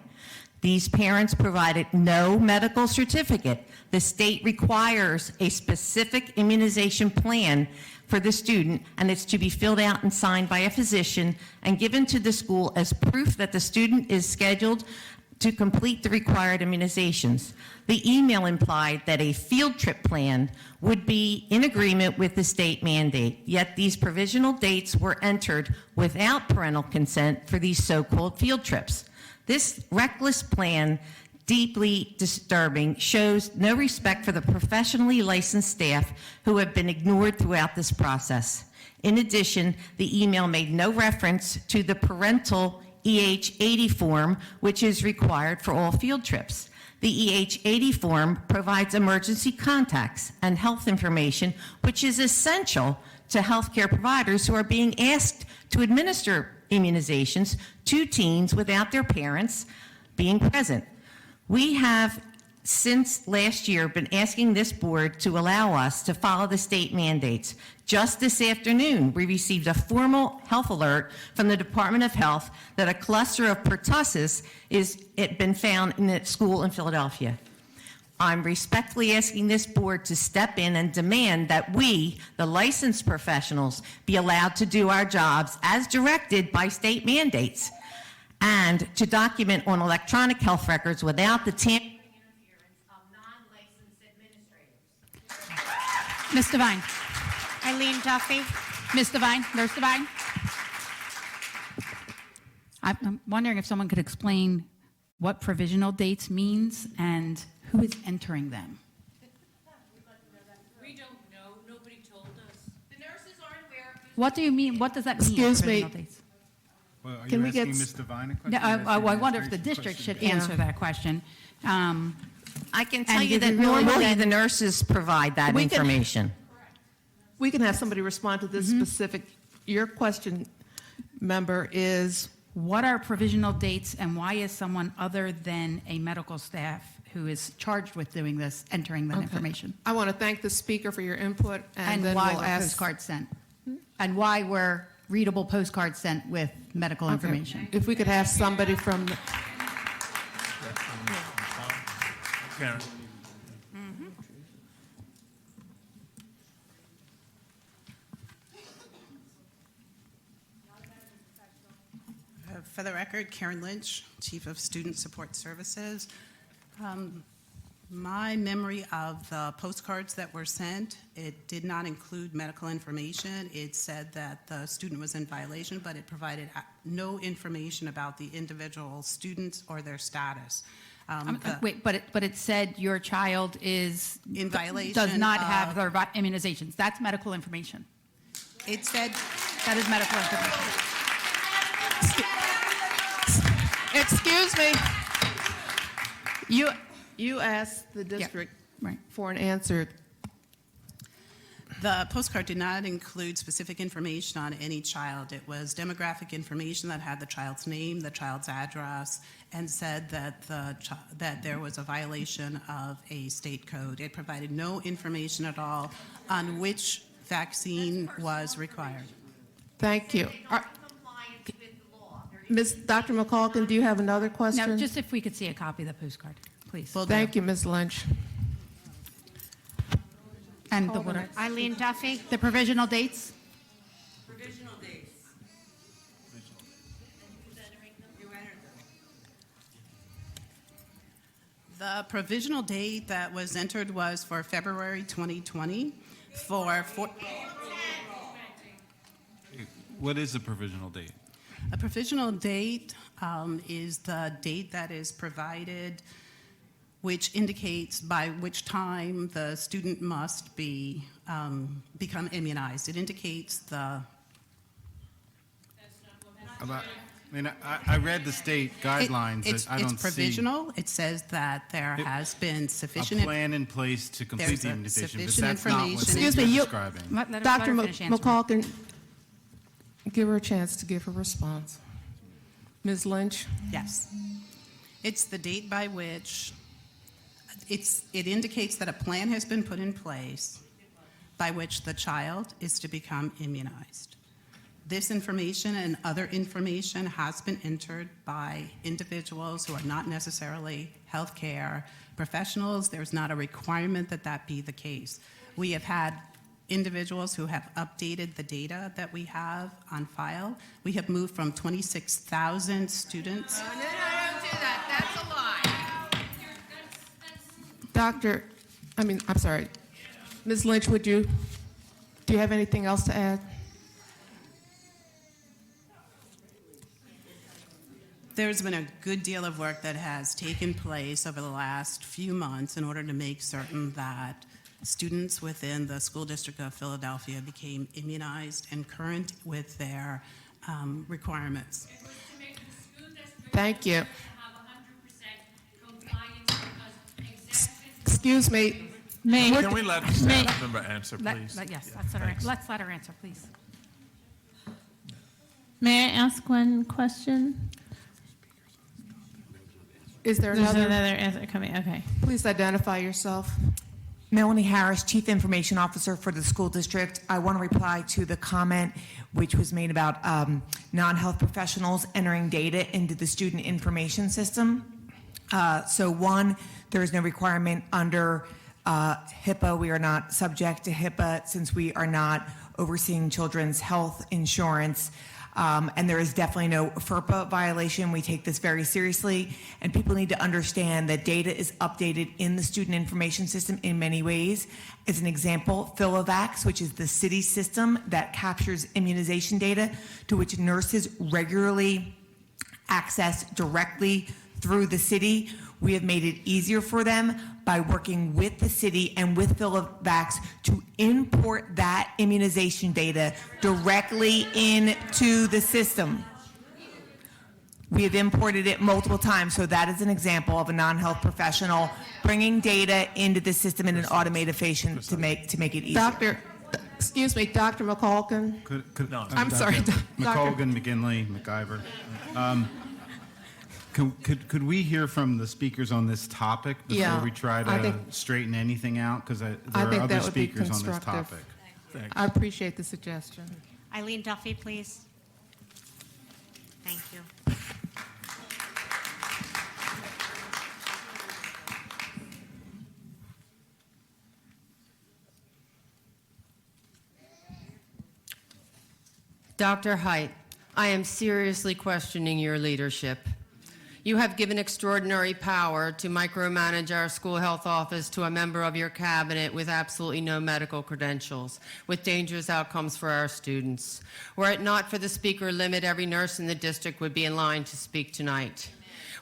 These parents provided no medical certificate. The state requires a specific immunization plan for the student, and it's to be filled out and signed by a physician and given to the school as proof that the student is scheduled to complete the required immunizations. The email implied that a field trip plan would be in agreement with the state mandate, yet these provisional dates were entered without parental consent for these so-called field trips. This reckless plan, deeply disturbing, shows no respect for the professionally licensed staff who have been ignored throughout this process. In addition, the email made no reference to the parental EH-80 form, which is required for all field trips. The EH-80 form provides emergency contacts and health information, which is essential to healthcare providers who are being asked to administer immunizations to teens without their parents being present. We have, since last year, been asking this board to allow us to follow the state mandates. Just this afternoon, we received a formal health alert from the Department of Health that a cluster of pertussis has been found in a school in Philadelphia. I'm respectfully asking this board to step in and demand that we, the licensed professionals, be allowed to do our jobs as directed by state mandates and to document on electronic health records without the tampering interference of non-licensed administrators. Ms. Devine. Eileen Duffy. Ms. Devine, Nurse Devine. I'm wondering if someone could explain what provisional dates means and who is entering them. We don't know. Nobody told us. The nurses aren't aware. What do you mean? What does that mean? Excuse me. provisional dates? Well, are Can you we get asking Ms. Devine a question? No, or asking I wonder if the administration district should question? answer that question. I can tell And you did that we really normally want- the nurses provide that We can- information. We can have somebody respond to this specific, your question, member, is What are provisional dates and why is someone other than a medical staff who is charged with doing this entering that Okay. information? I want to thank the speaker for your input, and And then why we'll were ask. postcards sent? And why were readable postcards sent with medical Okay. information? If we could have somebody from, the- Karen? For the record, Karen Lynch, Chief of Student Support Services. My memory of the postcards that were sent, it did not include medical information. It said that the student was in violation, but it provided no information about the individual students or their status. Wait, but it said your child is In violation does not have of- their immunizations. That's medical information. It said That is medical information. excuse me. You asked the district for an answer. the postcard did not include specific information on any child. It was demographic information that had the child's name, the child's address, and said that that there was a violation of a state code. It provided no information at all on which vaccine was required. Thank you. Dr. McCulkin, do you have another question? Now, just if we could see a copy of the postcard, please. Thank you, Ms. Lynch. And the what? Eileen Duffy. The provisional dates? Provisional dates. The provisional date that was entered was for February 2020 What is a provisional date? A provisional date is the date that is provided, which indicates by which time the student must be become immunized. It indicates the. I mean, I read the state guidelines. It's I don't provisional. It says that there has been see sufficient. a plan in place to complete There's the a immunization, but sufficient that's not what information. Excuse me, you're you- describing. Dr. McCulkin, give her a chance to give her response. Ms. Lynch? Yes. It's the date by which it indicates that a plan has been put in place by which the child is to become immunized. This information and other information has been entered by individuals who are not necessarily healthcare professionals. There's not a requirement that that be the case. We have had individuals who have updated the data that we have on file. We have moved from 26,000 students. No, don't do that. That's a lie. I'm sorry. Ms. Lynch, do you have anything else to add? There's been a good deal of work that has taken place over the last few months in order to make certain that students within the school district of Philadelphia became immunized and current with their requirements. Thank you. Excuse me. Can we let staff member answer, please? Yes, Thanks. let's let her answer, please. May I ask one question? Is there There's another? another answer coming. Okay. Please identify yourself. Melanie Harris, Chief Information Officer for the school district. I want to reply to the comment which was made about non-health professionals entering data into the student information system. So one, there is no requirement under HIPAA. We are not subject to HIPAA since we are not overseeing children's health insurance. And there is definitely no FERPA violation. We take this very seriously, and people need to understand that data is updated in the student information system in many ways. As an example, Philovax, which is the city system that captures immunization data to which nurses regularly access directly through the city. We have made it easier for them by working with the city and with Philovax to import that immunization data directly into the system. We have imported it multiple times, so that is an example of a non-health professional bringing data into the system in an automated fashion to make it easier. Excuse me, Dr. McCulkin. I'm sorry, McColgan, McGinley, McIver. Could we hear from the speakers on this topic before Yeah, we try to straighten anything out? Because there are think other that would be speakers on this constructive. topic. I appreciate the suggestion. Eileen Duffy, please. Thank you. Dr. Height, I am seriously questioning your leadership. You have given extraordinary power to micromanage our school health office to a member of your cabinet with absolutely no medical credentials, with dangerous outcomes for our students. Were it not for the speaker limit, every nurse in the district would be in line to speak tonight.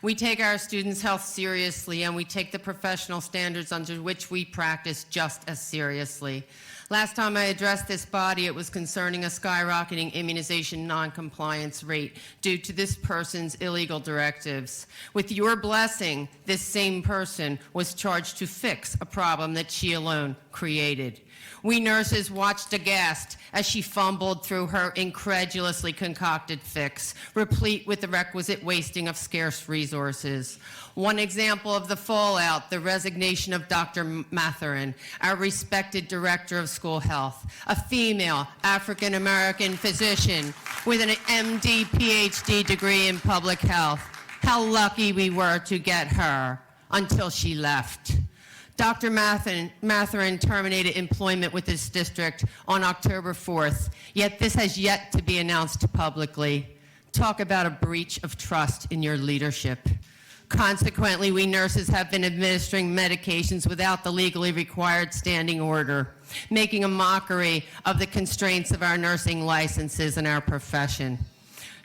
We take our students' health seriously, and we take the professional standards under which we practice just as seriously. Last time I addressed this body, it was concerning a skyrocketing immunization noncompliance rate due to this person's illegal directives. With your blessing, this same person was charged to fix a problem that she alone created. We nurses watched aghast as she fumbled through her incredulously concocted fix, replete with the requisite wasting of scarce resources. One example of the fallout, the resignation of Dr. Matherin, our respected director of school health, a female African-American physician with an MD, PhD degree in public health. How lucky we were to get her until she left. Dr. Matherin terminated employment with this district on October 4th, yet this has yet to be announced publicly. Talk about a breach of trust in your leadership. Consequently, we nurses have been administering medications without the legally required standing order, making a mockery of the constraints of our nursing licenses and our profession.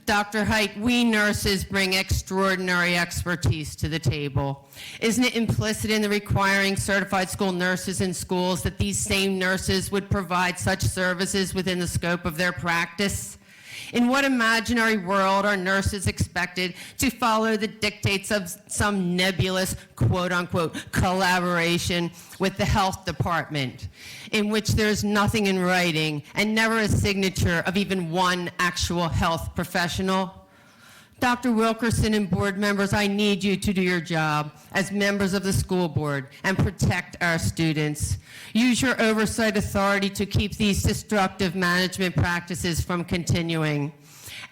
Dr. Height, we nurses bring extraordinary expertise to the table. Isn't it implicit in the requiring certified school nurses in schools that these same nurses would provide such services within the scope of their practice? In what imaginary world are nurses expected to follow the dictates of some nebulous, quote-unquote, collaboration with the health department, in which there's nothing in writing and never a signature of even one actual health professional? Dr. Wilkerson and board members, I need you to do your job as members of the school board and protect our students. Use your oversight authority to keep these destructive management practices from continuing.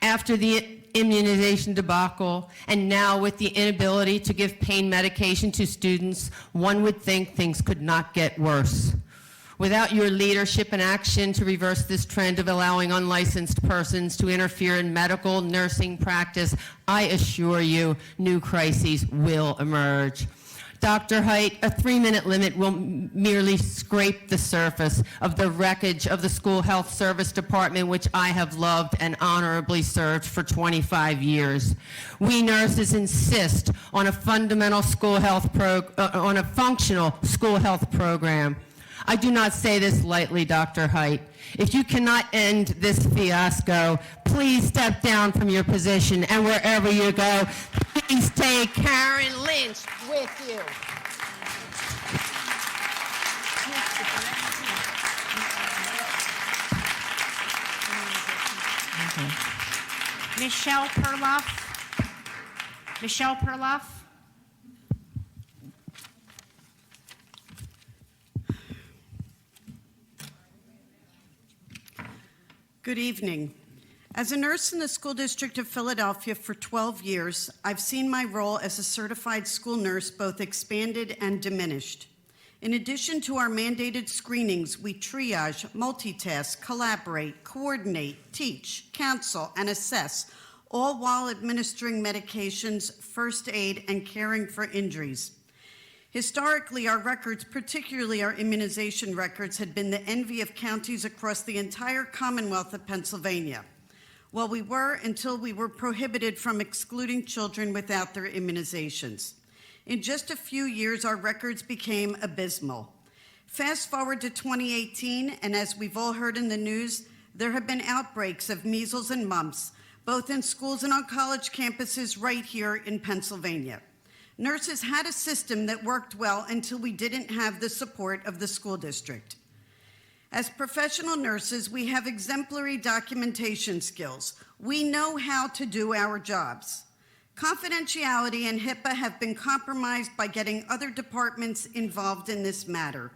After the immunization debacle, and now with the inability to give pain medication to students, one would think things could not get worse. Without your leadership and action to reverse this trend of allowing unlicensed persons to interfere in medical nursing practice, I assure you, new crises will emerge. Dr. Height, a 3-minute limit will merely scrape the surface of the wreckage of the School Health Service Department, which I have loved and honorably served for 25 years. We nurses insist on a fundamental school health on a functional school health program. I do not say this lightly, Dr. Height. If you cannot end this fiasco, please step down from your position, and wherever you go, please take Karen Lynch with you. Michelle Perloff. Michelle Perloff. Good evening. As a nurse in the School District of Philadelphia for 12 years, I've seen my role as a certified school nurse both expanded and diminished. In addition to our mandated screenings, we triage, multitask, collaborate, coordinate, teach, counsel, and assess, all while administering medications, first aid, and caring for injuries. Historically, our records, particularly our immunization records, had been the envy of counties across the entire Commonwealth of Pennsylvania. Well, we were until we were prohibited from excluding children without their immunizations. In just a few years, our records became abysmal. Fast forward to 2018, and as we've all heard in the news, there have been outbreaks of measles and mumps, both in schools and on college campuses right here in Pennsylvania. Nurses had a system that worked well until we didn't have the support of the school district. As professional nurses, we have exemplary documentation skills. We know how to do our jobs. Confidentiality and HIPAA have been compromised by getting other departments involved in this matter,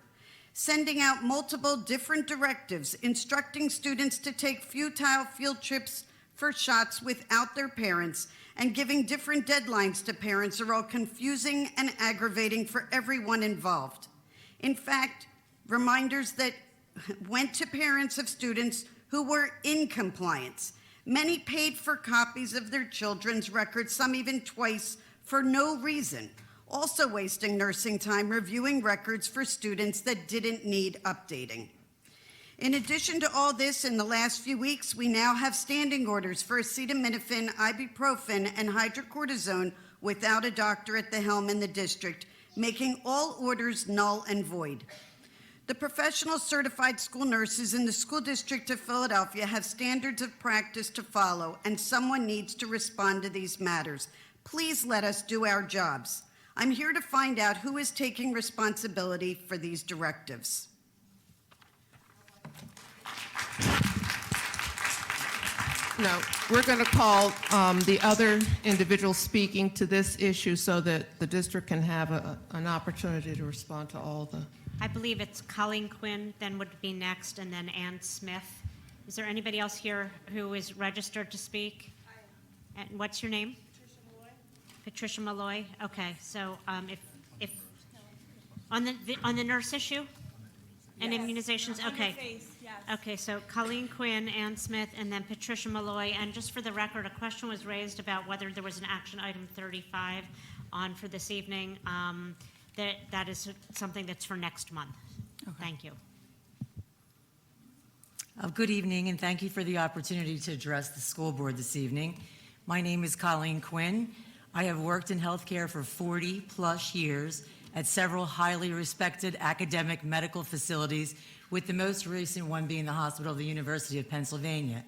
sending out multiple different directives, instructing students to take futile field trips for shots without their parents, and giving different deadlines to parents are all confusing and aggravating for everyone involved. In fact, reminders that went to parents of students who were in compliance. Many paid for copies of their children's records, some even twice, for no reason, also wasting nursing time reviewing records for students that didn't need updating. In addition to all this, in the last few weeks, we now have standing orders for acetaminophen, ibuprofen, and hydrocortisone without a doctor at the helm in the district, making all orders null and void. The professional certified school nurses in the School District of Philadelphia have standards of practice to follow, and someone needs to respond to these matters. Please let us do our jobs. I'm here to find out who is taking responsibility for these directives. No, we're going to call the other individual speaking to this issue so that the district can have an opportunity to respond to all the... I believe it's Colleen Quinn, then would be next, and then Ann Smith. Is there anybody else here who is registered to speak? And what's your name? Patricia Malloy. Okay, so if on the nurse issue and immunizations. Okay. Okay, so Colleen Quinn, Ann Smith, and then Patricia Malloy. And just for the record, a question was raised about whether there was an action item 35 on for this evening. That is something that's for next month. Okay. Thank you. Good evening, and thank you for the opportunity to address the school board this evening. My name is Colleen Quinn. I have worked in healthcare for 40-plus years at several highly respected academic medical facilities, with the most recent one being the Hospital of the University of Pennsylvania.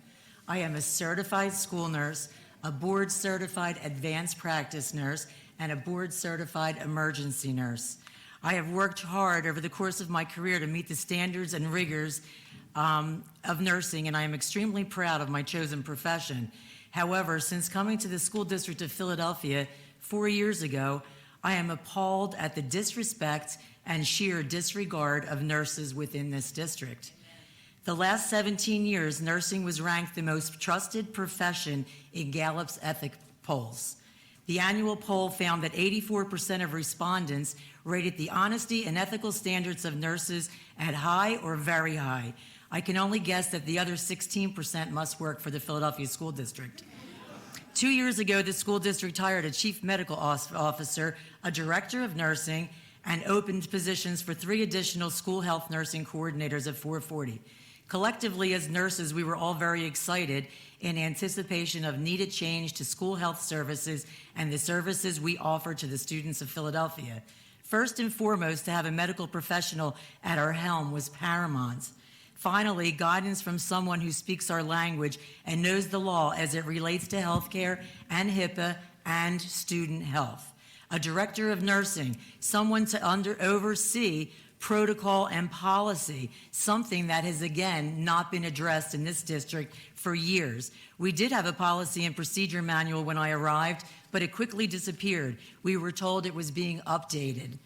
I am a certified school nurse, a board-certified advanced practice nurse, and a board-certified emergency nurse. I have worked hard over the course of my career to meet the standards and rigors of nursing, and I am extremely proud of my chosen profession. However, since coming to the School District of Philadelphia 4 years ago, I am appalled at the disrespect and sheer disregard of nurses within this district. The last 17 years, nursing was ranked the most trusted profession in Gallup's ethic polls. The annual poll found that 84% of respondents rated the honesty and ethical standards of nurses at high or very high. I can only guess that the other 16% must work for the Philadelphia School District. 2 years ago, the school district hired a chief medical officer, a director of nursing, and opened positions for 3 additional school health nursing coordinators at 440. Collectively, as nurses, we were all very excited in anticipation of needed change to school health services and the services we offer to the students of Philadelphia. First and foremost, to have a medical professional at our helm was paramount. Finally, guidance from someone who speaks our language and knows the law as it relates to healthcare and HIPAA and student health. A director of nursing, someone to oversee protocol and policy, something that has, again, not been addressed in this district for years. We did have a policy and procedure manual when I arrived, but it quickly disappeared. We were told it was being updated.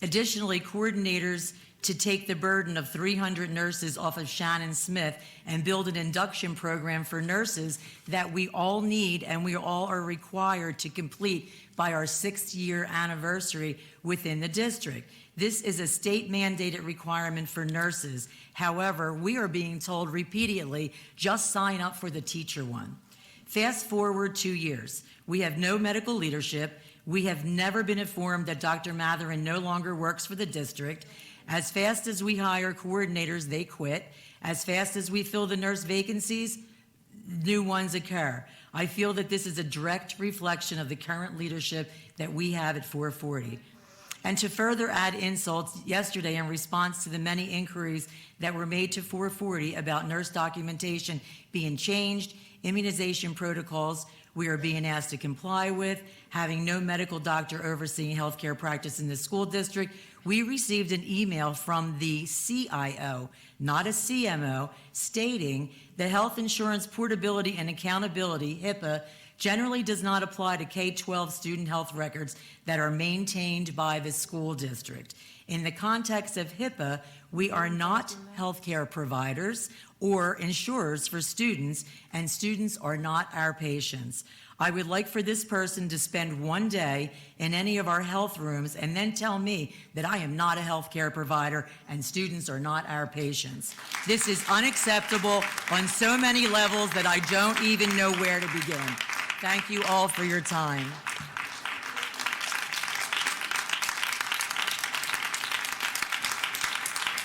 Additionally, coordinators to take the burden of 300 nurses off of Shannon Smith and build an induction program for nurses that we all need and we all are required to complete by our 6th year anniversary within the district. This is a state mandated requirement for nurses. However, we are being told repeatedly, just sign up for the teacher one. Fast forward 2 years. We have no medical leadership. We have never been informed that Dr. Matherin no longer works for the district. As fast as we hire coordinators, they quit. As fast as we fill the nurse vacancies, new ones occur. I feel that this is a direct reflection of the current leadership that we have at 440. And to further add insults, yesterday in response to the many inquiries that were made to 440 about nurse documentation being changed, immunization protocols we are being asked to comply with, having no medical doctor overseeing healthcare practice in the school district, we received an email from the CIO, not a CMO, stating that health insurance portability and accountability, HIPAA, generally does not apply to K-12 student health records that are maintained by the school district. In the context of HIPAA, we are not healthcare providers or insurers for students, and students are not our patients. I would like for this person to spend one day in any of our health rooms and then tell me that I am not a healthcare provider and students are not our patients. This is unacceptable on so many levels that I don't even know where to begin. Thank you all for your time.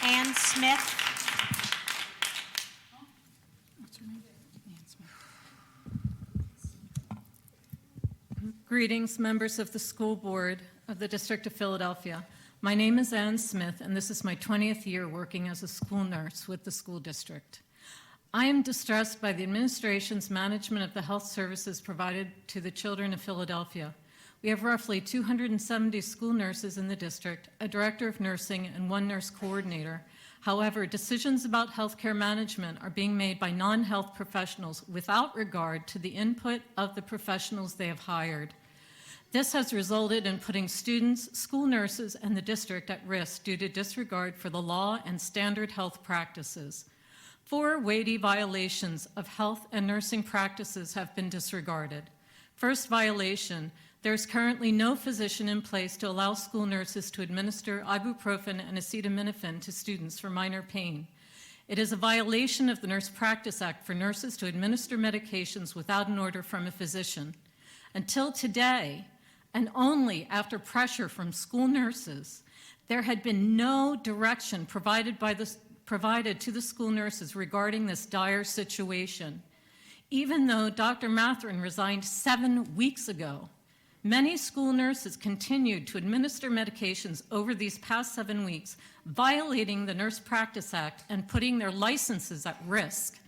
Ann Smith. Greetings, members of the school board of the District of Philadelphia. My name is Ann Smith, and this is my 20th year working as a school nurse with the school district. I am distressed by the administration's management of the health services provided to the children of Philadelphia. We have roughly 270 school nurses in the district, a director of nursing, and 1 nurse coordinator. However, decisions about healthcare management are being made by non-health professionals without regard to the input of the professionals they have hired. This has resulted in putting students, school nurses, and the district at risk due to disregard for the law and standard health practices. 4 weighty violations of health and nursing practices have been disregarded. First violation, there is currently no physician in place to allow school nurses to administer ibuprofen and acetaminophen to students for minor pain. It is a violation of the Nurse Practice Act for nurses to administer medications without an order from a physician. Until today, and only after pressure from school nurses, there had been no direction provided to the school nurses regarding this dire situation. Even though Dr. Matherin resigned 7 weeks ago, many school nurses continued to administer medications over these past 7 weeks, violating the Nurse Practice Act and putting their licenses at risk.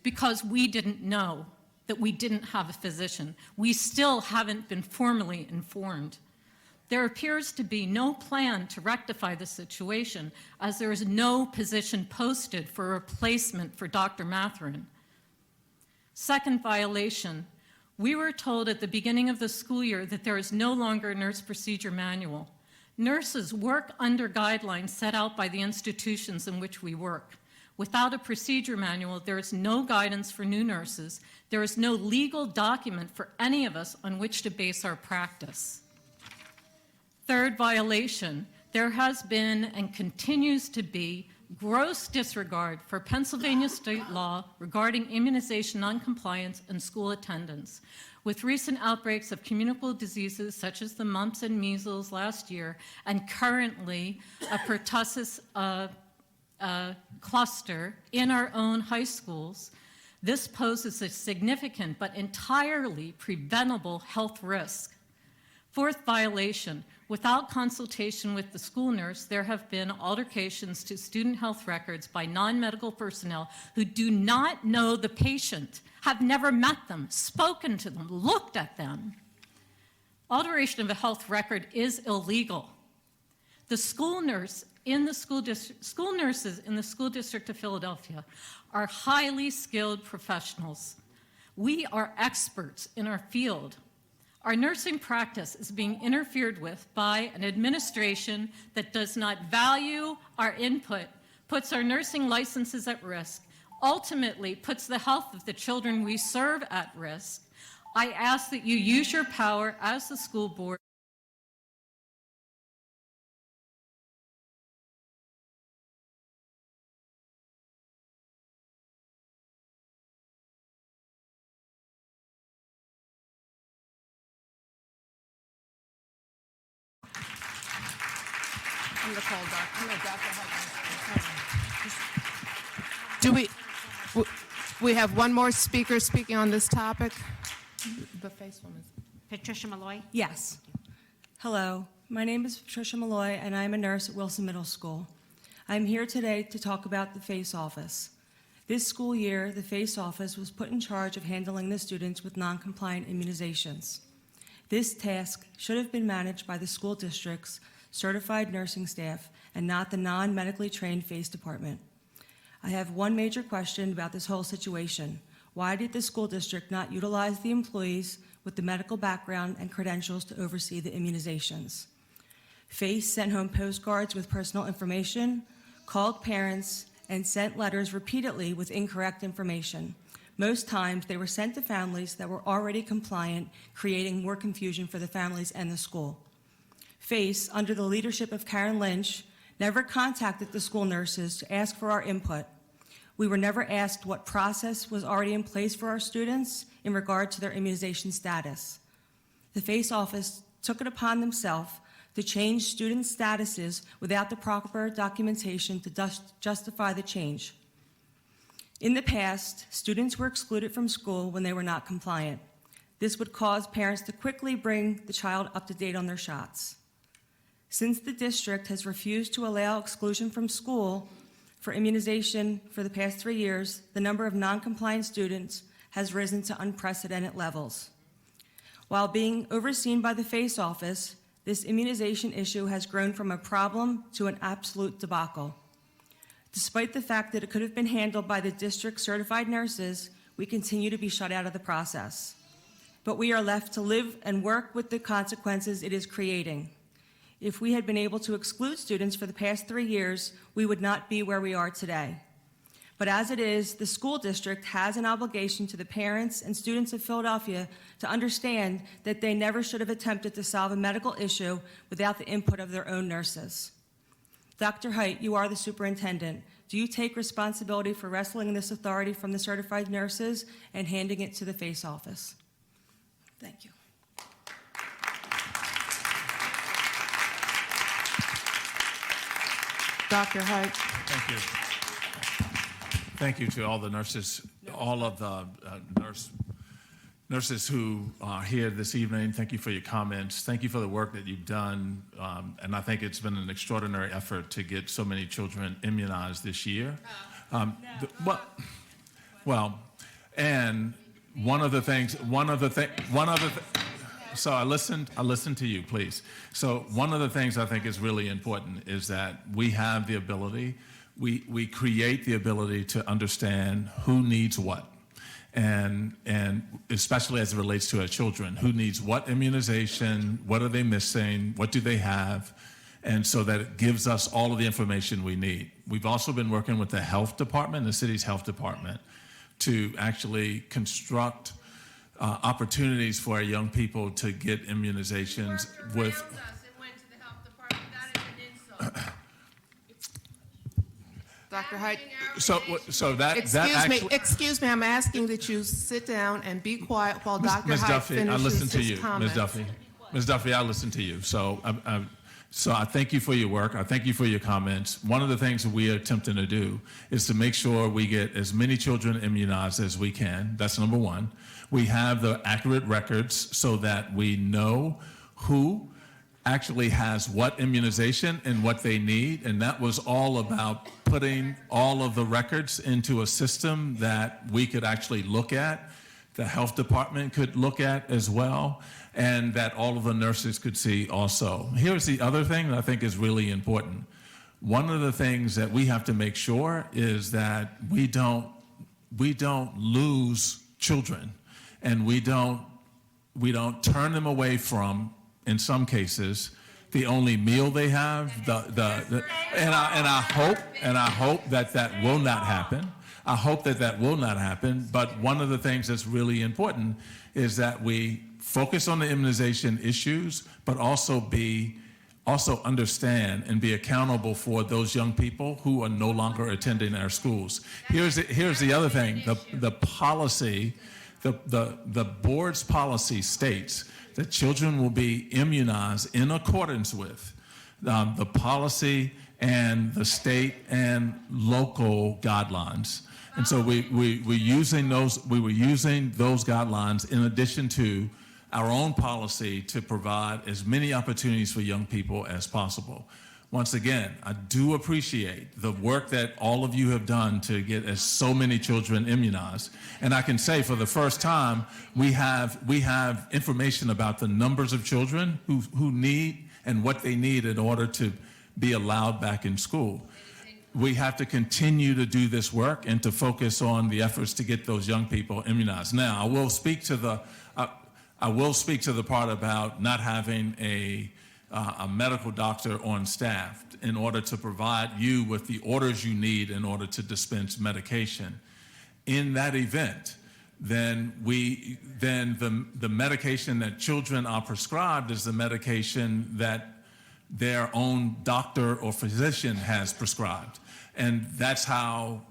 because we didn't know that we didn't have a physician. We still haven't been formally informed. There appears to be no plan to rectify the situation, as there is no position posted for a replacement for Dr. Matherin. Second violation, we were told at the beginning of the school year that there is no longer a nurse procedure manual. Nurses work under guidelines set out by the institutions in which we work. Without a procedure manual, there is no guidance for new nurses. There is no legal document for any of us on which to base our practice. Third violation, there has been and continues to be gross disregard for Pennsylvania state law regarding immunization noncompliance and school attendance. With recent outbreaks of communicable diseases such as the mumps and measles last year, and currently a pertussis cluster in our own high schools, this poses a significant but entirely preventable health risk. Fourth violation, without consultation with the school nurse, there have been altercations to student health records by non-medical personnel who do not know the patient, have never met them, spoken to them, looked at them. Alteration of a health record is illegal. The school nurse in the school nurses in the school district of Philadelphia are highly skilled professionals. We are experts in our field. Our nursing practice is being interfered with by an administration that does not value our input, puts our nursing licenses at risk, ultimately puts the health of the children we serve at risk. I ask that you use your power as the school board Do we have one more speaker speaking on this topic? The face woman. Patricia Malloy. Yes. Hello, my name is Patricia Malloy, and I'm a nurse at Wilson Middle School. I'm here today to talk about the FACE office. This school year, the FACE office was put in charge of handling the students with non-compliant immunizations. This task should have been managed by the school district's certified nursing staff and not the non-medically trained FACE department. I have one major question about this whole situation. Why did the school district not utilize the employees with the medical background and credentials to oversee the immunizations? FACE sent home postcards with personal information, called parents, and sent letters repeatedly with incorrect information. Most times, they were sent to families that were already compliant, creating more confusion for the families and the school. FACE, under the leadership of Karen Lynch, never contacted the school nurses to ask for our input. We were never asked what process was already in place for our students in regard to their immunization status. The FACE office took it upon themselves to change student statuses without the proper documentation to justify the change. In the past, students were excluded from school when they were not compliant. This would cause parents to quickly bring the child up to date on their shots. Since the district has refused to allow exclusion from school for immunization for the past 3 years, the number of non-compliant students has risen to unprecedented levels. While being overseen by the FACE office, this immunization issue has grown from a problem to an absolute debacle. Despite the fact that it could have been handled by the district certified nurses, we continue to be shut out of the process. But we are left to live and work with the consequences it is creating. If we had been able to exclude students for the past 3 years, we would not be where we are today. But as it is, the school district has an obligation to the parents and students of Philadelphia to understand that they never should have attempted to solve a medical issue without the input of their own nurses. Dr. Height, you are the superintendent. Do you take responsibility for wresting this authority from the certified nurses and handing it to the FACE office? Thank you. Dr. Height. Thank you. Thank you to all the nurses, all of the nurses who are here this evening. Thank you for your comments. Thank you for the work that you've done. And I think it's been an extraordinary effort to get so many children immunized this year. Well, And so I listened to you, please. So one of the things I think is really important is that we have the ability, we create the ability to understand who needs what. And especially as it relates to our children, who needs what immunization, what are they missing, what do they have, and so that it gives us all of the information we need. We've also been working with the health department, the city's health department, to actually construct opportunities for our young people to get immunizations with. Dr. Height. So that actually. Excuse me, I'm asking that you sit down and be quiet while Dr. Ms. Height Duffy, I finishes listened to his you. comments. Ms. Duffy, I listened to you. So I thank you for your work. I thank you for your comments. One of the things that we are attempting to do is to make sure we get as many children immunized as we can. That's number one. We have the accurate records so that we know who actually has what immunization and what they need. And that was all about putting all of the records into a system that we could actually look at, the health department could look at as well, and that all of the nurses could see also. Here's the other thing that I think is really important. One of the things that we have to make sure is that we don't lose children, and we don't turn them away from, in some cases, the only meal they have. And I hope that will not happen. I hope that will not happen. But one of the things that's really important is that we focus on the immunization issues, but also understand and be accountable for those young people who are no longer attending our schools. Here's the other thing. The policy, the board's policy states that children will be immunized in accordance with the policy and the state and local guidelines. And so we were using those guidelines in addition to our own policy to provide as many opportunities for young people as possible. Once again, I do appreciate the work that all of you have done to get so many children immunized. And I can say for the first time, we have information about the numbers of children who need and what they need in order to be allowed back in school. We have to continue to do this work and to focus on the efforts to get those young people immunized. Now, I will speak to the part about not having a medical doctor on staff in order to provide you with the orders you need in order to dispense medication. In that event, then the medication that children are prescribed is the medication that their own doctor or physician has prescribed. And that's how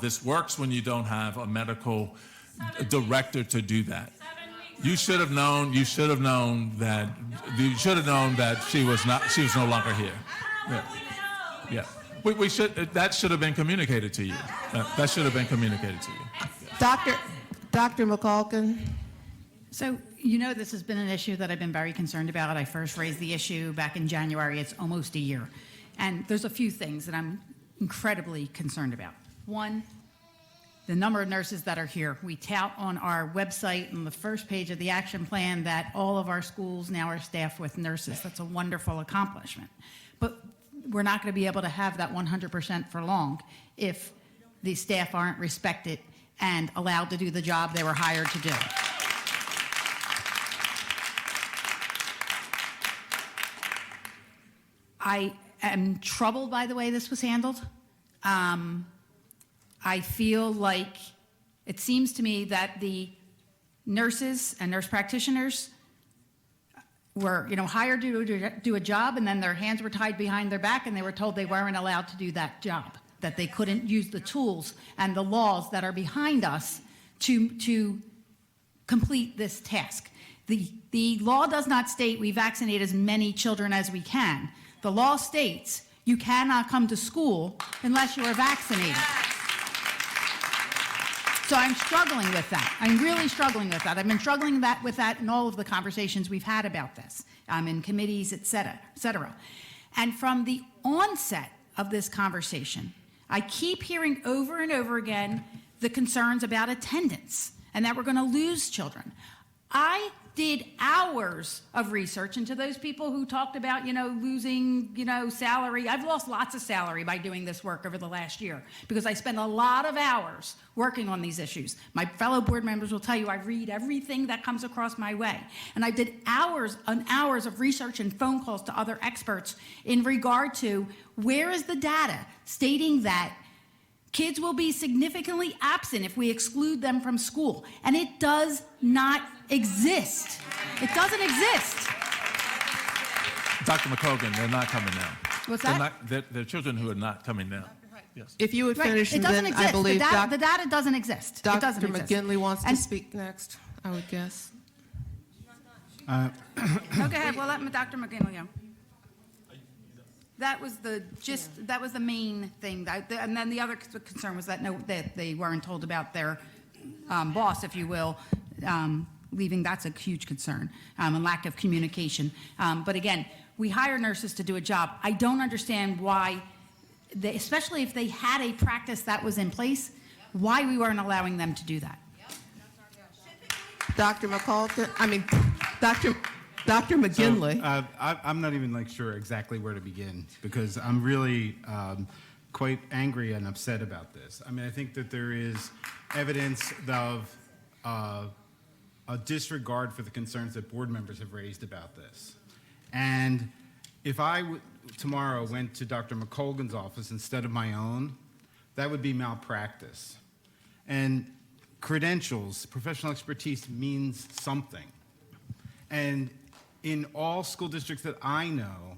this works when you don't have a medical director to do that. You should have known that she was no longer here. Yeah. That should have been communicated to you. That should have been communicated to you. Dr. McCulkin. So, this has been an issue that I've been very concerned about. I first raised the issue back in January. It's almost a year. And there's a few things that I'm incredibly concerned about. One, the number of nurses that are here. We tout on our website on the first page of the action plan that all of our schools now are staffed with nurses. That's a wonderful accomplishment. But we're not going to be able to have that 100% for long if the staff aren't respected and allowed to do the job they were hired to do. I am troubled by the way this was handled. I feel like it seems to me that the nurses and nurse practitioners were, hired to do a job, and then their hands were tied behind their back, and they were told they weren't allowed to do that job, that they couldn't use the tools and the laws that are behind us to complete this task. The law does not state we vaccinate as many children as we can. The law states you cannot come to school unless you are vaccinated. So I'm struggling with that. I'm really struggling with that. I've been struggling with that in all of the conversations we've had about this, in committees, et cetera. And from the onset of this conversation, I keep hearing over and over again the concerns about attendance and that we're going to lose children. I did hours of research into those people who talked about, losing, salary. I've lost lots of salary by doing this work over the last year because I spend a lot of hours working on these issues. My fellow board members will tell you I read everything that comes across my way. And I did hours and hours of research and phone calls to other experts in regard to where is the data stating that kids will be significantly absent if we exclude them from school. And it does not exist. It doesn't exist. Dr. McColgan, they're not coming now. What's They're that? not- They're children who are not coming now. Yes. If you would Right. finish, It and doesn't then exist. I believe the data doesn't exist. It Dr. doesn't exist. McGinley wants to And- speak next, I would guess. No, go ahead. Well, let Dr. McGinley go. That was the that was the main thing. And then the other concern was that that they weren't told about their boss, if you will, leaving. That's a huge concern, and lack of communication. But again, we hire nurses to do a job. I don't understand why, especially if they had a practice that was in place, why we weren't allowing them to do that. Dr. Dr. McGinley. So, I'm not even sure exactly where to begin because I'm really quite angry and upset about this. I mean, I think that there is evidence of a disregard for the concerns that board members have raised about this. And if I tomorrow went to Dr. McColgan's office instead of my own, that would be malpractice. And credentials, professional expertise means something. And in all school districts that I know,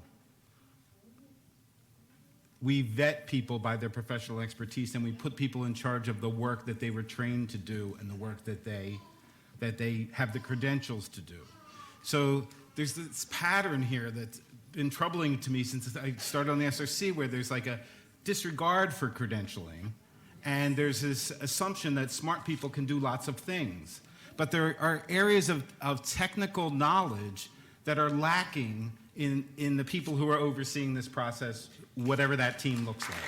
we vet people by their professional expertise and we put people in charge of the work that they were trained to do and the work that they have the credentials to do. So there's this pattern here that's been troubling to me since I started on the SRC, where there's a disregard for credentialing and there's this assumption that smart people can do lots of things. But there are areas of technical knowledge that are lacking in the people who are overseeing this process, whatever that team looks like.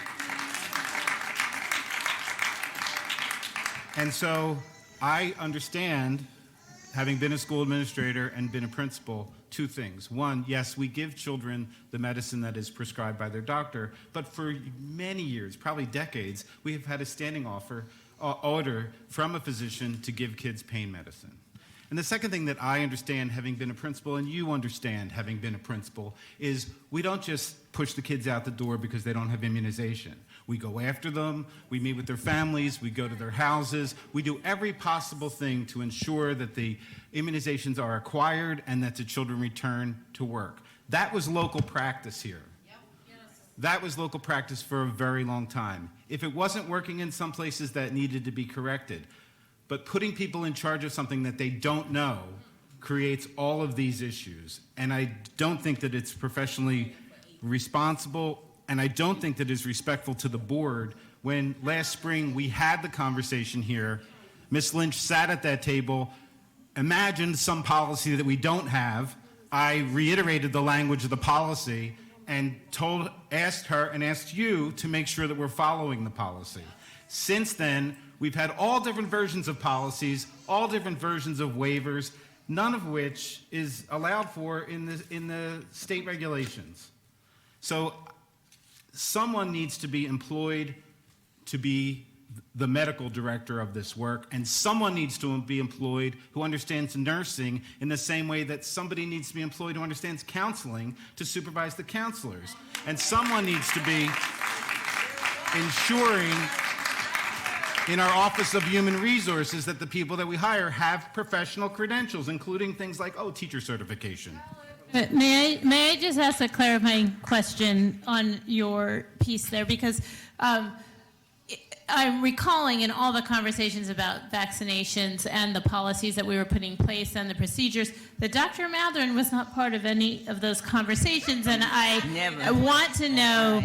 And so I understand, having been a school administrator and been a principal, two things. One, yes, we give children the medicine that is prescribed by their doctor, but for many years, probably decades, we have had a standing order from a physician to give kids pain medicine. And the second thing that I understand, having been a principal, and you understand, having been a principal, is we don't just push the kids out the door because they don't have immunization. We go after them, we meet with their families, we go to their houses, we do every possible thing to ensure that the immunizations are acquired and that the children return to work. That was local practice here. That was local practice for a very long time. If it wasn't working in some places, that needed to be corrected. But putting people in charge of something that they don't know creates all of these issues. And I don't think that it's professionally responsible, and I don't think that it's respectful to the board when last spring we had the conversation here. Ms. Lynch sat at that table, imagined some policy that we don't have. I reiterated the language of the policy and asked her and asked you to make sure that we're following the policy. Since then, we've had all different versions of policies, all different versions of waivers, none of which is allowed for in the state regulations. So someone needs to be employed to be the medical director of this work, and someone needs to be employed who understands nursing in the same way that somebody needs to be employed who understands counseling to supervise the counselors. And someone needs to be ensuring in our Office of Human Resources that the people that we hire have professional credentials, including things like, teacher certification. May I just ask a clarifying question on your piece there? Because I'm recalling in all the conversations about vaccinations and the policies that we were putting in place and the procedures that Dr. Matherin was not part of any of those conversations, and I want to know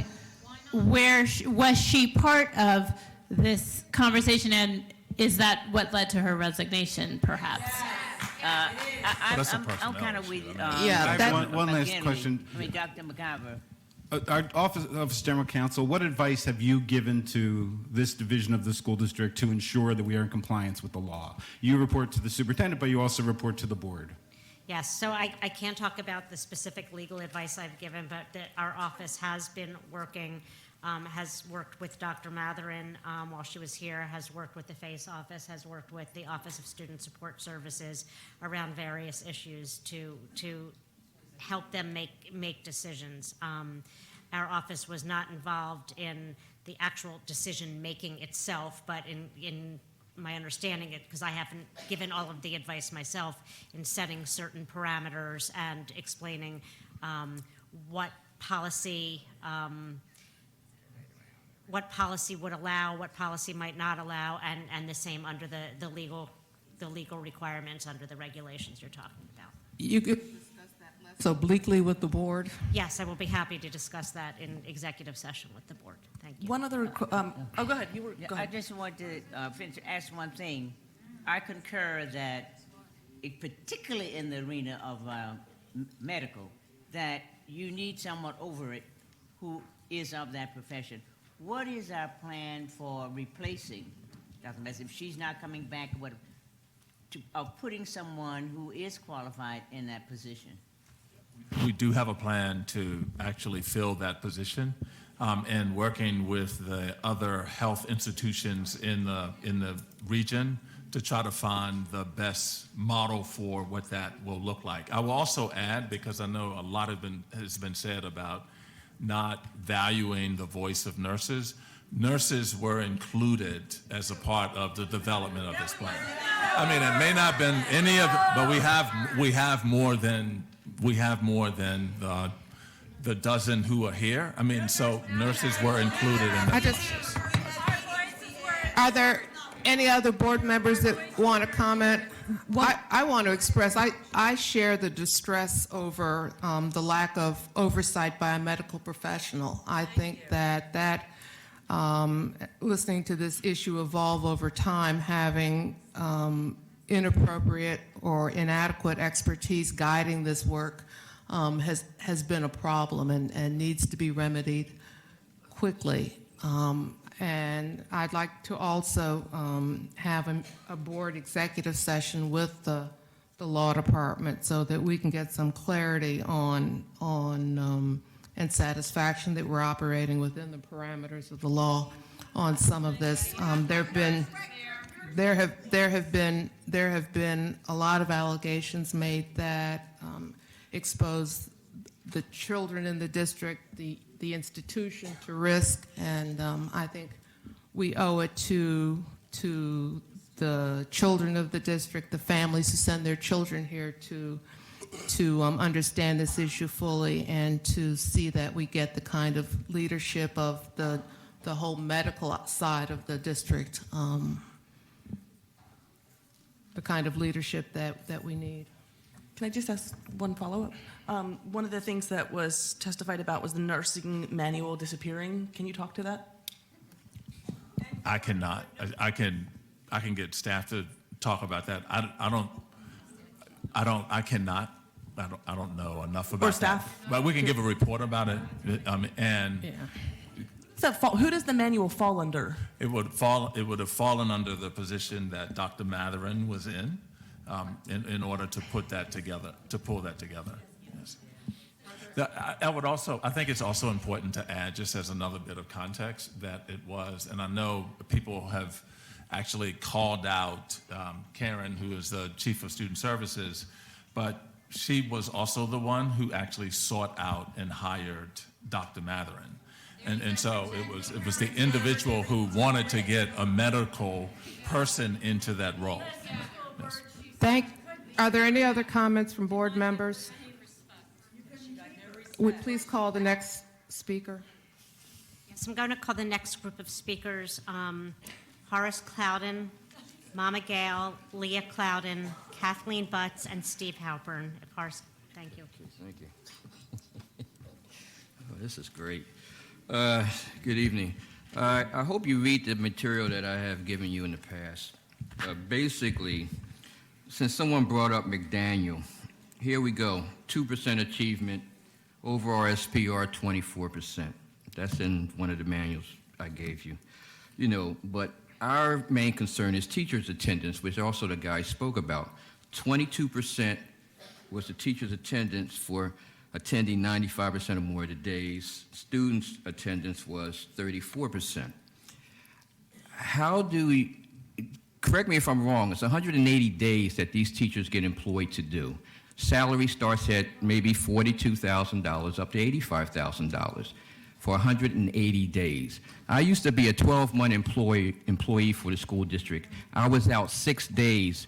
was she part of this conversation, and is that what led to her resignation, perhaps? I'm kind of with I have one last question. I mean, Dr. McIver. Our Office General Counsel, what advice have you given to this division of the school district to ensure that we are in compliance with the law? You report to the superintendent, but you also report to the board. Yes, so I can't talk about the specific legal advice I've given, but that our office has been working, has worked with Dr. Matherin while she was here, has worked with the FACE office, has worked with the Office of Student Support Services around various issues to help them make decisions. Our office was not involved in the actual decision-making itself, but in my understanding it, because I haven't given all of the advice myself, in setting certain parameters and explaining what policy would allow, what policy might not allow, and the same under the legal requirements under the regulations you're talking about. You could discuss that less obliquely with the board? Yes, I will be happy to discuss that in executive session with the board. Thank you. One other, go ahead. Go I ahead. just want to ask one thing. I concur that, particularly in the arena of medical, that you need someone over it who is of that profession. What is our plan for replacing Dr. Messi if she's not coming back? Of putting someone who is qualified in that position? We do have a plan to actually fill that position, and working with the other health institutions in the region to try to find the best model for what that will look like. I will also add, because I know a lot has been said about not valuing the voice of nurses. Nurses were included as a part of the development of this plan. I mean, it may not have been any of, but we have more than the dozen who are here. I mean, so nurses were included in the process. Are there any other board members that want to comment? I want to express, I share the distress over the lack of oversight by a medical professional. I think that listening to this issue evolve over time, having inappropriate or inadequate expertise guiding this work has been a problem and needs to be remedied quickly. And I'd like to also have a board executive session with the law department so that we can get some clarity on and satisfaction that we're operating within the parameters of the law on some of this. There have been a lot of allegations made that expose the children in the district, the institution to risk, and I think we owe it to the children of the district, the families who send their children here to understand this issue fully and to see that we get the kind of leadership of the whole medical side of the district, the kind of leadership that we need. Can I just ask one follow-up? One of the things that was testified about was the nursing manual disappearing. Can you talk to that? I cannot. I can get staff to talk about that. I cannot. I don't know enough about or staff. That. But we can give a report about it. And who does the manual fall under? It would have fallen under the position that Dr. Matherin was in order to put that together, to pull that together. Yes. I think it's also important to add, just as another bit of context, that it was, and I know people have actually called out Karen, who is the Chief of Student Services, but she was also the one who actually sought out and hired Dr. Matherin. And so it was the individual who wanted to get a medical person into that role. Yes. Are there any other comments from board members? Would please call the next speaker. Yes, I'm going to call the next group of speakers Horace Clouden, Mama Gale, Leah Clouden, Kathleen Butts, and Steve Halpern. Horace, thank you. Thank you. Oh, this is great. Good evening. I hope you read the material that I have given you in the past. Basically, since someone brought up McDaniel, here we go, 2% achievement Overall SPR, 24%. That's in one of the manuals I gave you. You know, but our main concern is teachers' attendance, which also the guy spoke about. 22% was the teachers' attendance for attending 95% or more of the days. Students' attendance was 34%. How do we, correct me if I'm wrong, it's 180 days that these teachers get employed to do. Salary starts at maybe $42,000 up to $85,000 for 180 days. I used to be a 12-month employee for the school district. I was out 6 days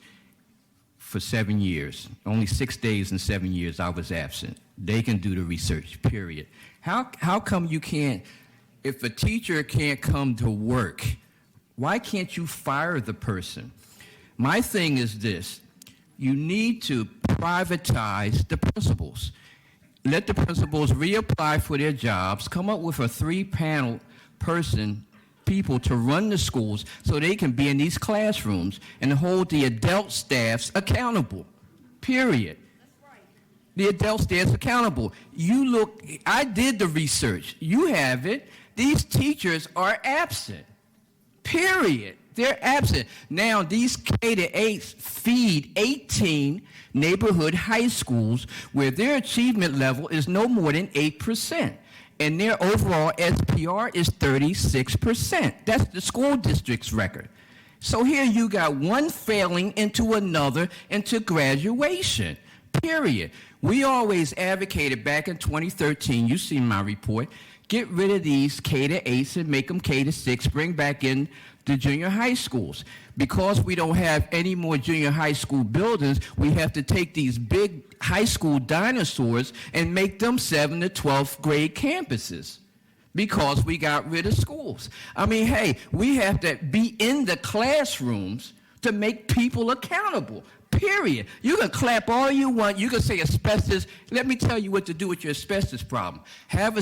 for 7 years. Only 6 days in 7 years I was absent. They can do the research, period. How come you can't, if a teacher can't come to work, why can't you fire the person? My thing is this: you need to privatize the principals. Let the principals reapply for their jobs, come up with a 3-panel people to run the schools so they can be in these classrooms and hold the adult staffs accountable, period. The adult staffs accountable. You look, I did the research. You have it. These teachers are absent, period. They're absent. Now, these K-8s feed 18 neighborhood high schools where their achievement level is no more than 8%, and their overall SPR is 36%. That's the school district's record. So here you got one failing into another into graduation, period. We always advocated back in 2013, you see my report, get rid of these K-8s and make them K-6, bring back in the junior high schools. Because we don't have any more junior high school buildings, we have to take these big high school dinosaurs and make them 7th to 12th grade campuses because we got rid of schools. I mean, hey, we have to be in the classrooms to make people accountable, period. You can clap all you want. You can say asbestos. Let me tell you what to do with your asbestos problem. Have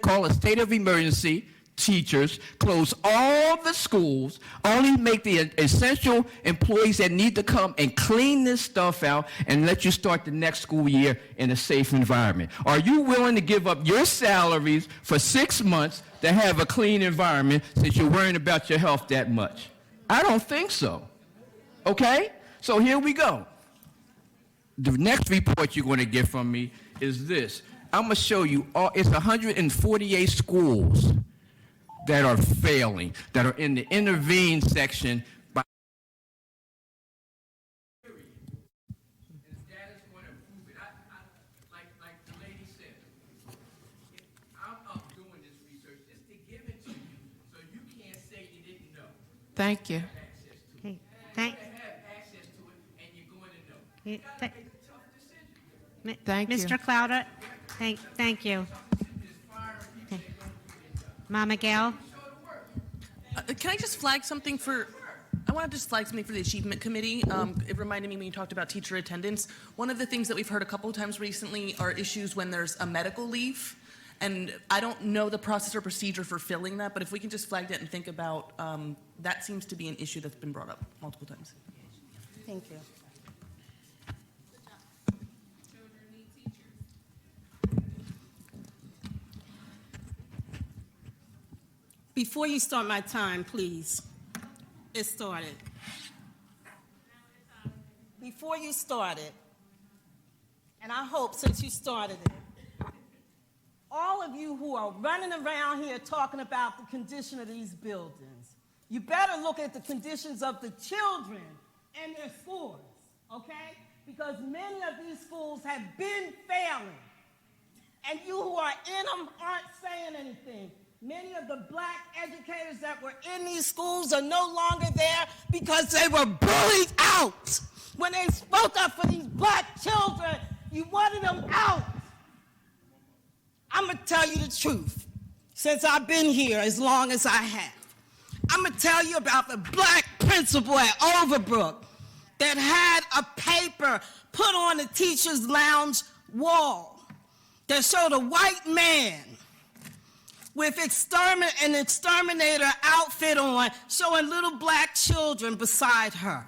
call a state of emergency. Teachers, close all the schools, only make the essential employees that need to come and clean this stuff out and let you start the next school year in a safe environment. Are you willing to give up your salaries for 6 months to have a clean environment since you're worrying about your health that much? I don't think so. Okay? So here we go. The next report you're going to get from me is this. I'm going to show you, it's 148 schools that are failing, that are in the intervene section. Like the lady said, I'm up doing this research just to give it to you so you can't say you didn't know. Thank you. Okay. Thank Thank you. Mr. Clouder, thank you. Okay. Mama Gail? Can I just flag something for, I want to just flag something for the Achievement Committee. It reminded me when you talked about teacher attendance. One of the things that we've heard a couple of times recently are issues when there's a medical leave. And I don't know the process or procedure for filling that, but if we can just flag that and think about, that seems to be an issue that's been brought up multiple times. Thank you. Before you start my time, please. It started. Before you started, and I hope since you started it, all of you who are running around here talking about the condition of these buildings, you better look at the conditions of the children and their schools, okay? Because many of these schools have been failing, and you who are in them aren't saying anything. Many of the black educators that were in these schools are no longer there because they were bullied out. When they spoke up for these black children, you wanted them out. I'm going to tell you the truth. Since I've been here as long as I have, I'm going to tell you about the black principal at Overbrook that had a paper put on the teacher's lounge wall that showed a white man with an exterminator outfit on, showing little black children beside her.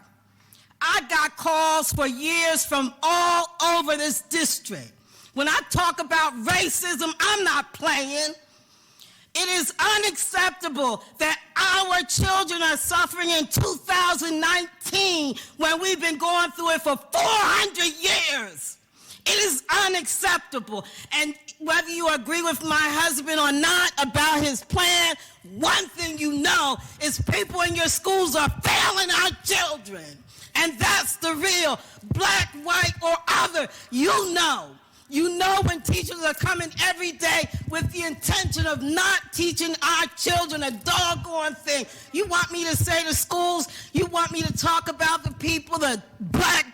I got calls for years from all over this district When I talk about racism, I'm not playing. It is unacceptable that our children are suffering in 2019 when we've been going through it for 400 years. It is unacceptable. And whether you agree with my husband or not about his plan, one thing you know is people in your schools are failing our children. And that's the real, black, white, or other. You know. You know when teachers are coming every day with the intention of not teaching our children a doggone thing. You want me to say to schools, you want me to talk about the people, the black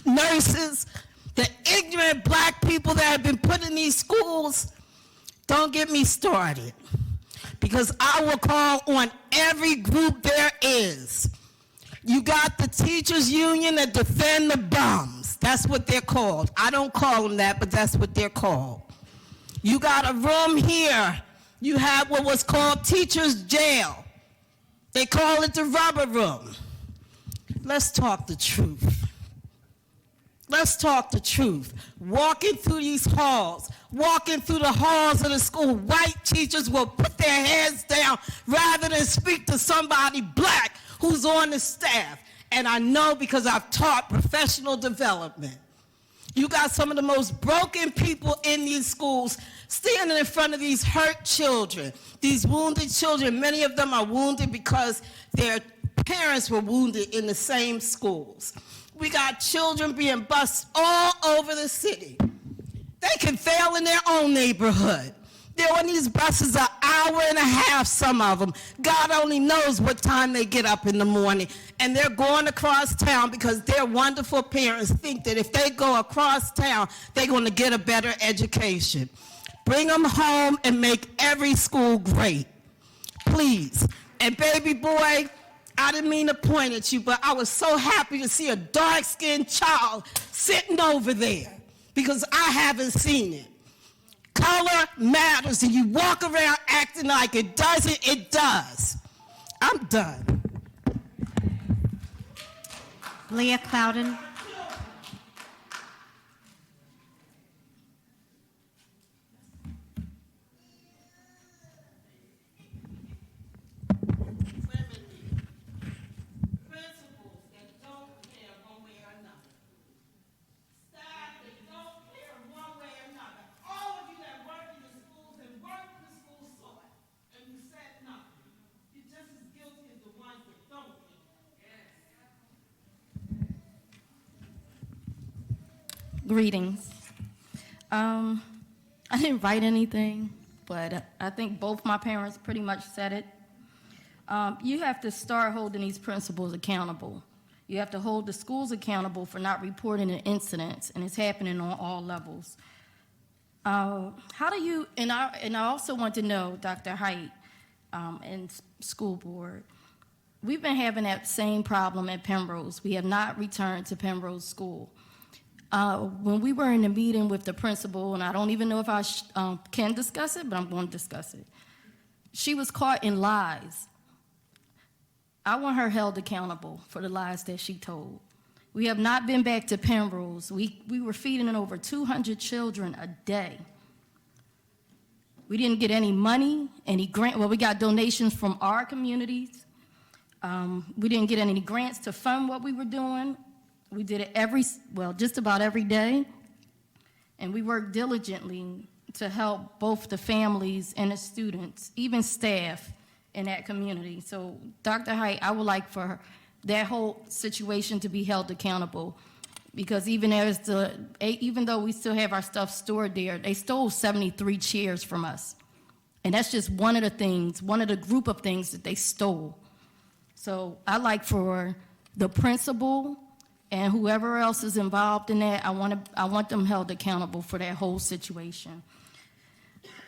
nurses, the ignorant black people that have been put in these schools? Don't get me started, because I will call on every group there is. You got the teachers union that defend the bums. That's what they're called. I don't call them that, but that's what they're called. You got a room here. You have what was called teachers' jail. They call it the rubber room. Let's talk the truth. Let's talk the truth. Walking through these halls, walking through the halls of the school, white teachers will put their heads down rather than speak to somebody black who's on the staff. And I know because I've taught professional development. You got some of the most broken people in these schools standing in front of these hurt children, these wounded children. Many of them are wounded because their parents were wounded in the same schools. We got children being bused all over the city. They can fail in their own neighborhood. They're on these buses an hour and a half, some of them. God only knows what time they get up in the morning. And they're going across town because their wonderful parents think that if they go across town, they're going to get a better education. Bring them home and make every school great, please. And baby boy, I didn't mean to point at you, but I was so happy to see a dark-skinned child sitting over there because I haven't seen it. Color matters, and you walk around acting like it doesn't, it does. I'm done. Leah Clouden. Greetings. I didn't write anything, but I think both my parents pretty much said it. You have to start holding these principals accountable. You have to hold the schools accountable for not reporting an incident, and it's happening on all levels. How do you, and I also want to know, Dr. Height and school board, we've been having that same problem at Penrose. We have not returned to Penrose School. When we were in a meeting with the principal, and I don't even know if I can discuss it, but I'm going to discuss it. She was caught in lies. I want her held accountable for the lies that she told. We have not been back to Penrose. We were feeding over 200 children a day. We didn't get any money, any grant. Well, we got donations from our communities. We didn't get any grants to fund what we were doing. We did it just about every day, and we worked diligently to help both the families and the students, even staff in that community. So, Dr. Height, I would like for that whole situation to be held accountable, because even though we still have our stuff stored there, they stole 73 chairs from us, and that's just one of the group of things that they stole. So, I like for the principal and whoever else is involved in that, I want them held accountable for that whole situation.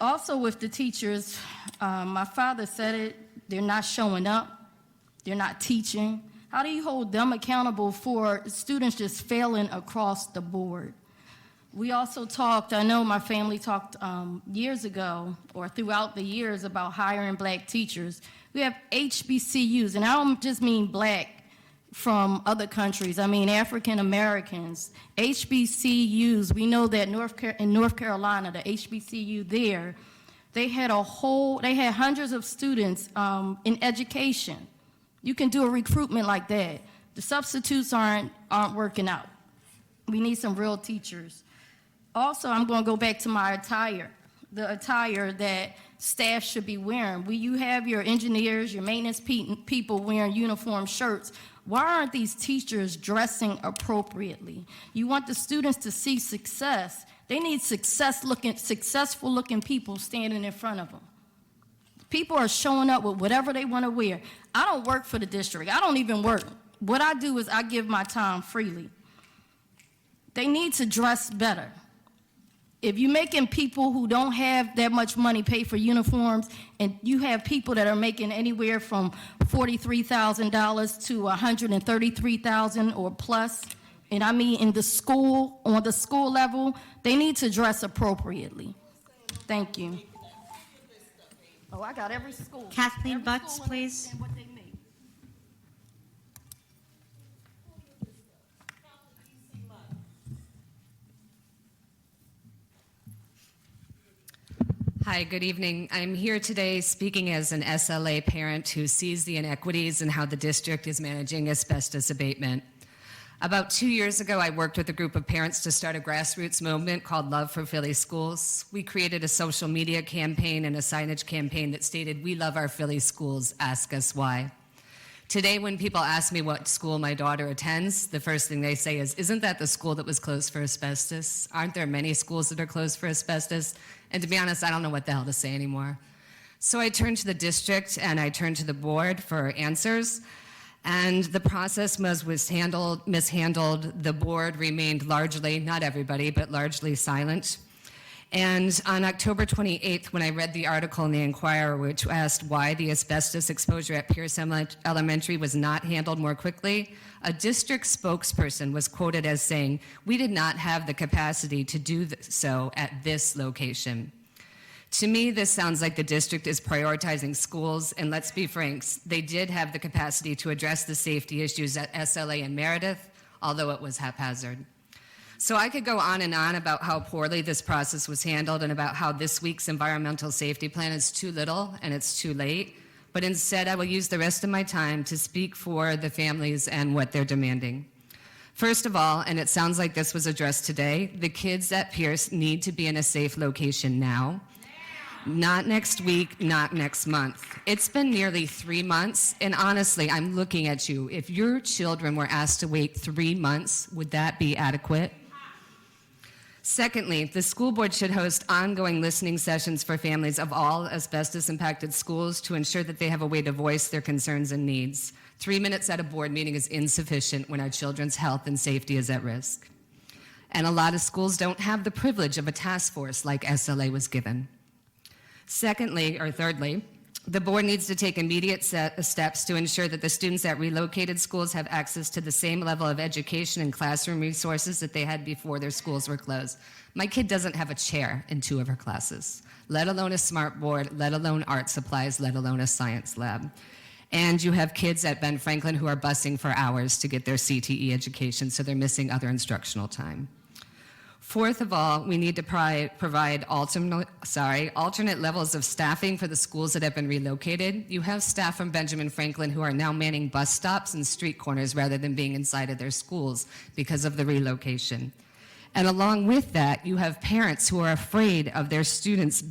Also with the teachers, my father said it, they're not showing up, they're not teaching. How do you hold them accountable for students just failing across the board? We also talked, I know my family talked years ago, or throughout the years, about hiring black teachers. We have HBCUs, and I don't just mean black. from other countries. I mean, African Americans, HBCUs. We know that in North Carolina, the HBCU there, they had hundreds of students in education. You can do a recruitment like that. The substitutes aren't working out. We need some real teachers. Also, I'm going to go back to my attire, the attire that staff should be wearing. Will you have your engineers, your maintenance people wearing uniform shirts? Why aren't these teachers dressing appropriately? You want the students to see success. They need successful looking people standing in front of them. People are showing up with whatever they want to wear. I don't work for the district. I don't even work. What I do is I give my time freely. They need to dress better. If you're making people who don't have that much money pay for uniforms, and you have people that are making anywhere from $43,000 to $133,000 or plus, and I mean on the school level, they need to dress appropriately. Thank you. Oh, I got every school. Kathleen Butts, please. Hi, good evening. I'm here today speaking as an SLA parent who sees the inequities in how the district is managing asbestos abatement. About 2 years ago, I worked with a group of parents to start a grassroots movement called Love for Philly Schools. We created a social media campaign and a signage campaign that stated, "We love our Philly schools, ask us why." Today, when people ask me what school my daughter attends, the first thing they say is, "Isn't that the school that was closed for asbestos? Aren't there many schools that are closed for asbestos?" And to be honest, I don't know what the hell to say anymore. So I turned to the district and I turned to the board for answers. And the process was mishandled. The board remained largely, not everybody, but largely silent. And on October 28th, when I read the article in the Enquirer, which asked why the asbestos exposure at Pierce Elementary was not handled more quickly, a district spokesperson was quoted as saying, "We did not have the capacity to do so at this location." To me, this sounds like the district is prioritizing schools, and let's be frank, they did have the capacity to address the safety issues at SLA and Meredith, although it was haphazard. So I could go on and on about how poorly this process was handled and about how this week's environmental safety plan is too little and it's too late, but instead I will use the rest of my time to speak for the families and what they're demanding. First of all, and it sounds like this was addressed today, the kids at Pierce need to be in a safe location now. Not next week, not next month. It's been nearly 3 months, and honestly, I'm looking at you. If your children were asked to wait 3 months, would that be adequate? Secondly, the school board should host ongoing listening sessions for families of all asbestos-impacted schools to ensure that they have a way to voice their concerns and needs. 3 minutes at a board meeting is insufficient when our children's health and safety is at risk. And a lot of schools don't have the privilege of a task force like SLA was given. Thirdly, the board needs to take immediate steps to ensure that the students at relocated schools have access to the same level of education and classroom resources that they had before their schools were closed. My kid doesn't have a chair in 2 of her classes, let alone a smart board, let alone art supplies, let alone a science lab. And you have kids at Ben Franklin who are busing for hours to get their CTE education, so they're missing other instructional time. Fourth of all, we need to provide alternate levels of staffing for the schools that have been relocated. You have staff from Benjamin Franklin who are now manning bus stops and street corners rather than being inside of their schools because of the relocation. And along with that, you have parents who are afraid of their students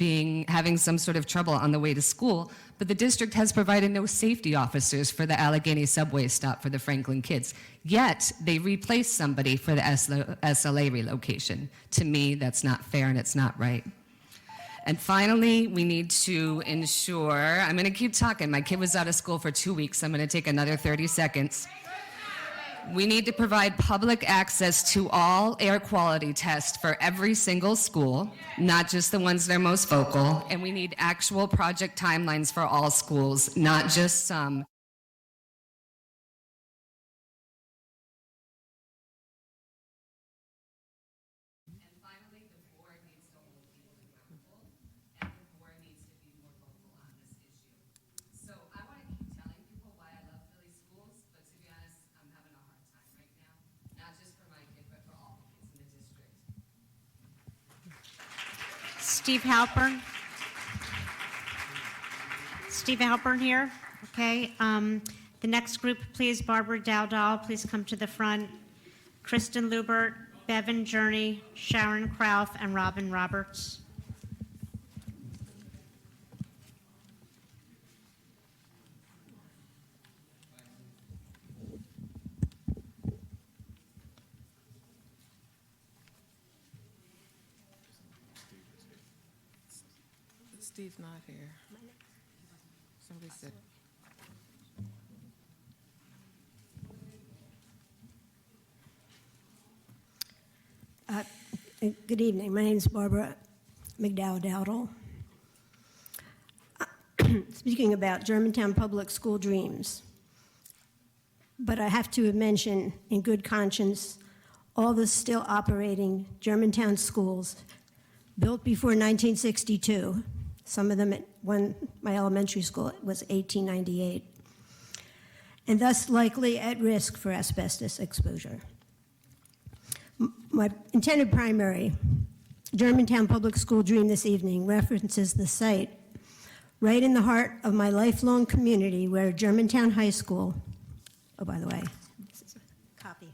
having some sort of trouble on the way to school, but the district has provided no safety officers for the Allegheny subway stop for the Franklin kids. Yet, they replaced somebody for the SLA relocation. To me, that's not fair and it's not right. And finally, we need to ensure, I'm gonna keep talking, my kid was out of school for 2 weeks, I'm gonna take another 30 seconds. We need to provide public access to all air quality tests for every single school, not just the ones that are most vocal, and we need actual project timelines for all schools, not just some. So I want to keep telling people why I love Philly schools, but to be honest, I'm having Steve Halpern. Steve Halpern here. Okay. The next group, please. Barbara Dowdall, please come to the front. Kristen Lubert, Bevan Journey, Sharon Krauf, and Robin Roberts. Steve's not here. Somebody said. Good evening. My name is Barbara McDowell-Dowdle. Speaking about Germantown Public School dreams, but I have to mention, in good conscience, all the still operating Germantown schools built before 1962. Some of them at my elementary school, it was 1898, and thus likely at risk for asbestos exposure. My intended primary Germantown Public School dream this evening references the site right in the heart of my lifelong community where Germantown High School, oh, by the way, this is a copy.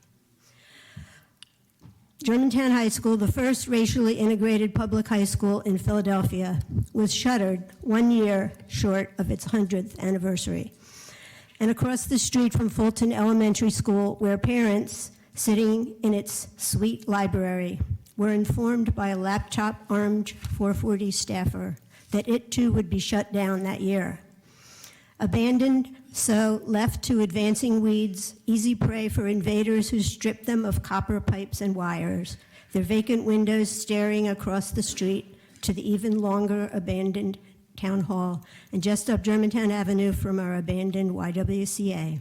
Germantown High School, the first racially integrated public high school in Philadelphia, was shuttered 1 year short of its 100th anniversary. And across the street from Fulton Elementary School, where parents sitting in its sweet library were informed by a laptop-armed 440 staffer that it too would be shut down that year. Abandoned, so left to advancing weeds, easy prey for invaders who stripped them of copper pipes and wires, their vacant windows staring across the street to the even longer abandoned town hall and just up Germantown Avenue from our abandoned YWCA.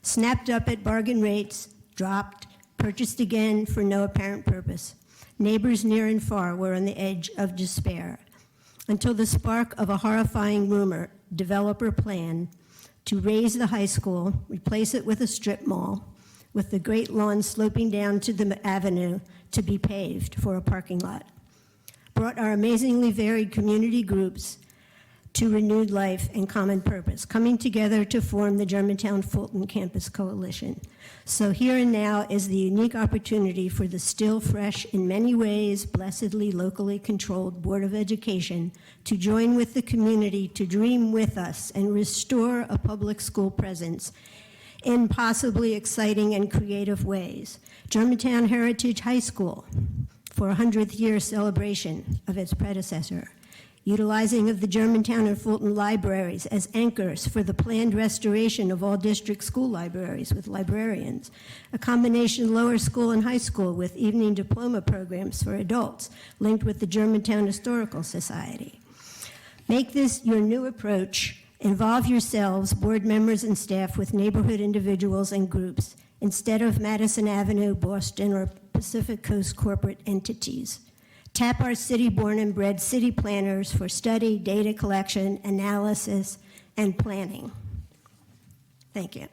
Snapped up at bargain rates, dropped, purchased again for no apparent purpose. Neighbors near and far were on the edge of despair until the spark of a horrifying rumor, developer plan to raise the high school, replace it with a strip mall, with the great lawn sloping down to the avenue to be paved for a parking lot, brought our amazingly varied community groups to renewed life and common purpose, coming together to form the Germantown Fulton Campus Coalition. So here and now is the unique opportunity for the still fresh, in many ways, blessedly locally controlled Board of Education to join with the community to dream with us and restore a public school presence in possibly exciting and creative ways. Germantown Heritage High School for a 100th year celebration of its predecessor. Utilizing of the Germantown and Fulton libraries as anchors for the planned restoration of all district school libraries with librarians. A combination lower school and high school with evening diploma programs for adults linked with the Germantown Historical Society. Make this your new approach. Involve yourselves, board members and staff, with neighborhood individuals and groups instead of Madison Avenue, Boston, or Pacific Coast corporate entities. Tap our city-born and bred city planners for study, data collection, analysis, and planning. Thank you.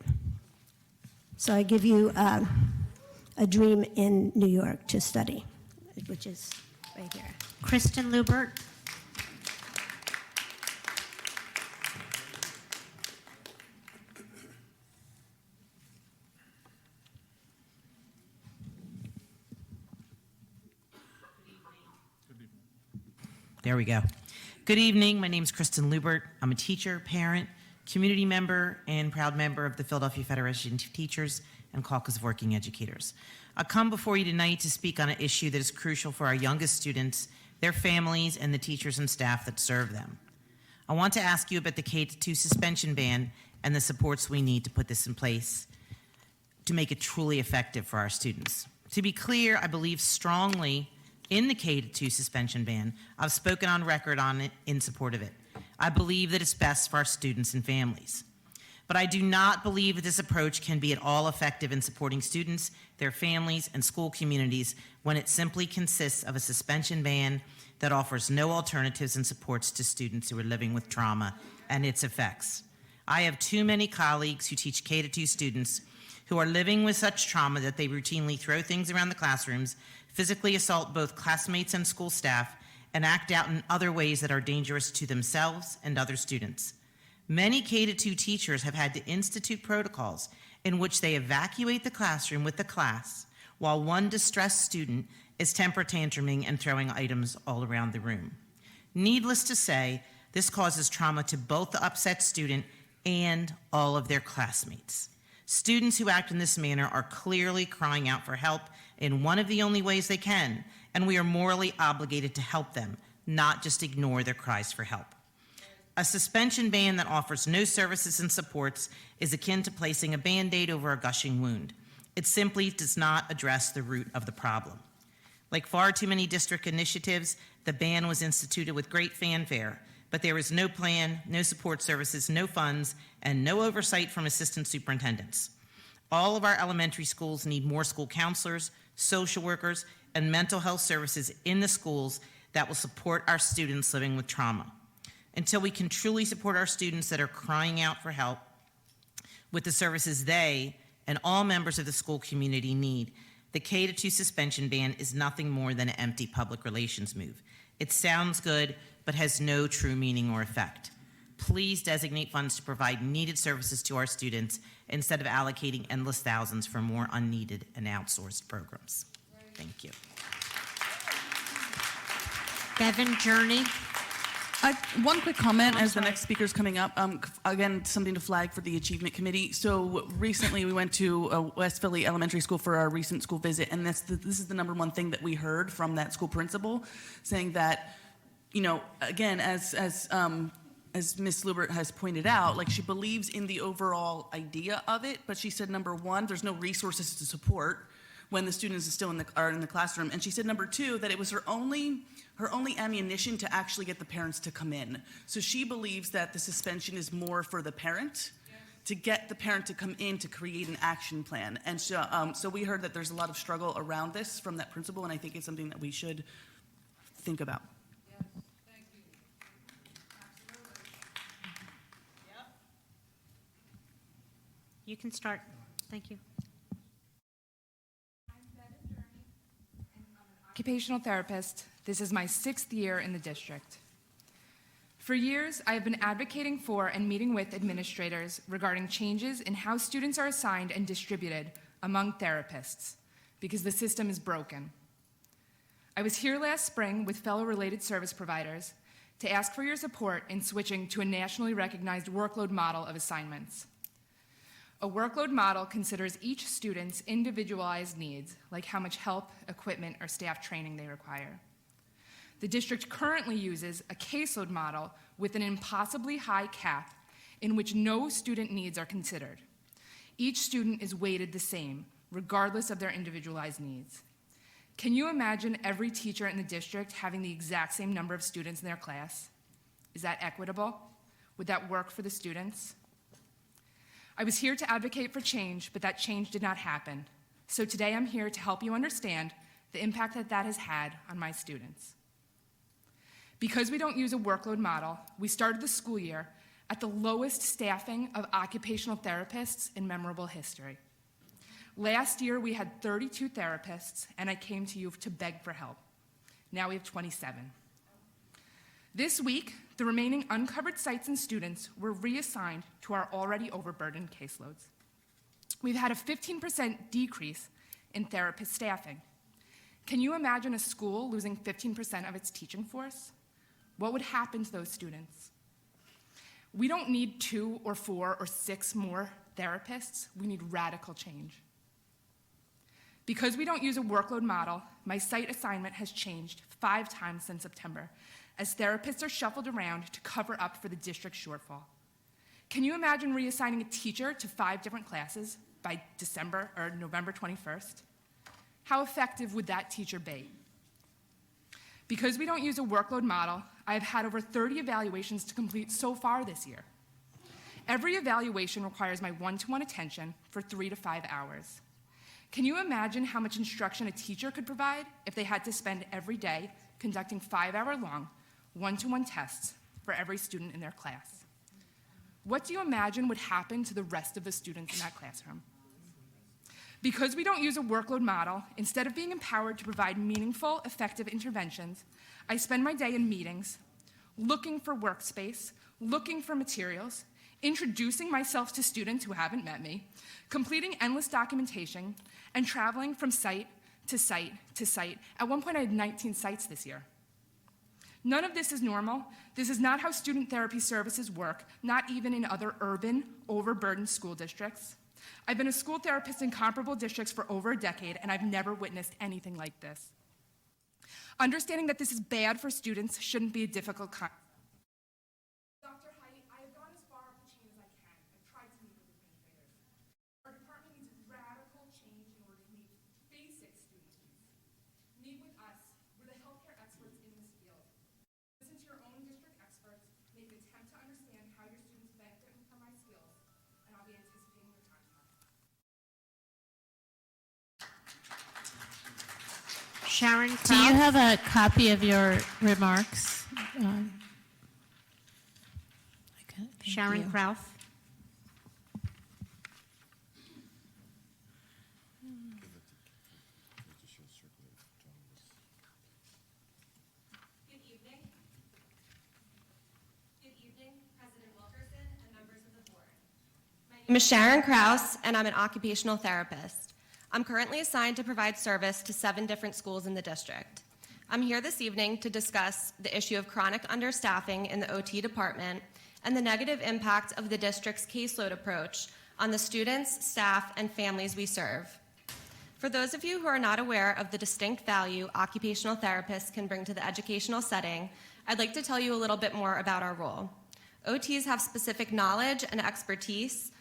So I give you a dream in New York to study, which is right here. Kristen Lubert. There we go. Good evening. My name is Kristen Lubert. I'm a teacher, parent, community member, and proud member of the Philadelphia Federation of Teachers and Caucus of Working Educators. I come before you tonight to speak on an issue that is crucial for our youngest students, their families, and the teachers and staff that serve them. I want to ask you about the K-2 suspension ban and the supports we need to put this in place to make it truly effective for our students. To be clear, I believe strongly in the K-2 suspension ban. I've spoken on record on it in support of it. I believe that it's best for our students and families. But I do not believe that this approach can be at all effective in supporting students, their families, and school communities when it simply consists of a suspension ban that offers no alternatives and supports to students who are living with trauma and its effects. I have too many colleagues who teach K-2 students who are living with such trauma that they routinely throw things around the classrooms, physically assault both classmates and school staff, and act out in other ways that are dangerous to themselves and other students. Many K-2 teachers have had to institute protocols in which they evacuate the classroom with the class while one distressed student is temper tantruming and throwing items all around the room. Needless to say, this causes trauma to both the upset student and all of their classmates. Students who act in this manner are clearly crying out for help in one of the only ways they can, and we are morally obligated to help them, not just ignore their cries for help. A suspension ban that offers no services and supports is akin to placing a Band-Aid over a gushing wound. It simply does not address the root of the problem. Like far too many district initiatives, the ban was instituted with great fanfare, but there is no plan, no support services, no funds, and no oversight from assistant superintendents. All of our elementary schools need more school counselors, social workers, and mental health services in the schools that will support our students living with trauma. Until we can truly support our students that are crying out for help with the services they and all members of the school community need, the K-2 suspension ban is nothing more than an empty public relations move. It sounds good, but has no true meaning or effect. Please designate funds to provide needed services to our students instead of allocating endless thousands for more unneeded and outsourced programs. Thank you. Bevan Journey. One quick comment as the next speaker's coming up. Again, something to flag for the Achievement Committee. So recently we went to West Philly Elementary School for our recent school visit, and this is the number one thing that we heard from that school principal, saying that, you know, again, as Ms. Lubert has pointed out, like, she believes in the overall idea of it, but she said, number one, there's no resources to support when the students are in the classroom. And she said, number two, that it was her only ammunition to actually get the parents to come in. So she believes that the suspension is more for the parent, to get the parent to come in to create an action plan. And so we heard that there's a lot of struggle around this from that principal, and I think it's something that we should think about. You can start. Thank you. Occupational therapist. This is my 6th year in the district. For years, I have been advocating for and meeting with administrators regarding changes in how students are assigned and distributed among therapists, because the system is broken. I was here last spring with fellow related service providers to ask for your support in switching to a nationally recognized workload model of assignments. A workload model considers each student's individualized needs, like how much help, equipment, or staff training they require. The district currently uses a caseload model with an impossibly high cap in which no student needs are considered. Each student is weighted the same, regardless of their individualized needs. Can you imagine every teacher in the district having the exact same number of students in their class? Is that equitable? Would that work for the students? I was here to advocate for change, but that change did not happen. So today I'm here to help you understand the impact that has had on my students. Because we don't use a workload model, we started the school year at the lowest staffing of occupational therapists in memorable history. Last year, we had 32 therapists, and I came to you to beg for help. Now we have 27. This week, the remaining uncovered sites and students were reassigned to our already overburdened caseloads. We've had a 15% decrease in therapist staffing. Can you imagine a school losing 15% of its teaching force? What would happen to those students? We don't need 2 or 4 or 6 more therapists. We need radical change. Because we don't use a workload model, my site assignment has changed 5 times since September, as therapists are shuffled around to cover up for the district shortfall. Can you imagine reassigning a teacher to 5 different classes by December or November 21st? How effective would that teacher be? Because we don't use a workload model, I have had over 30 evaluations to complete so far this year. Every evaluation requires my one-to-one attention for 3 to 5 hours. Can you imagine how much instruction a teacher could provide if they had to spend every day conducting 5-hour-long one-to-one tests for every student in their class? What do you imagine would happen to the rest of the students in that classroom? Because we don't use a workload model, instead of being empowered to provide meaningful, effective interventions, I spend my day in meetings, looking for workspace, looking for materials, introducing myself to students who haven't met me, completing endless documentation, and traveling from site to site to site. At one point, I had 19 sites this year. None of this is normal. This is not how student therapy services work, not even in other urban, overburdened school districts. I've been a school therapist in comparable districts for over a decade, and I've never witnessed anything like this. Understanding that this is bad for students shouldn't be a difficult concept. Dr. Height, I have gone as far up the chain as I can. I've tried to meet with administrators. Our department needs radical change in order to meet basic student needs. Meet with us. We're the healthcare experts in this field. Listen to your own district experts, make an attempt to understand how your students benefit from my skills, and I'll be anticipating your contact. Sharon Do you Kraus. have a copy of your remarks? Sharon you. Kraus. Good evening. Good evening, President Wilkerson and members of the board. My name is Sharon Kraus, and I'm an occupational therapist. I'm currently assigned to provide service to 7 different schools in the district. I'm here this evening to discuss the issue of chronic understaffing in the OT department and the negative impact of the district's caseload approach on the students, staff, and families we serve. For those of you who are not aware of the distinct value occupational therapists can bring to the educational setting, I'd like to tell you a little bit more about our role. OTs have specific knowledge and expertise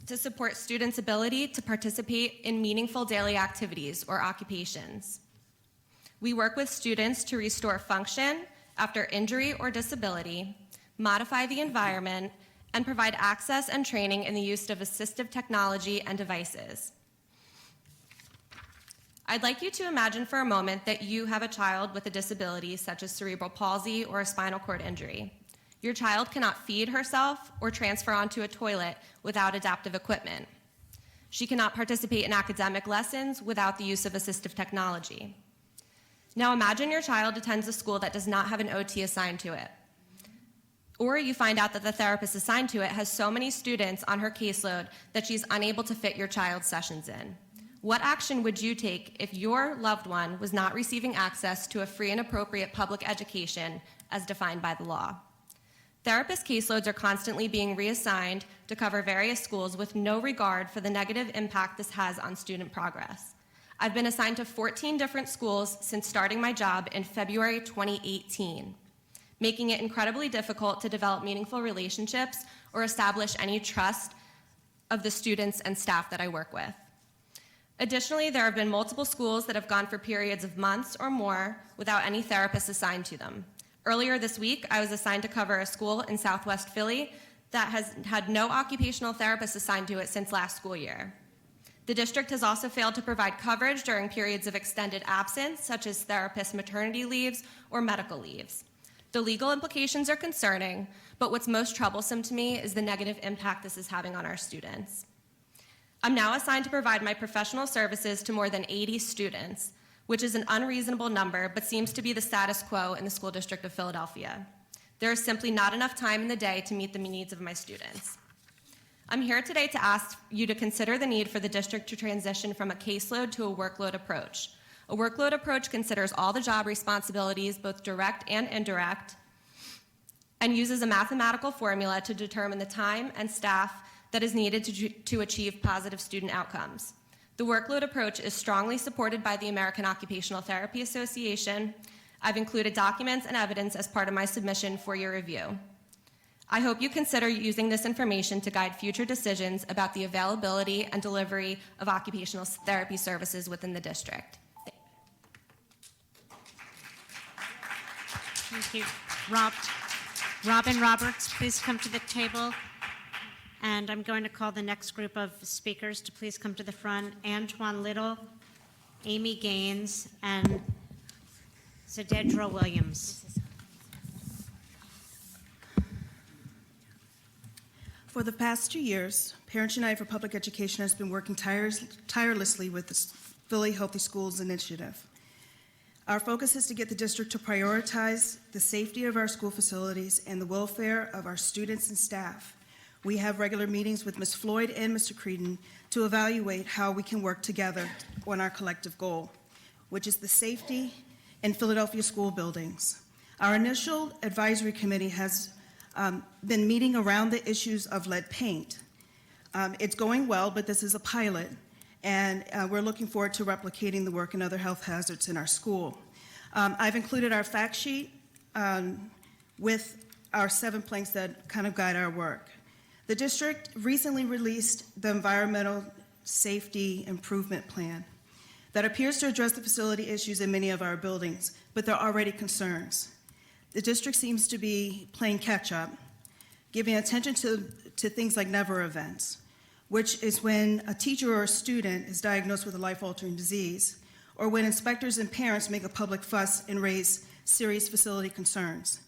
to support students' ability to participate in meaningful daily activities or occupations. We work with students to restore function after injury or disability, modify the environment, and provide access and training in the use of assistive technology and devices. I'd like you to imagine for a moment that you have a child with a disability such as cerebral palsy or a spinal cord injury. Your child cannot feed herself or transfer onto a toilet without adaptive equipment. She cannot participate in academic lessons without the use of assistive technology. Now imagine your child attends a school that does not have an OT assigned to it. Or you find out that the therapist assigned to it has so many students on her caseload that she's unable to fit your child's sessions in. What action would you take if your loved one was not receiving access to a free and appropriate public education as defined by the law? Therapist caseloads are constantly being reassigned to cover various schools with no regard for the negative impact this has on student progress. I've been assigned to 14 different schools since starting my job in February 2018, making it incredibly difficult to develop meaningful relationships or establish any trust of the students and staff that I work with. Additionally, there have been multiple schools that have gone for periods of months or more without any therapists assigned to them. Earlier this week, I was assigned to cover a school in Southwest Philly that has had no occupational therapist assigned to it since last school year. The district has also failed to provide coverage during periods of extended absence, such as therapist maternity leaves or medical leaves. The legal implications are concerning, but what's most troublesome to me is the negative impact this is having on our students. I'm now assigned to provide my professional services to more than 80 students, which is an unreasonable number, but seems to be the status quo in the School District of Philadelphia. There is simply not enough time in the day to meet the needs of my students. I'm here today to ask you to consider the need for the district to transition from a caseload to a workload approach. A workload approach considers all the job responsibilities, both direct and indirect, and uses a mathematical formula to determine the time and staff that is needed to achieve positive student outcomes. The workload approach is strongly supported by the American Occupational Therapy Association. I've included documents and evidence as part of my submission for your review. I hope you consider using this information to guide future decisions about the availability and delivery of occupational therapy services within the district. Thank you. Robin Roberts, please come to the table. And I'm going to call the next group of speakers to please come to the front. Antoine Little, Amy Gaines, and Zededra Williams. For the past 2 years, Parents United for Public Education has been working tirelessly with the Philly Healthy Schools Initiative. Our focus is to get the district to prioritize the safety of our school facilities and the welfare of our students and staff. We have regular meetings with Ms. Floyd and Mr. Creedon to evaluate how we can work together on our collective goal, which is the safety in Philadelphia school buildings. Our initial advisory committee has been meeting around the issues of lead paint. It's going well, but this is a pilot, and we're looking forward to replicating the work in other health hazards in our school. I've included our fact sheet with our 7 planks that kind of guide our work. The district recently released the Environmental Safety Improvement Plan that appears to address the facility issues in many of our buildings, but there are already concerns. The district seems to be playing catch-up, giving attention to things like never events, which is when a teacher or a student is diagnosed with a life-altering disease, or when inspectors and parents make a public fuss and raise serious facility concerns.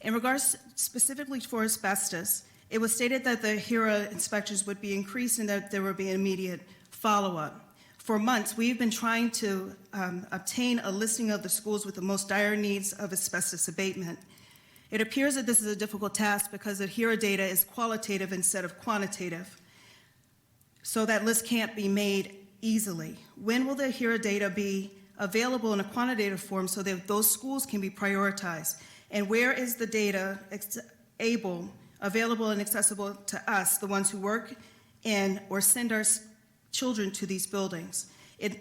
In regards specifically for asbestos, it was stated that the HERA inspections would be increased and that there would be immediate follow-up. For months, we've been trying to obtain a listing of the schools with the most dire needs of asbestos abatement. It appears that this is a difficult task because the HERA data is qualitative instead of quantitative, so that list can't be made easily. When will the HERA data be available in a quantitative form so that those schools can be prioritized? And where is the data available and accessible to us, the ones who work in or send our children to these buildings?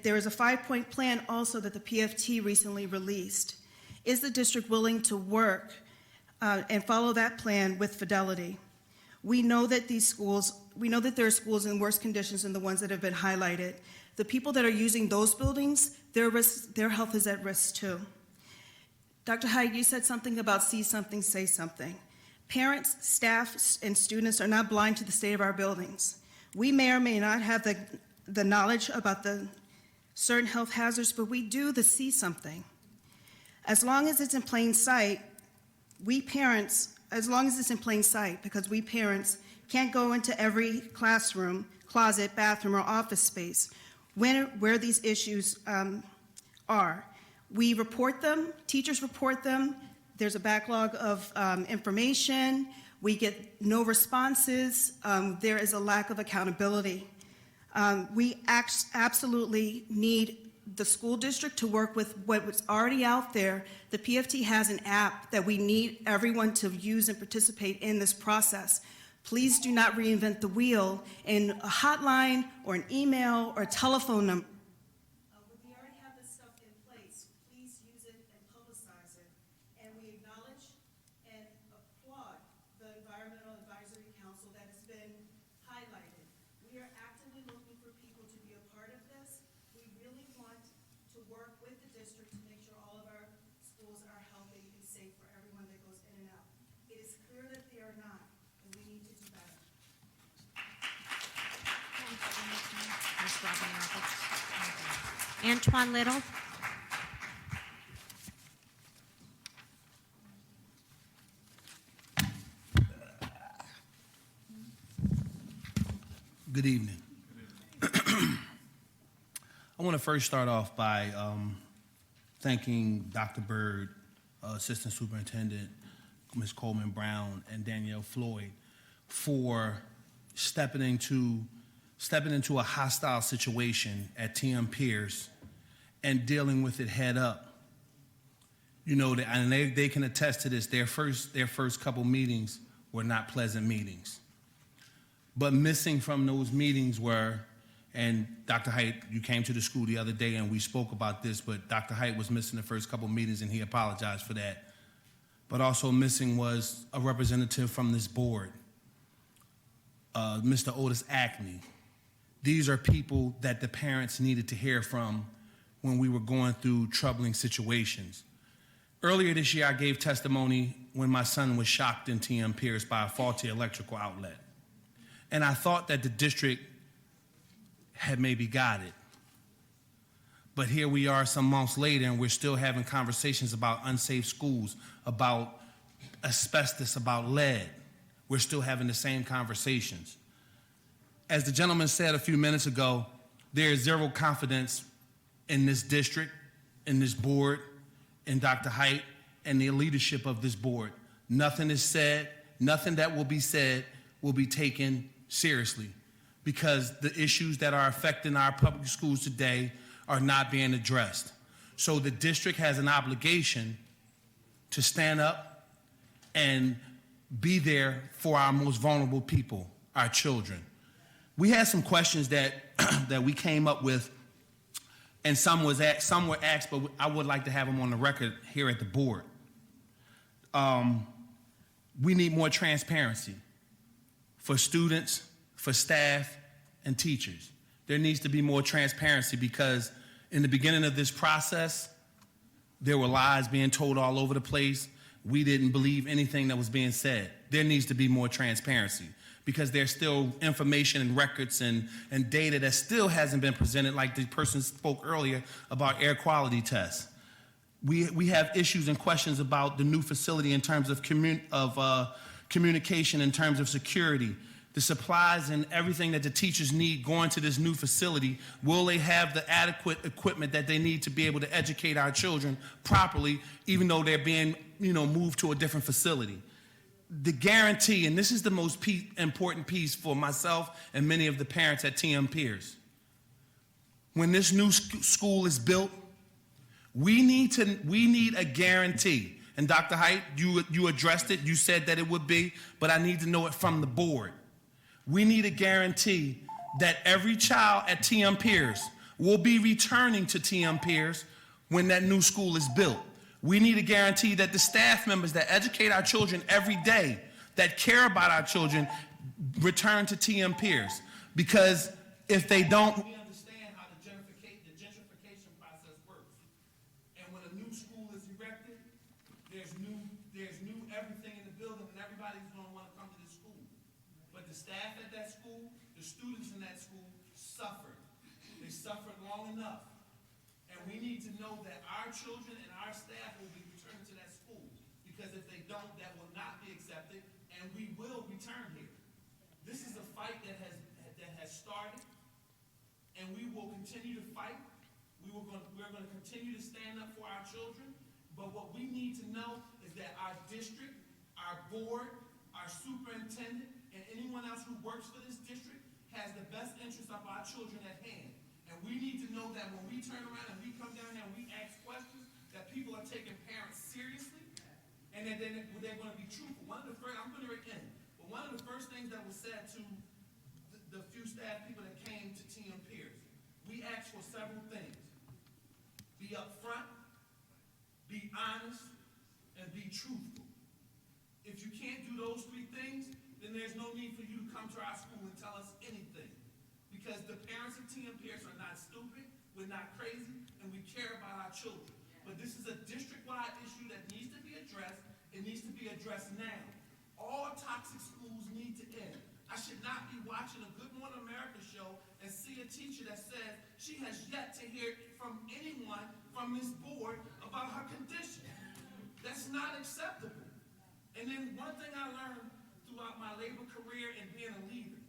There is a 5-point plan also that the PFT recently released. Is the district willing to work and follow that plan with fidelity? We know that there are schools in worse conditions than the ones that have been highlighted. The people that are using those buildings, their health is at risk too. Dr. Hyde, you said something about see something, say something. Parents, staff, and students are not blind to the state of our buildings. We may or may not have the knowledge about the certain health hazards, but we do the see something. As long as it's in plain sight, because we parents can't go into every classroom, closet, bathroom, or office space where these issues are. We report them, teachers report them, there's a backlog of information, we get no responses, there is a lack of accountability. We absolutely need the school district to work with what was already out there. The PFT has an app that we need everyone to use and participate in this process. Please do not reinvent the wheel in a hotline or an email or a telephone number. We already have this stuff in place. Please use it and publicize it. And we acknowledge and applaud the Environmental Advisory Council that has been highlighted. We are actively looking for people to be a part of this. We really want to work with the district to make sure all of our schools are healthy and safe for everyone that goes in and out. It is clear that they are not, and we need to do better. Antoine Little. Good evening. I want to first start off by thanking Dr. Byrd, Assistant Superintendent, Ms. Coleman Brown, and Danielle Floyd for stepping into a hostile situation at TM Pierce and dealing with it head up. You know, and they can attest to this. Their first couple meetings were not pleasant meetings. But missing from those meetings were, and Dr. Height, you came to the school the other day and we spoke about this, but Dr. Height was missing the first couple meetings and he apologized for that. But also missing was a representative from this board, Mr. Otis Acme. These are people that the parents needed to hear from when we were going through troubling situations. Earlier this year, I gave testimony when my son was shocked in TM Pierce by a faulty electrical outlet. And I thought that the district had maybe got it. But here we are some months later and we're still having conversations about unsafe schools, about asbestos, about lead. We're still having the same conversations. as the gentleman said a few minutes ago, there is zero confidence in this district, in this board, in Dr. Height, and the leadership of this board. Nothing is said, nothing that will be said will be taken seriously, because the issues that are affecting our public schools today are not being addressed. So the district has an obligation to stand up and be there for our most vulnerable people, our children. We had some questions that that we came up with, and some were asked, but I would like to have them on the record here at the board. We need more transparency for students, for staff, and teachers. There needs to be more transparency, because in the beginning of this process, there were lies being told all over the place. We didn't believe anything that was being said. There needs to be more transparency, because there's still information and records and data that still hasn't been presented, like the person spoke earlier about air quality tests. We have issues and questions about the new facility in terms of communication, in terms of security, the supplies and everything that the teachers need going to this new facility. Will they have the adequate equipment that they need to be able to educate our children properly, even though they're being, moved to a different facility? The guarantee, and this is the most important piece for myself and many of the parents at TM Pierce. When this new school is built, we need a guarantee. And Dr. Height, you addressed it. You said that it would be, but I need to know it from the board. We need a guarantee that every child at TM Pierce will be returning to TM Pierce when that new school is built. We need a guarantee that the staff members that educate our children every day, that care about our children, return to TM Pierce. Because if they don't, we understand how the gentrification process works. And when a new school is erected, there's new everything in the building, and everybody's going to want to come to this school. But the staff at that school, the students in that school suffered. They suffered long enough. And we need to know that our children and our staff will be returning to that school, because if they don't, that will not be accepted, and we will return here. This is a fight that has started, and we will continue to fight. We're going to continue to stand up for our children, but what we need to know is that our district, our board, our superintendent, and anyone else who works for this district has the best interest of our children at hand. And we need to know that when we turn around and we come down here and we ask questions, that people are taking parents seriously, and that they're going to be truthful. I'm going to end, but one of the first things that was said to the few staff people that came to TM Pierce, we asked for several things: be upfront, be honest, and be truthful. If you can't do those three things, then there's no need for you to come to our school and tell us anything. Because the parents of TM Pierce are not stupid, we're not crazy, and we care about our children. But this is a district-wide issue that needs to be addressed. It needs to be addressed now. All toxic schools need to end. I should not be watching a Good Morning America show and see a teacher that says she has yet to hear from anyone from this board about her condition. That's not acceptable. And then one thing I learned throughout my labor career and being a leader,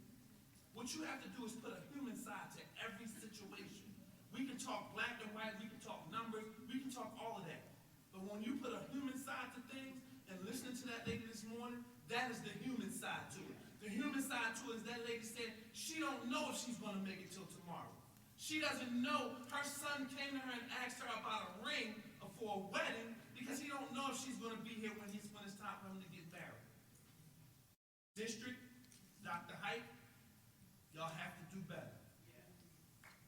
what you have to do is put a human side to every situation. We can talk black and white, we can talk numbers, we can talk all of that. But when you put a human side to things, and listening to that lady this morning, that is the human side to it. The human side to it is that lady said she don't know if she's going to make it till tomorrow. She doesn't know. Her son came to her and asked her about a ring for a wedding, because he don't know if she's going to be here when it's time for him to get married. District, Dr. Height, y'all have to do better.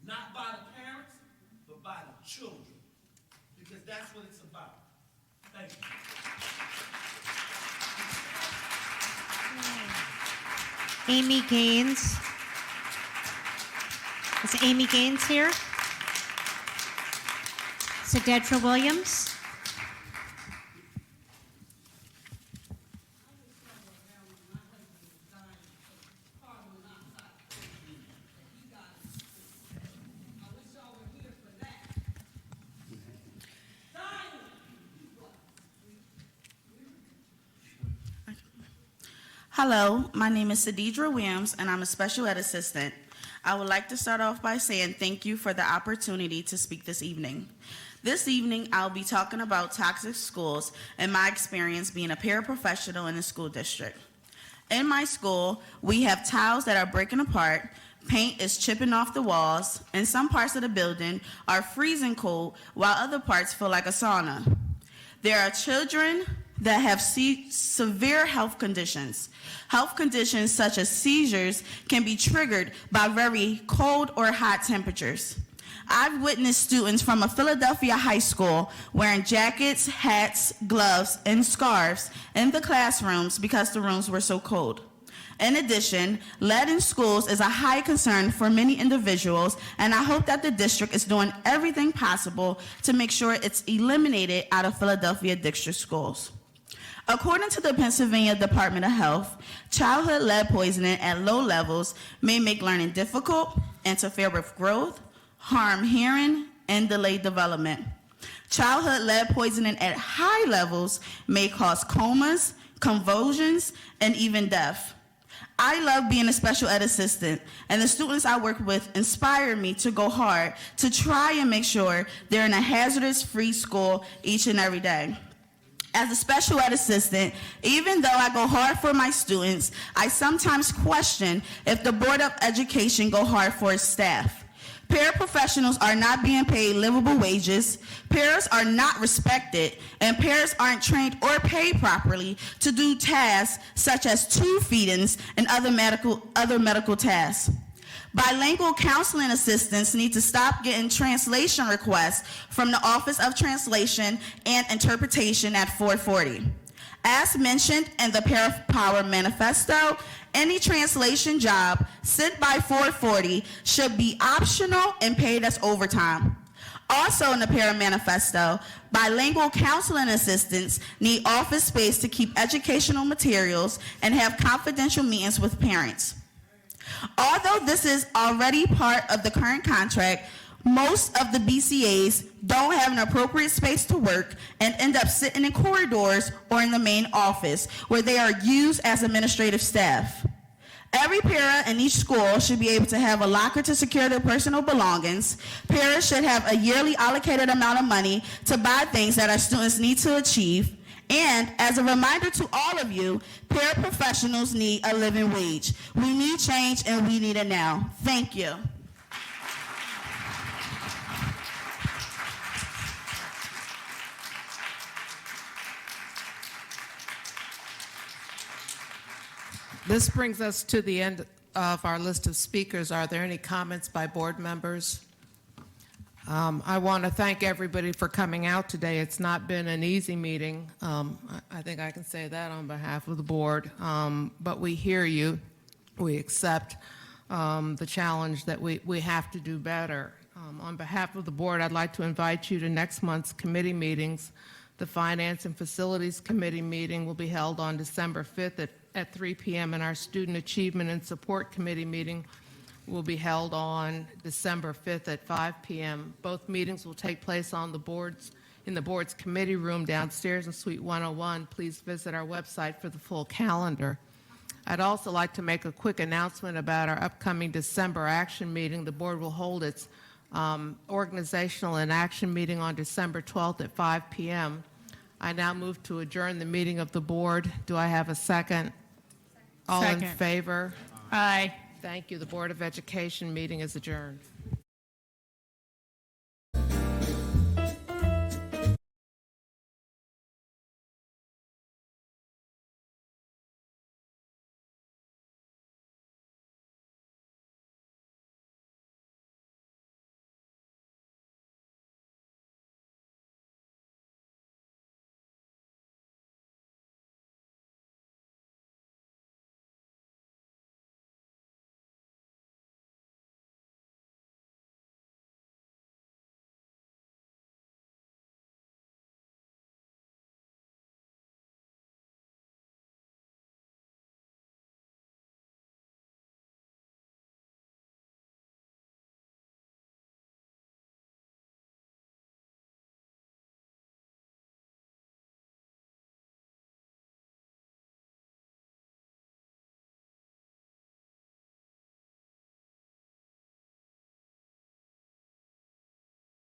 Not by the parents, but by the children. Because that's what it's about. Thank you. Amy Gaines. Is Amy Gaines here? Sededra Williams. Hello, my name is Sadidra Williams, and I'm a special ed assistant. I would like to start off by saying thank you for the opportunity to speak this evening. This evening, I'll be talking about toxic schools and my experience being a paraprofessional in the school district. In my school, we have tiles that are breaking apart, paint is chipping off the walls, and some parts of the building are freezing cold while other parts feel like a sauna. There are children that have severe health conditions. Health conditions such as seizures can be triggered by very cold or hot temperatures. I've witnessed students from a Philadelphia high school wearing jackets, hats, gloves, and scarves in the classrooms because the rooms were so cold. In addition, lead in schools is a high concern for many individuals, and I hope that the district is doing everything possible to make sure it's eliminated out of Philadelphia district schools. According to the Pennsylvania Department of Health, childhood lead poisoning at low levels may make learning difficult, interfere with growth, harm hearing, and delay development. Childhood lead poisoning at high levels may cause comas, convulsions, and even death. I love being a special ed assistant, and the students I work with inspire me to go hard to try and make sure they're in a hazardous-free school each and every day. As a special ed assistant, even though I go hard for my students, I sometimes question if the Board of Education go hard for its staff. Paraprofessionals are not being paid livable wages, paras are not respected, and paras aren't trained or paid properly to do tasks such as tube feedings and other medical tasks. Bilingual counseling assistants need to stop getting translation requests from the Office of Translation and Interpretation at 440. As mentioned in the ParaPower Manifesto, any translation job sent by 440 should be optional and paid as overtime. Also in the Para Manifesto, bilingual counseling assistants need office space to keep educational materials and have confidential meetings with parents. Although this is already part of the current contract, most of the BCAs don't have an appropriate space to work and end up sitting in corridors or in the main office where they are used as administrative staff. Every para in each school should be able to have a locker to secure their personal belongings. Paras should have a yearly allocated amount of money to buy things that our students need to achieve. And as a reminder to all of you, paraprofessionals need a living wage. We need change and we need it now. Thank you. This brings us to the end of our list of speakers. Are there any comments by board members? I want to thank everybody for coming out today. It's not been an easy meeting. I think I can say that on behalf of the board. But we hear you. We accept the challenge that we have to do better. On behalf of the board, I'd like to invite you to next month's committee meetings. The Finance and Facilities Committee meeting will be held on December 5th at 3 p.m. and our Student Achievement and Support Committee meeting will be held on December 5th at 5 p.m. Both meetings will take place in the board's committee room downstairs in Suite 101. Please visit our website for the full calendar. I'd also like to make a quick announcement about our upcoming December action meeting. The board will hold its organizational and action meeting on December 12th at 5 p.m. I now move to adjourn the meeting of the board. Do I have a second? All in favor? Aye. Thank you. The Board of Education meeting is adjourned.